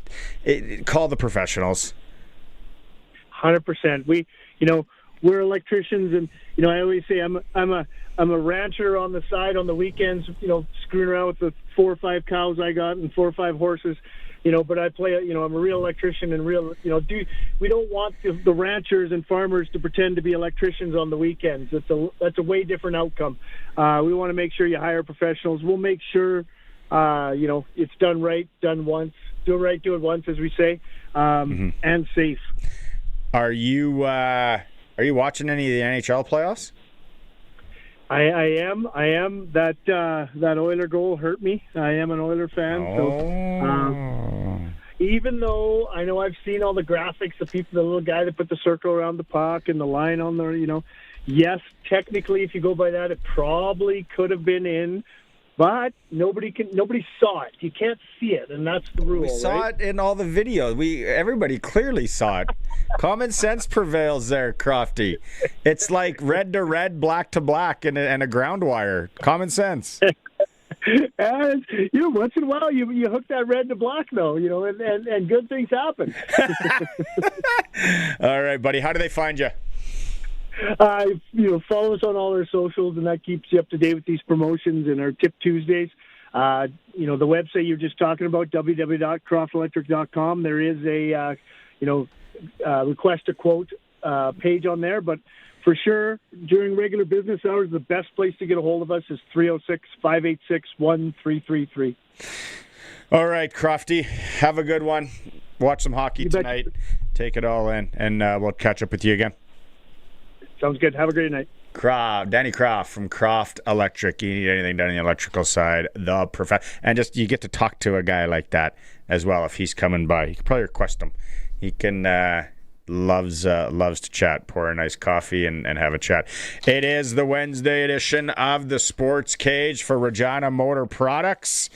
call the professionals. 100%. We're electricians, and I always say I'm a rancher on the side on the weekends. Screwing around with the 4 or 5 cows I got and 4 or 5 horses. But I play. I'm a real electrician, and we don't want the ranchers and farmers to pretend to be electricians on the weekends. That's a way different outcome. We want to make sure you hire professionals. We'll make sure it's done right, done once. Do it right, do it once, as we say, and safe. Are you watching any of the NHL playoffs? I am. That Oiler goal hurt me. I am an Oiler fan. So, even though I know I've seen all the graphics, the little guy that put the circle around the puck and the line on the, yes, technically, if you go by that, it probably could have been in. But nobody saw it. You can't see it, and that's the rule. We saw right? it in all the videos. Everybody clearly saw it. Common sense prevails there, Crofty. It's like red to red, black to black, and a ground wire. Common sense. And once in a while you hook that red to black though, and good things happen. All right, buddy. How do they find you? Follow us on all our socials, and that keeps you up to date with these promotions and our Tip Tuesdays. The website you're just talking about, www.croftelectric.com. There is a, request a quote page on there, but for sure, during regular business hours, the best place to get a hold of us is 306-586-1333. All right, Crofty, have a good one. Watch some hockey tonight. Take it all in, and we'll catch up with you again. Sounds good. Have a great night. Danny Croft from Croft Electric. You need anything done on the electrical side, and just you get to talk to a guy like that as well if he's coming by. You can probably request him. He can loves to chat, pour a nice coffee and have a chat. It is the Wednesday edition of the Sports Cage for Regina Motor Products.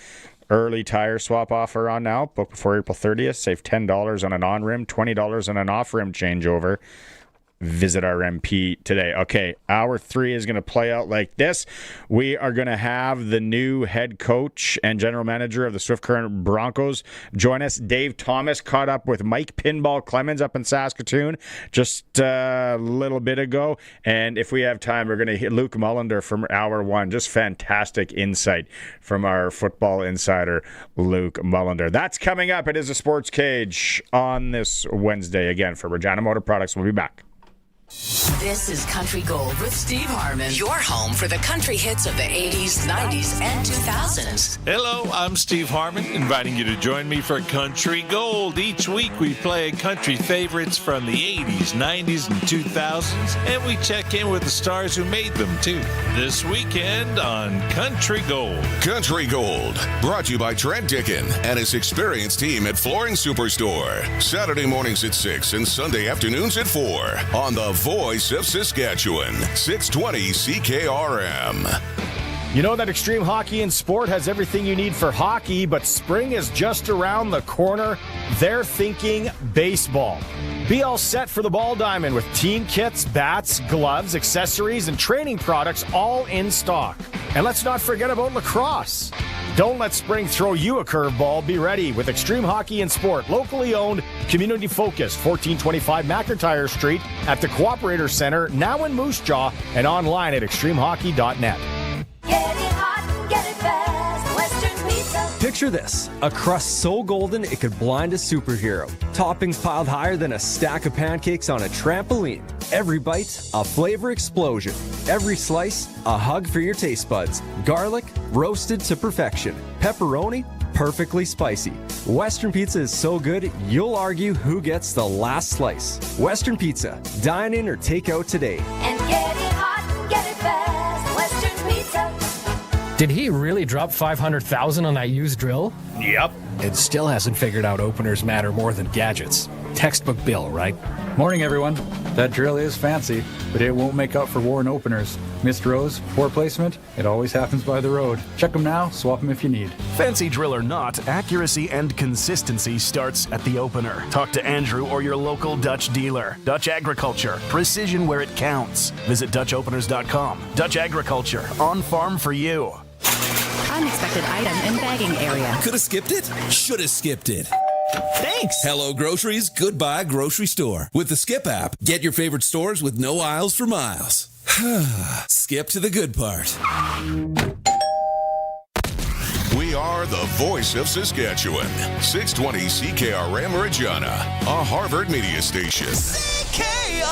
Early tire swap offer on now. Book before April 30th. Save $10 on an on-rim, $20 on an off-rim changeover. Visit our MP today. Okay, hour 3 is going to play out like this. We are going to have the new head coach and general manager of the Swift Current Broncos join us. Dave Thomas caught up with Mike Pinball Clemens up in Saskatoon just a little bit ago. And if we have time, we're going to hit Luke Mullinder from hour 1. Just fantastic insight from our football insider, Luke Mullinder. That's coming up. It is a Sports Cage on this Wednesday again for Regina Motor Products. We'll be back. This is Country Gold with Steve Harmon, your home for the country hits of the 80s, 90s, and 2000s. Hello, I'm Steve Harmon, inviting you to join me for Country Gold. Each week we play country favorites from the 80s, 90s, and 2000s, and we check in with the stars who made them, too. This weekend on Country Gold. Country Gold, brought to you by Trent Dickin and his experienced team at Flooring Superstore. Saturday mornings at 6 and Sunday afternoons at 4 on the Voice of Saskatchewan, 620 CKRM. You know that Extreme Hockey and Sport has everything you need for hockey, but spring is just around the corner. They're thinking baseball. Be all set for the ball diamond with team kits, bats, gloves, accessories, and training products all in stock. And let's not forget about lacrosse. Don't let spring throw you a curveball. Be ready with Extreme Hockey and Sport, locally owned, community focused, 1425 McIntyre Street at the Cooperator Center, now in Moose Jaw, and online at extremehockey.net. Picture this, a crust so golden it could blind a superhero. Toppings piled higher than a stack of pancakes on a trampoline. Every bite, a flavor explosion. Every slice, a hug for your taste buds. Garlic, roasted to perfection. Pepperoni, perfectly spicy. Western Pizza is so good, you'll argue who gets the last slice. Western Pizza, dine in or take out today. And get it hot, get it fast. Western Pizza. Did he really drop $500,000 on that used drill? Yep. And still hasn't figured out openers matter more than gadgets. Textbook Bill, right? Morning, everyone. That drill is fancy, but it won't make up for worn openers. Missed rows, poor placement, it always happens by the road. Check them now, swap them if you need. Fancy drill or not, accuracy and consistency starts at the opener. Talk to Andrew or your local Dutch dealer. Dutch Agriculture, precision where it counts. Visit DutchOpeners.com. Dutch Agriculture, on farm for you. Unexpected item in bagging area. Could have skipped it? Should have skipped it. Thanks. Hello Groceries, goodbye grocery store. With the Skip app, get your favorite stores with no aisles for miles. Skip to the good part. We are the Voice of Saskatchewan, 620 CKRM Regina, a Harvard media station. CKRM.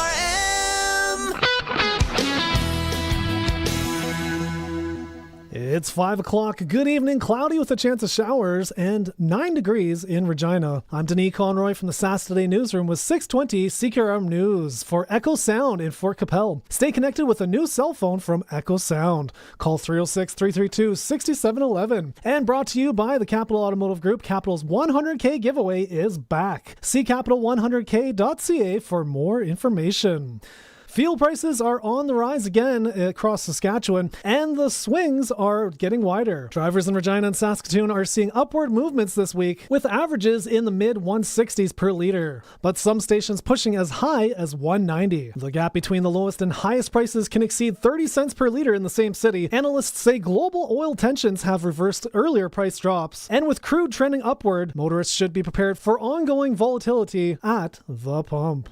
It's 5 o'clock. Good evening. Cloudy with a chance of showers and 9 degrees in Regina. I'm Denis Conroy from the Sask Today newsroom with 620 CKRM News for Echo Sound in Fort Capel. Stay connected with a new cell phone from Echo Sound. Call 306-332-6711. And brought to you by the Capital Automotive Group. Capital's 100K giveaway is back. See capital100k.ca for more information. Fuel prices are on the rise again across Saskatchewan, and the swings are getting wider. Drivers in Regina and Saskatoon are seeing upward movements this week, with averages in the mid-160s per litre, but some stations pushing as high as 190. The gap between the lowest and highest prices can exceed 30 cents per litre in the same city. Analysts say global oil tensions have reversed earlier price drops, and with crude trending upward, motorists should be prepared for ongoing volatility at the pump.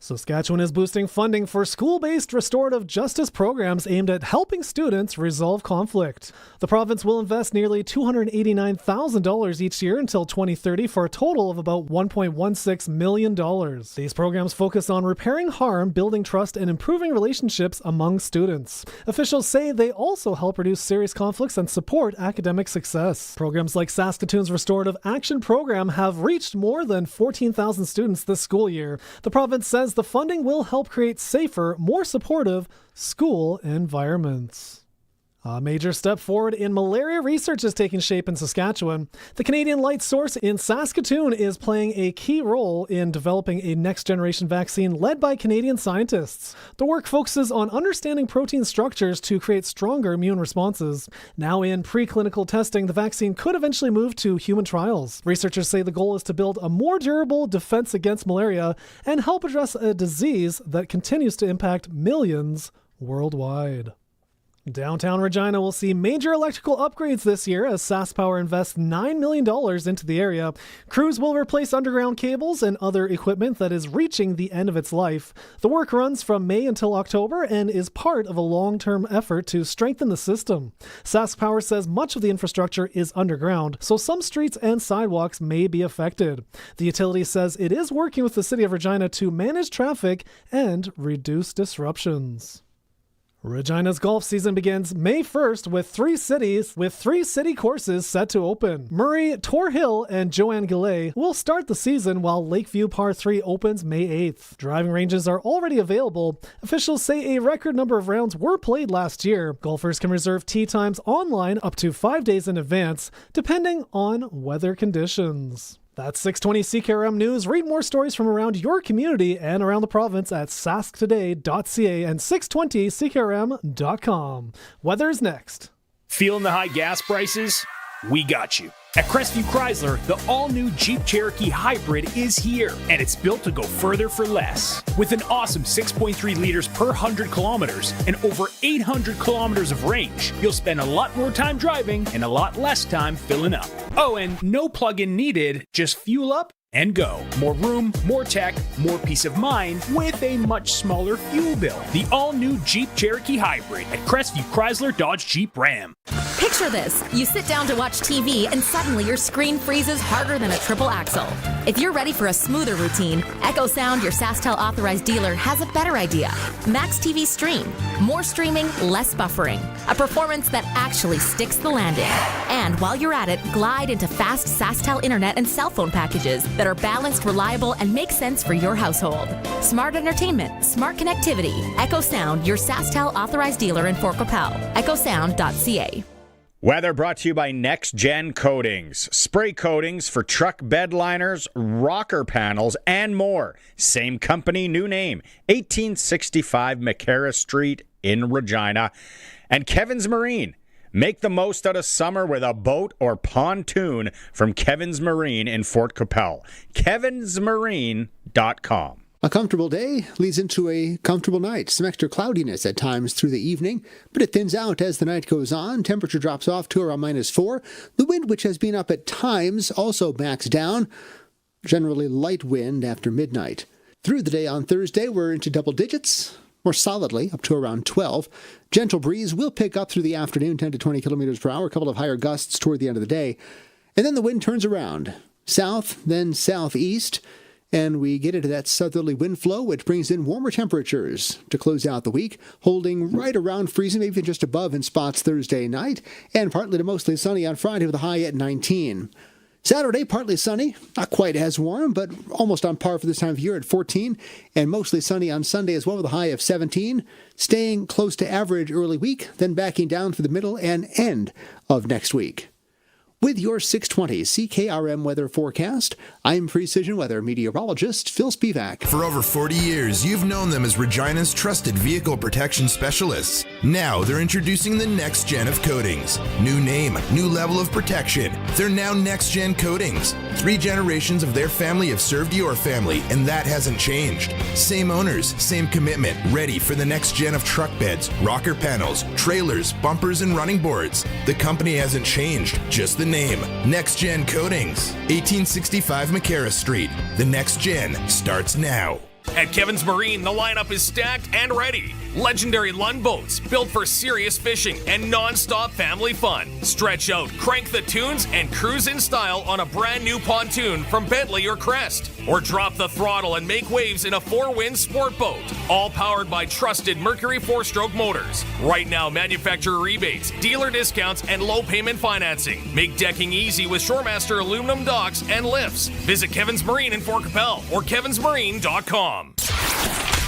Saskatchewan is boosting funding for school-based restorative justice programs aimed at helping students resolve conflict. The province will invest nearly $289,000 each year until 2030 for a total of about $1.16 million. These programs focus on repairing harm, building trust, and improving relationships among students. Officials say they also help reduce serious conflicts and support academic success. Programs like Saskatoon's Restorative Action Program have reached more than 14,000 students this school year. The province says the funding will help create safer, more supportive school environments. A major step forward in malaria research is taking shape in Saskatchewan. The Canadian Light Source in Saskatoon is playing a key role in developing a next-generation vaccine led by Canadian scientists. The work focuses on understanding protein structures to create stronger immune responses. Now in preclinical testing, the vaccine could eventually move to human trials. Researchers say the goal is to build a more durable defense against malaria and help address a disease that continues to impact millions worldwide. Downtown Regina will see major electrical upgrades this year as SaskPower invests $9 million into the area. Crews will replace underground cables and other equipment that is reaching the end of its life. The work runs from May until October and is part of a long-term effort to strengthen the system. SaskPower says much of the infrastructure is underground, so some streets and sidewalks may be affected. The utility says it is working with the City of Regina to manage traffic and reduce disruptions. Regina's golf season begins May 1st with three city courses set to open. Murray, Tor Hill, and Joanne Gillet will start the season while Lakeview Par 3 opens May 8th. Driving ranges are already available. Officials say a record number of rounds were played last year. Golfers can reserve tee times online up to 5 days in advance, depending on weather conditions. That's 620 CKRM News. Read more stories from around your community and around the province at sasktoday.ca and 620CKRM.com. Weather's next. Feeling the high gas prices? We got you. At Crestview Chrysler, the all-new Jeep Cherokee Hybrid is here, and it's built to go further for less. With an awesome 6.3 liters per 100 kilometers and over 800 kilometers of range, you'll spend a lot more time driving and a lot less time filling up. Oh, and no plug-in needed, just fuel up and go. More room, more tech, more peace of mind with a much smaller fuel bill. The all-new Jeep Cherokee Hybrid at Crestview Chrysler Dodge Jeep Ram. Picture this. You sit down to watch TV and suddenly your screen freezes harder than a triple axle. If you're ready for a smoother routine, Echo Sound, your SaskTel authorized dealer, has a better idea. Max TV Stream. More streaming, less buffering. A performance that actually sticks the landing. And while you're at it, glide into fast SaskTel internet and cell phone packages that are balanced, reliable, and make sense for your household. Smart entertainment, smart connectivity. Echo Sound, your SaskTel authorized dealer in Fort Qu'Appelle. EchoSound.ca. Weather brought to you by Next Gen Coatings. Spray coatings for truck bed liners, rocker panels, and more. Same company, new name. 1865 McCarra Street in Regina. And Kevin's Marine. Make the most out of summer with a boat or pontoon from Kevin's Marine in Fort Qu'Appelle. kevinsmarine.com. A comfortable day leads into a comfortable night. Some extra cloudiness at times through the evening, but it thins out as the night goes on. Temperature drops off to around -4. The wind, which has been up at times, also backs down. Generally light wind after midnight. Through the day on Thursday, we're into double digits, more solidly up to around 12. Gentle breeze will pick up through the afternoon, 10 to 20 kilometers per hour. A couple of higher gusts toward the end of the day. And then the wind turns around. South, then southeast. And we get into that southerly wind flow, which brings in warmer temperatures to close out the week, holding right around freezing, maybe just above in spots Thursday night, and partly to mostly sunny on Friday with a high at 19. Saturday, partly sunny, not quite as warm, but almost on par for this time of year at 14, and mostly sunny on Sunday as well with a high of 17, staying close to average early week, then backing down for the middle and end of next week. With your 620 CKRM weather forecast, I'm Precision Weather meteorologist Phil Spivak. For over 40 years, you've known them as Regina's trusted vehicle protection specialists. Now they're introducing the next gen of coatings. New name, new level of protection. They're now Next Gen Coatings. 3 generations of their family have served your family, and that hasn't changed. Same owners, same commitment, ready for the next gen of truck beds, rocker panels, trailers, bumpers, and running boards. The company hasn't changed, just the name. Next Gen Coatings, 1865 McCarra Street. The next gen starts now. At Kevin's Marine, the lineup is stacked and ready. Legendary Lund boats built for serious fishing and non-stop family fun. Stretch out, crank the tunes, and cruise in style on a brand new pontoon from Bentley or Crest. Or drop the throttle and make waves in a 4-wind sport boat. All powered by trusted Mercury 4-stroke motors. Right now, manufacturer rebates, dealer discounts, and low payment financing. Make decking easy with Shoremaster aluminum docks and lifts. Visit Kevin's Marine in Fort Qu'Appelle or kevinsmarine.com.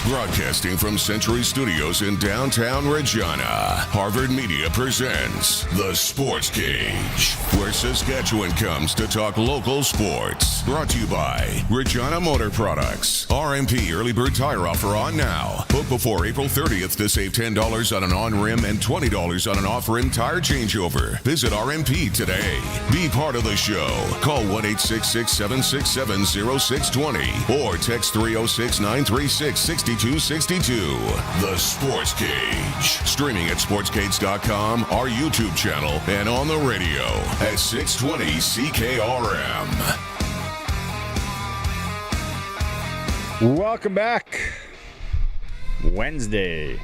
Broadcasting from Century Studios in downtown Regina, Harvard Media presents The Sportscage, where Saskatchewan comes to talk local sports. Brought to you by Regina Motor Products. RMP Early Bird Tire Offer on now. Book before April 30th to save $10 on an on-rim and $20 on an off-rim tire changeover. Visit RMP today. Be part of the show. Call 1-866-767-0620 or text 306-936-60 2262. The Sports Cage. Streaming at sportscage.com, our YouTube channel, and on the radio at 620 CKRM. Welcome back. Wednesday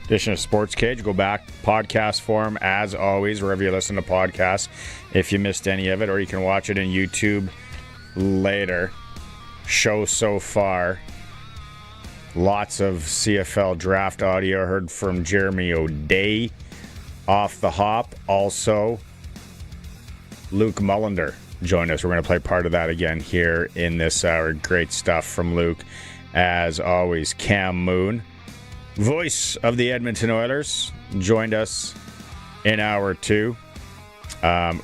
edition of Sports Cage. Go back podcast form as always, wherever you listen to podcasts, if you missed any of it, or you can watch it in YouTube later. Show so far. Lots of CFL draft audio. Heard from Jeremy O'Day off the hop. Also, Luke Mullinder joined us. We're going to play part of that again here in this hour. Great stuff from Luke. As always, Cam Moon, voice of the Edmonton Oilers, joined us in hour 2.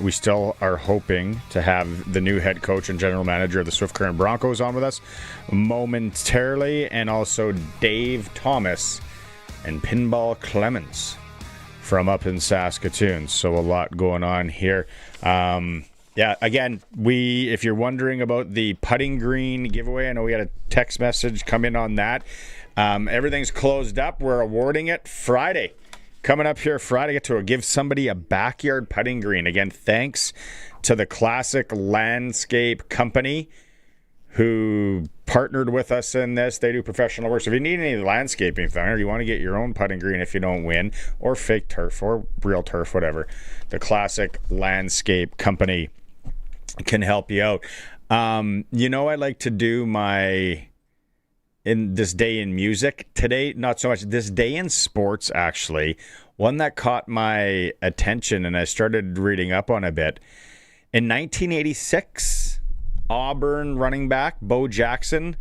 We still are hoping to have the new head coach and general manager of the Swift Current Broncos on with us momentarily, and also Dave Thomas and Pinball Clemens from up in Saskatoon. So a lot going on here. Yeah, again, if you're wondering about the putting green giveaway, I know we had a text message come in on that. Everything's closed up. We're awarding it Friday. Coming up here Friday, get to give somebody a backyard putting green. Again, thanks to the Classic Landscape Company who partnered with us in this. They do professional work. So if you need any landscaping thing, or you want to get your own putting green if you don't win, or fake turf, or real turf, whatever, the Classic Landscape Company can help you out. I like to do in this day in music today, not so much this day in sports, actually. One that caught my attention and I started reading up on a bit. In 1986, Auburn running back Bo Jackson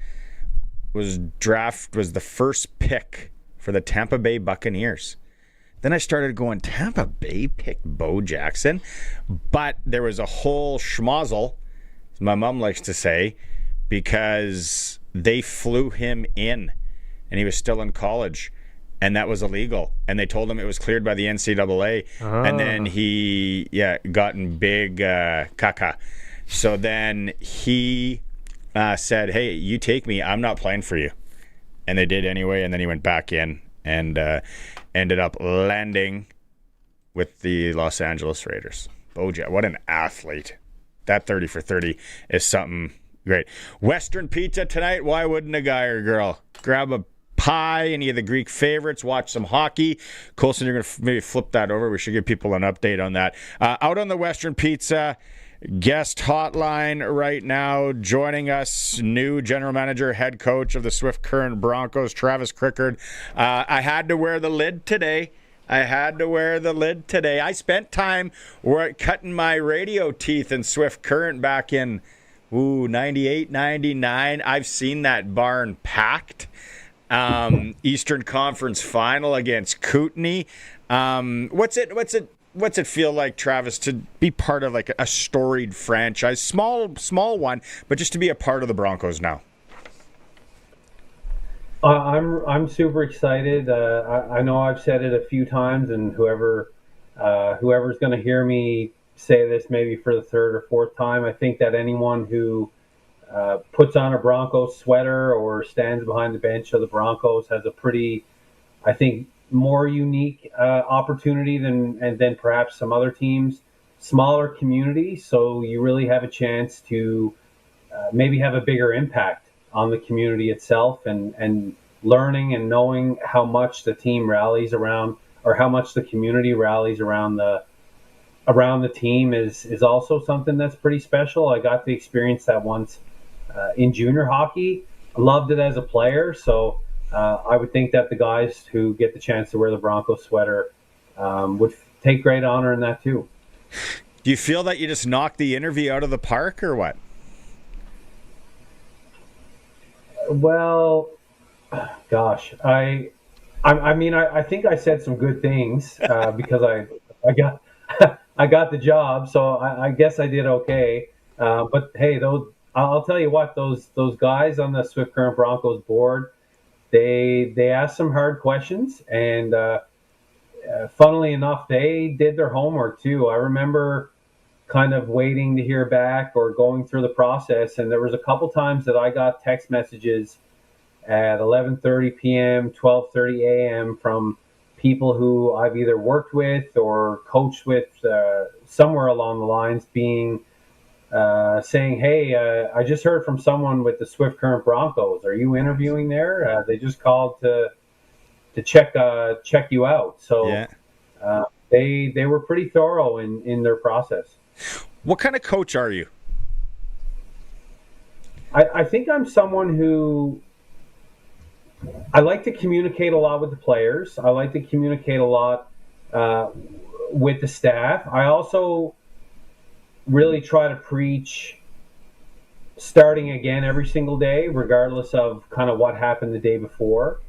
was the first pick for the Tampa Bay Buccaneers. Then I started going, Tampa Bay picked Bo Jackson? But there was a whole schmozzle, as my mom likes to say, because they flew him in and he was still in college, and that was illegal, and they told him it was cleared by the NCAA. And then he got in big caca. So then he said, hey, you take me, I'm not playing for you. And they did anyway, and then he went back in and ended up landing with the Los Angeles Raiders. Bojack, what an athlete. That 30 for 30 is something great. Western pizza tonight. Why wouldn't a guy or girl grab a pie, any of the Greek favorites, watch some hockey? Colson, you're going to maybe flip that over. We should give people an update on that. Out on the Western Pizza guest hotline right now, joining us, new general manager, head coach of the Swift Current Broncos, Travis Crickard. I had to wear the lid today. I spent time cutting my radio teeth in Swift Current back in 98, 99. I've seen that barn packed. Eastern Conference final against Kootenay. What's it feel like, Travis, to be part of like a storied franchise, small one, but just to be a part of the Broncos now? I'm super excited. I know I've said it a few times, and whoever's going to hear me say this maybe for the third or fourth time, I think that anyone who puts on a Broncos sweater or stands behind the bench of the Broncos has a pretty, I think, more unique opportunity than perhaps some other teams. Smaller community, so you really have a chance to maybe have a bigger impact on the community itself, and learning and knowing how much the team rallies around, or how much the community rallies around the team is also something that's pretty special. I got to experience that once in junior hockey. I loved it as a player, so I would think that the guys who get the chance to wear the Broncos sweater would take great honor in that too. Do you feel that you just knocked the interview out of the park, or what? Well, gosh, I mean, I think I said some good things because I got the job, so I guess I did okay. But hey, I'll tell you what, those guys on the Swift Current Broncos board, they asked some hard questions, and funnily enough, they did their homework too. I remember kind of waiting to hear back or going through the process, and there was a couple times that I got text messages at 11:30 p.m., 12:30 a.m. from people who I've either worked with or coached with somewhere along the lines, saying, "Hey, I just heard from someone with the Swift Current Broncos. Are you interviewing there? They just called to check you out." So they were pretty thorough in their process. What kind of coach are you? I think I'm someone who I like to communicate a lot with the players. I like to communicate a lot with the staff. I also really try to preach starting again every single day, regardless of kind of what happened the day before.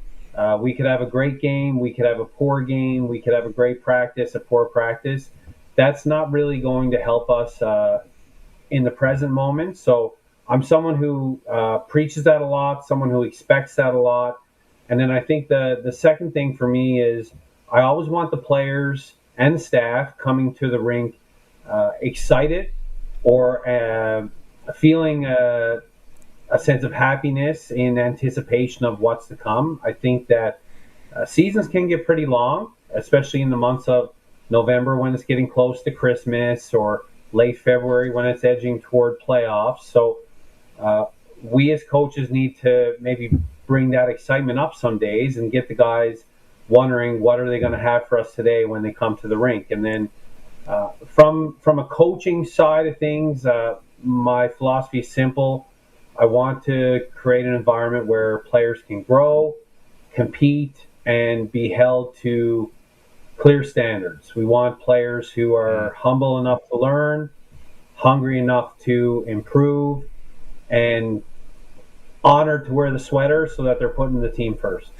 We could have a great game. We could have a poor game. We could have a great practice, a poor practice. That's not really going to help us in the present moment. So I'm someone who preaches that a lot, someone who expects that a lot. And then I think the second thing for me is I always want the players and the staff coming to the rink excited or feeling a sense of happiness in anticipation of what's to come. I think that seasons can get pretty long, especially in the months of November when it's getting close to Christmas, or late February when it's edging toward playoffs. So we as coaches need to maybe bring that excitement up some days and get the guys wondering what are they going to have for us today when they come to the rink. And then from a coaching side of things, my philosophy is simple. I want to create an environment where players can grow, compete, and be held to clear standards. We want players who are humble enough to learn, hungry enough to improve, and honored to wear the sweater so that they're putting the team first.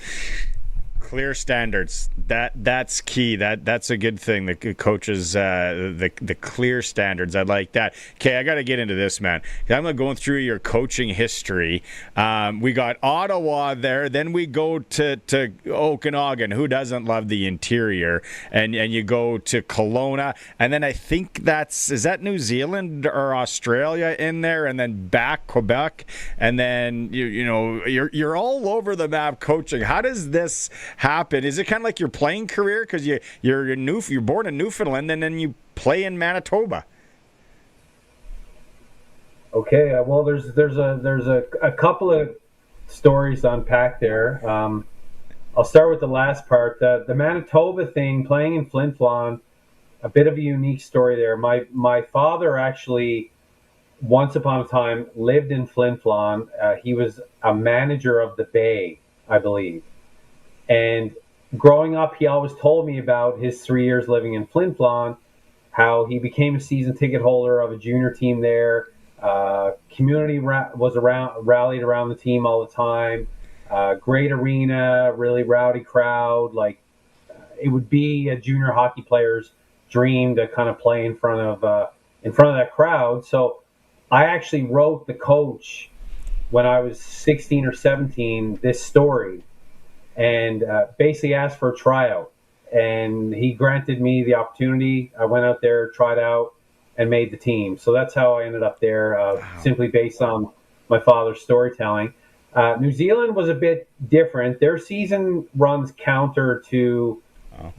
Clear standards. That's key. That's a good thing. The coaches, the clear standards. I like that. Okay, I got to get into this, man. I'm going through your coaching history. We got Ottawa there. Then we go to Okanagan. Who doesn't love the interior? And you go to Kelowna. And then I think is that New Zealand or Australia in there? And then back Quebec. And then you're all over the map coaching. How does this happen? Is it kind of like your playing career, because you're born in Newfoundland and then you play in Manitoba? Okay, well, there's a couple of stories to unpack there. I'll start with the last part. The Manitoba thing, playing in Flin Flon, a bit of a unique story there. My father actually, once upon a time, lived in Flin Flon. He was a manager of the Bay, I believe. And growing up, he always told me about his 3 years living in Flin Flon, how he became a season ticket holder of a junior team there. Community rallied around the team all the time. Great arena, really rowdy crowd. Like, it would be a junior hockey player's dream to kind of play in front of that crowd. So I actually wrote the coach when I was 16 or 17 this story, and basically asked for a tryout. And he granted me the opportunity. I went out there, tried out, and made the team. So that's how I ended up there, simply based on my father's storytelling. New Zealand was a bit different. Their season runs counter to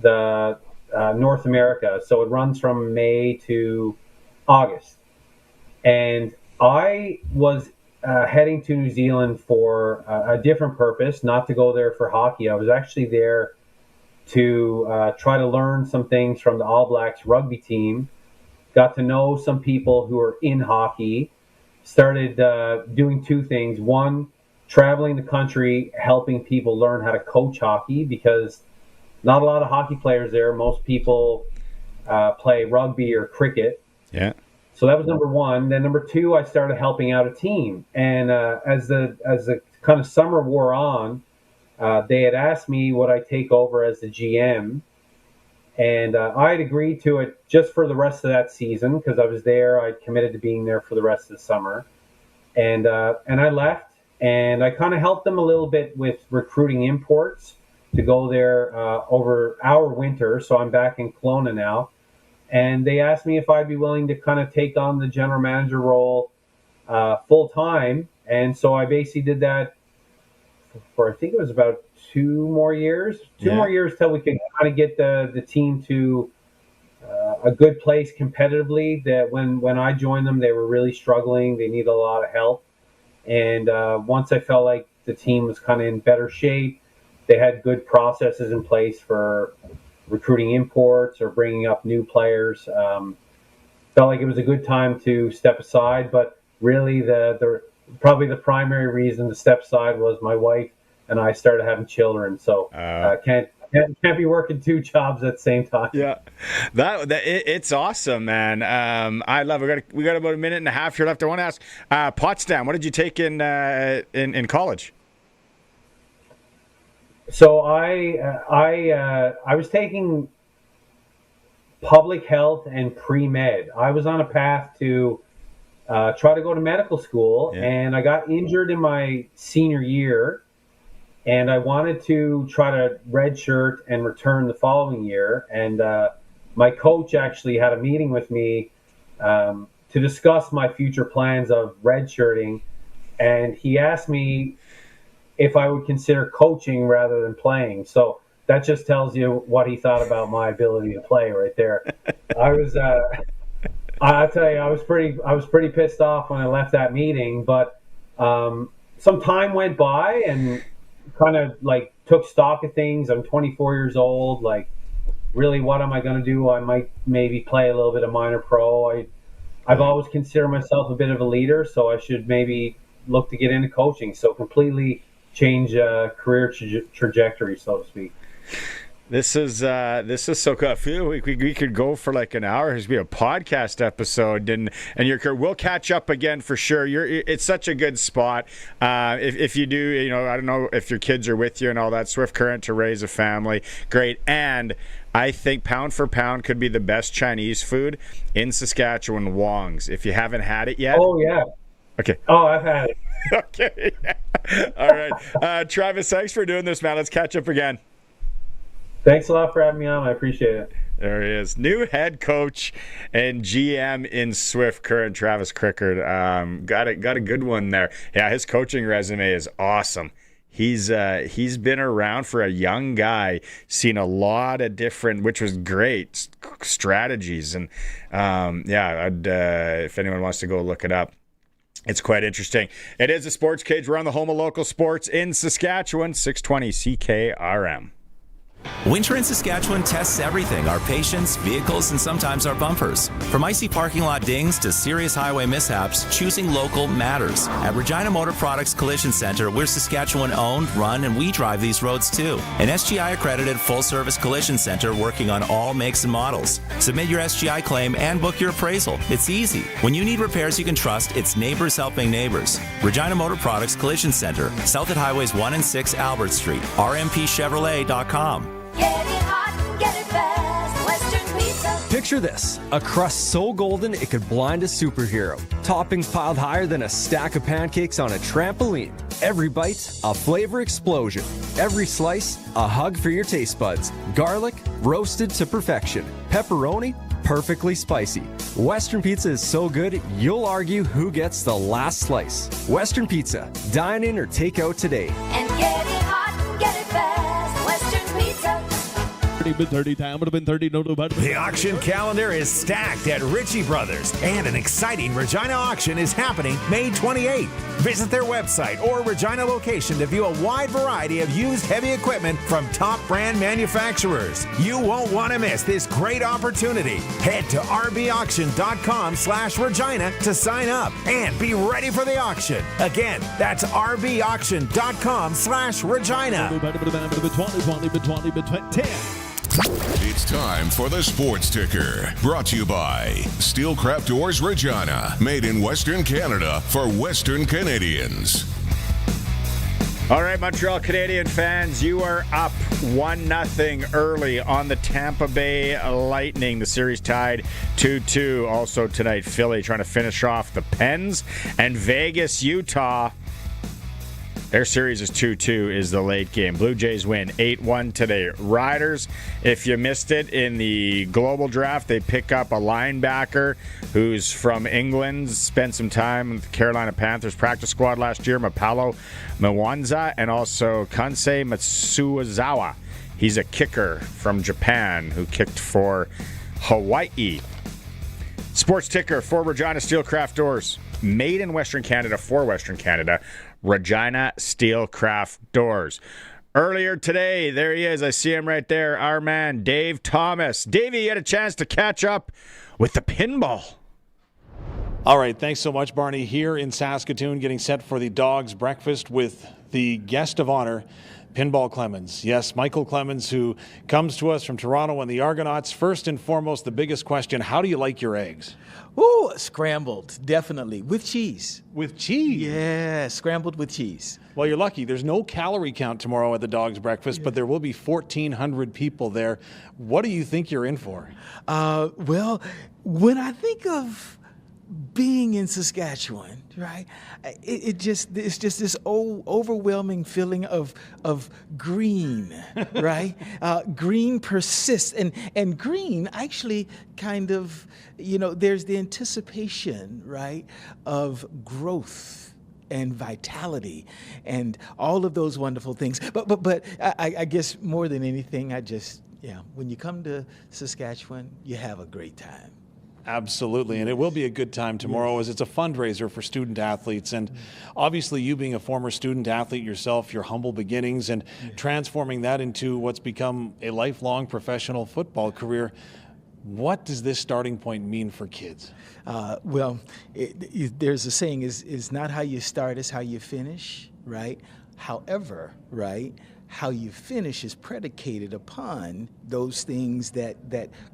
the North America. So it runs from May to August. And I was heading to New Zealand for a different purpose, not to go there for hockey. I was actually there to try to learn some things from the All Blacks rugby team, got to know some people who are in hockey, started doing two things. One, traveling the country, helping people learn how to coach hockey, because not a lot of hockey players there. Most people play rugby or cricket. Yeah. So that was number one. Then number two, I started helping out a team. And as the kind of summer wore on, they had asked me would I take over as the GM. And I had agreed to it just for the rest of that season because I was there. I'd committed to being there for the rest of the summer. And I left, and I kind of helped them a little bit with recruiting imports to go there over our winter. So I'm back in Kelowna now. And they asked me if I'd be willing to kind of take on the general manager role full time. And so I basically did that for I think it was about 2 more years. Two more years till we could kind of get the team to a good place competitively. That when I joined them, they were really struggling. They needed a lot of help. And once I felt like the team was kind of in better shape, they had good processes in place for recruiting imports or bringing up new players. Felt like it was a good time to step aside, but really probably the primary reason to step aside was my wife and I started having children. So can't be working 2 jobs at the same time. Yeah, it's awesome, man. I love it. We got about a minute and a half here left. I want to ask Potsdam, what did you take in college? So I was taking public health and pre-med. I was on a path to try to go to medical school, and I got injured in my senior year, and I wanted to try to redshirt and return the following year. And my coach actually had a meeting with me to discuss my future plans of redshirting, and he asked me if I would consider coaching rather than playing. So that just tells you what he thought about my ability to play right there. I'll tell you, I was pretty pissed off when I left that meeting, but some time went by and kind of like took stock of things. I'm 24 years old. Like, really, what am I going to do? I might maybe play a little bit of minor pro. I've always considered myself a bit of a leader, so I should maybe look to get into coaching. So completely change career trajectory, so to speak. This is so cool. I feel like we could go for like an hour. It's be a podcast episode, and your career. We'll catch up again for sure. It's such a good spot. If you do, I don't know if your kids are with you and all that. Swift Current to raise a family, great. And I think pound for pound could be the best Chinese food in Saskatchewan. Wong's. If you haven't had it yet. Oh yeah. Okay. Oh, I've had it. Okay. All right. Travis, thanks for doing this, man. Let's catch up again. Thanks a lot for having me on. I appreciate it. There he is. New head coach and GM in Swift Current, Travis Crickard. Got a good one there. Yeah, his coaching resume is awesome. He's been around for a young guy, seen a lot of different, which was great, strategies. And if anyone wants to go look it up, it's quite interesting. It is a Sports Cage. We're on the home of local sports in Saskatchewan, 620 CKRM. Winter in Saskatchewan tests everything, our patience, vehicles, and sometimes our bumpers. From icy parking lot dings to serious highway mishaps, choosing local matters. At Regina Motor Products Collision Center, we're Saskatchewan owned, run, and we drive these roads too. An SGI accredited full-service collision center working on all makes and models. Submit your SGI claim and book your appraisal. It's easy. When you need repairs you can trust, it's neighbors helping neighbors. Regina Motor Products Collision Center, south at Highways 1 and 6 Albert Street, rmpchevrolet.com. Get it hot, get it fast, Western Pizza. Picture this, a crust so golden it could blind a superhero. Toppings piled higher than a stack of pancakes on a trampoline. Every bite, a flavor explosion. Every slice, a hug for your taste buds. Garlic, roasted to perfection. Pepperoni, perfectly spicy. Western Pizza is so good, you'll argue who gets the last slice. Western Pizza, dine in or take out today. And get it hot, get it fast, Western Pizza. The auction calendar is stacked at Ritchie Brothers, and an exciting Regina auction is happening May 28th. Visit their website or Regina location to view a wide variety of used heavy equipment from top brand manufacturers. You won't want to miss this great opportunity. Head to rbauction.com/Regina to sign up and be ready for the auction. Again, that's rbauction.com/Regina. It's time for the Sports Ticker, brought to you by Steelcraft Doors Regina, made in Western Canada for Western Canadians. All right, Montreal Canadian fans, you are up 1-0 early on the Tampa Bay Lightning. The series tied 2-2. Also tonight, Philly trying to finish off the Pens, and Vegas, Utah. Their series is 2-2 is the late game. Blue Jays win 8-1 today. Riders, if you missed it, in the global draft, they pick up a linebacker who's from England, spent some time with the Carolina Panthers practice squad last year, Mapalo Mwanza, and also Kansei Matsuzawa. He's a kicker from Japan who kicked for Hawaii. Sports ticker for Regina Steelcraft Doors. Made in Western Canada for Western Canada. Regina Steelcraft Doors. Earlier today, there he is. I see him right there. Our man, Dave Thomas. Davey, you had a chance to catch up with the pinball. All right, thanks so much, Barney. Here in Saskatoon, getting set for the Dogs Breakfast with the guest of honor, Pinball Clemens. Yes, Michael Clemens, who comes to us from Toronto and the Argonauts. First and foremost, the biggest question, how do you like your eggs? Ooh, scrambled, definitely, with cheese. With cheese? Yeah, scrambled with cheese. Well, you're lucky. There's no calorie count tomorrow at the Dogs Breakfast, but there will be 1,400 people there. What do you think you're in for? Well, when I think of being in Saskatchewan, right? It's just this overwhelming feeling of green, right? Green persists, and green actually kind of, there's the anticipation, right, of growth and vitality and all of those wonderful things. But I guess more than anything, when you come to Saskatchewan, you have a great time. Absolutely, and it will be a good time tomorrow as it's a fundraiser for student athletes. And obviously you being a former student athlete yourself, your humble beginnings and transforming that into what's become a lifelong professional football career. What does this starting point mean for kids? There's a saying, is not how you start, it's how you finish, right? However, right, how you finish is predicated upon those things that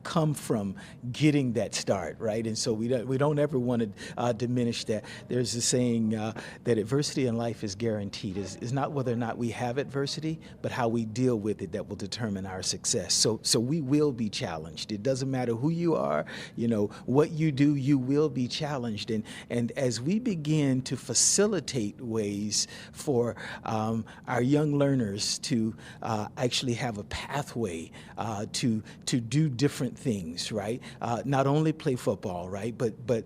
come from getting that start, right? And so we don't ever want to diminish that. There's a saying that adversity in life is guaranteed. Is not whether or not we have adversity, but how we deal with it that will determine our success. So we will be challenged. It doesn't matter who you are, what you do, you will be challenged. And as we begin to facilitate ways for our young learners to actually have a pathway to do different things, right? Not only play football, right, but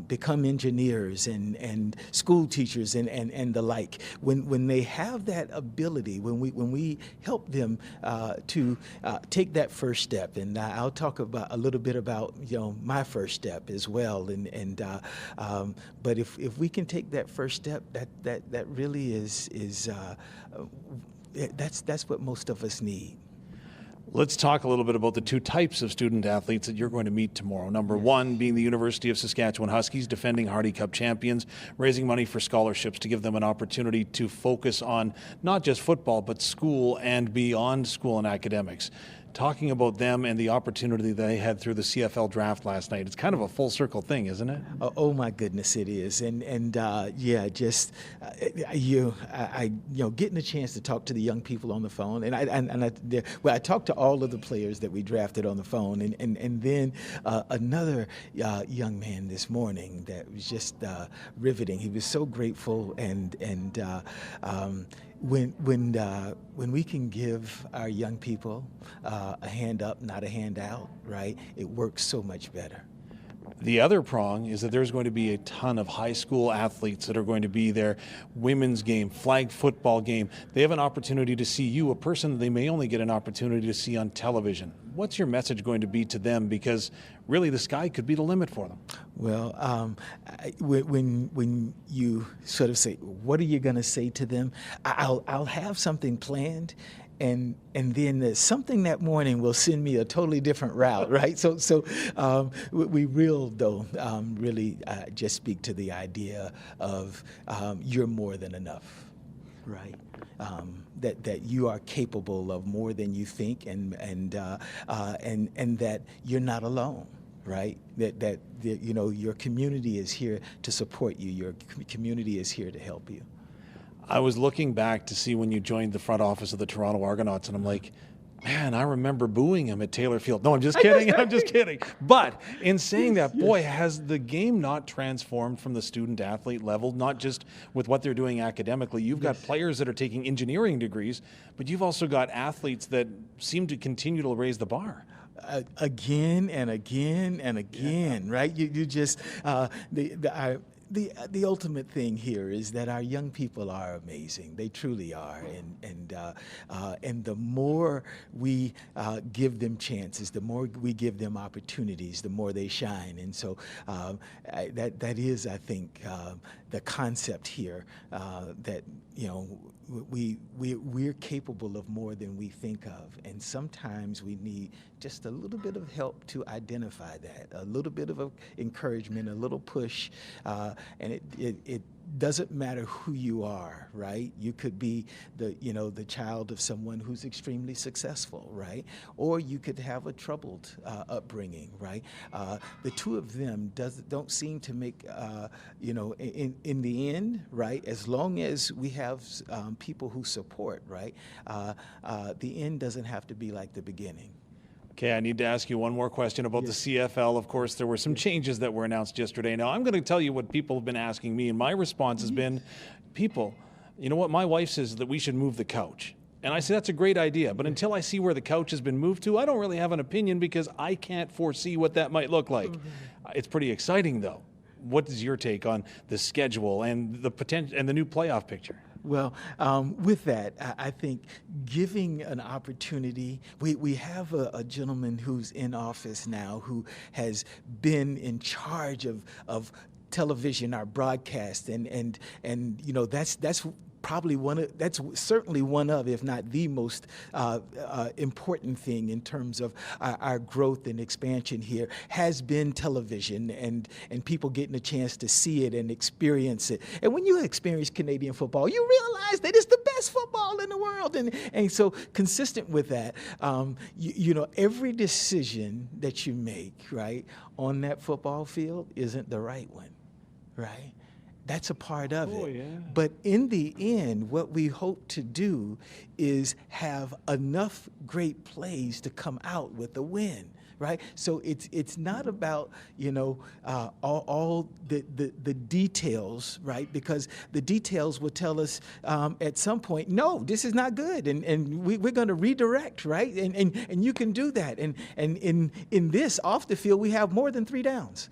become engineers and school teachers and the like. When they have that ability, when we help them to take that first step, and I'll talk a little bit about my first step as well. But if we can take that first step, that really is that's what most of us need. Let's talk a little bit about the two types of student athletes that you're going to meet tomorrow. Number one being the University of Saskatchewan Huskies, defending Hardy Cup champions, raising money for scholarships to give them an opportunity to focus on not just football, but school and beyond school and academics. Talking about them and the opportunity they had through the CFL draft last night. It's kind of a full circle thing, isn't it? Oh my goodness, it is. Getting a chance to talk to the young people on the phone, I talked to all of the players that we drafted on the phone, and then another young man this morning that was just riveting. He was so grateful when we can give our young people a hand up, not a hand out, right, it works so much better. The other prong is that there's going to be a ton of high school athletes that are going to be there. Women's game, flag football game. They have an opportunity to see you, a person that they may only get an opportunity to see on television. What's your message going to be to them? Because really the sky could be the limit for them. Well, when you sort of say, what are you going to say to them? I'll have something planned. And then something that morning will send me a totally different route, right? So we will, though, really just speak to the idea of you're more than enough, right? That you are capable of more than you think, and that you're not alone. Right? That your community is here to support you. Your community is here to help you. I was looking back to see when you joined the front office of the Toronto Argonauts, and I'm like, Man, I remember booing him at Taylor Field. No, I'm just kidding. I'm just kidding. But in saying that, boy, has the game not transformed from the student-athlete level, not just with what they're doing academically. You've got players that are taking engineering degrees, but you've also got athletes that seem to continue to raise the bar. Again and again and again, right? You just the ultimate thing here is that our young people are amazing. They truly are, and the more we give them chances, the more we give them opportunities, the more they shine. And so that is, I think, the concept here that we're capable of more than we think of, and sometimes we need just a little bit of help to identify that, a little bit of encouragement, a little push, and it doesn't matter who you are, right? You could be the child of someone who's extremely successful, right? Or you could have a troubled upbringing, right? The two of them don't seem to make, in the end, right? As long as we have people who support, right? The end doesn't have to be like the beginning. Okay, I need to ask you one more question about the CFL. Of course, there were some changes that were announced yesterday. Now, I'm going to tell you what people have been asking me, and my response has been, people, you know what, my wife says that we should move the couch. And I say that's a great idea, but until I see where the couch has been moved to, I don't really have an opinion because I can't foresee what that might look like. It's pretty exciting, though. What is your take on the schedule and the potential and the new playoff picture? Well, with that, I think giving an opportunity, we have a gentleman who's in office now who has been in charge of television, our broadcast, and that's probably that's certainly one of, if not the most important thing in terms of our growth and expansion here has been television and people getting a chance to see it and experience it. And when you experience Canadian football, you realize that it's the best football in the world. And so consistent with that, every decision that you make, right, on that football field isn't the right one, right? That's a part of it. Yeah. But in the end, what we hope to do is have enough great plays to come out with a win, right? So it's not about, all the details, right? Because the details will tell us at some point, no, this is not good, and we're going to redirect, right? And you can do that. And in this, off the field, we have more than 3 downs.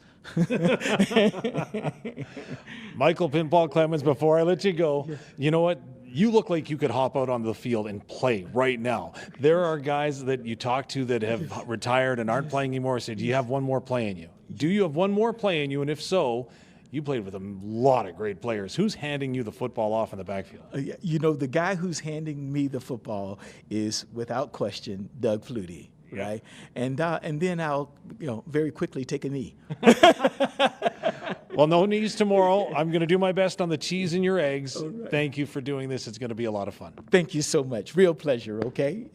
Michael Pinball Clemens, before I let you go, you know what? You look like you could hop out on the field and play right now. There are guys that you talk to that have retired and aren't playing anymore. Say, do you have one more play in you? Do you have one more play in you? And if so, you played with a lot of great players. Who's handing you the football off in the backfield? The guy who's handing me the football is, without question, Doug Flutie. Right, and then I'll very quickly take a knee. Well, no knees tomorrow. I'm going to do my best on the cheese and your eggs. Right. Thank you for doing this. It's going to be a lot of fun. Thank you so much. Real pleasure. Okay.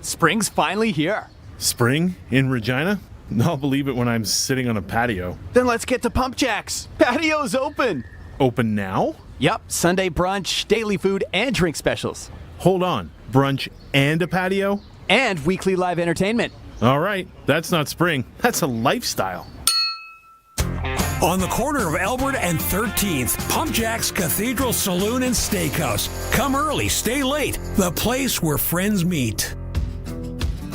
Spring's finally here. Spring in Regina? I'll believe it when I'm sitting on a patio. Then let's get to Pump Jacks. Patio's open. Open now? Yep. Sunday brunch, daily food, and drink specials. Hold on. Brunch and a patio? And weekly live entertainment. All right. That's not spring. That's a lifestyle. On the corner of Albert and 13th, Pump Jack's Cathedral Saloon and Steakhouse. Come early, stay late. The place where friends meet.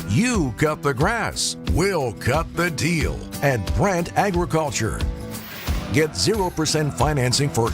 You cut the grass, we'll cut the deal at Brandt Agriculture. Get 0% financing for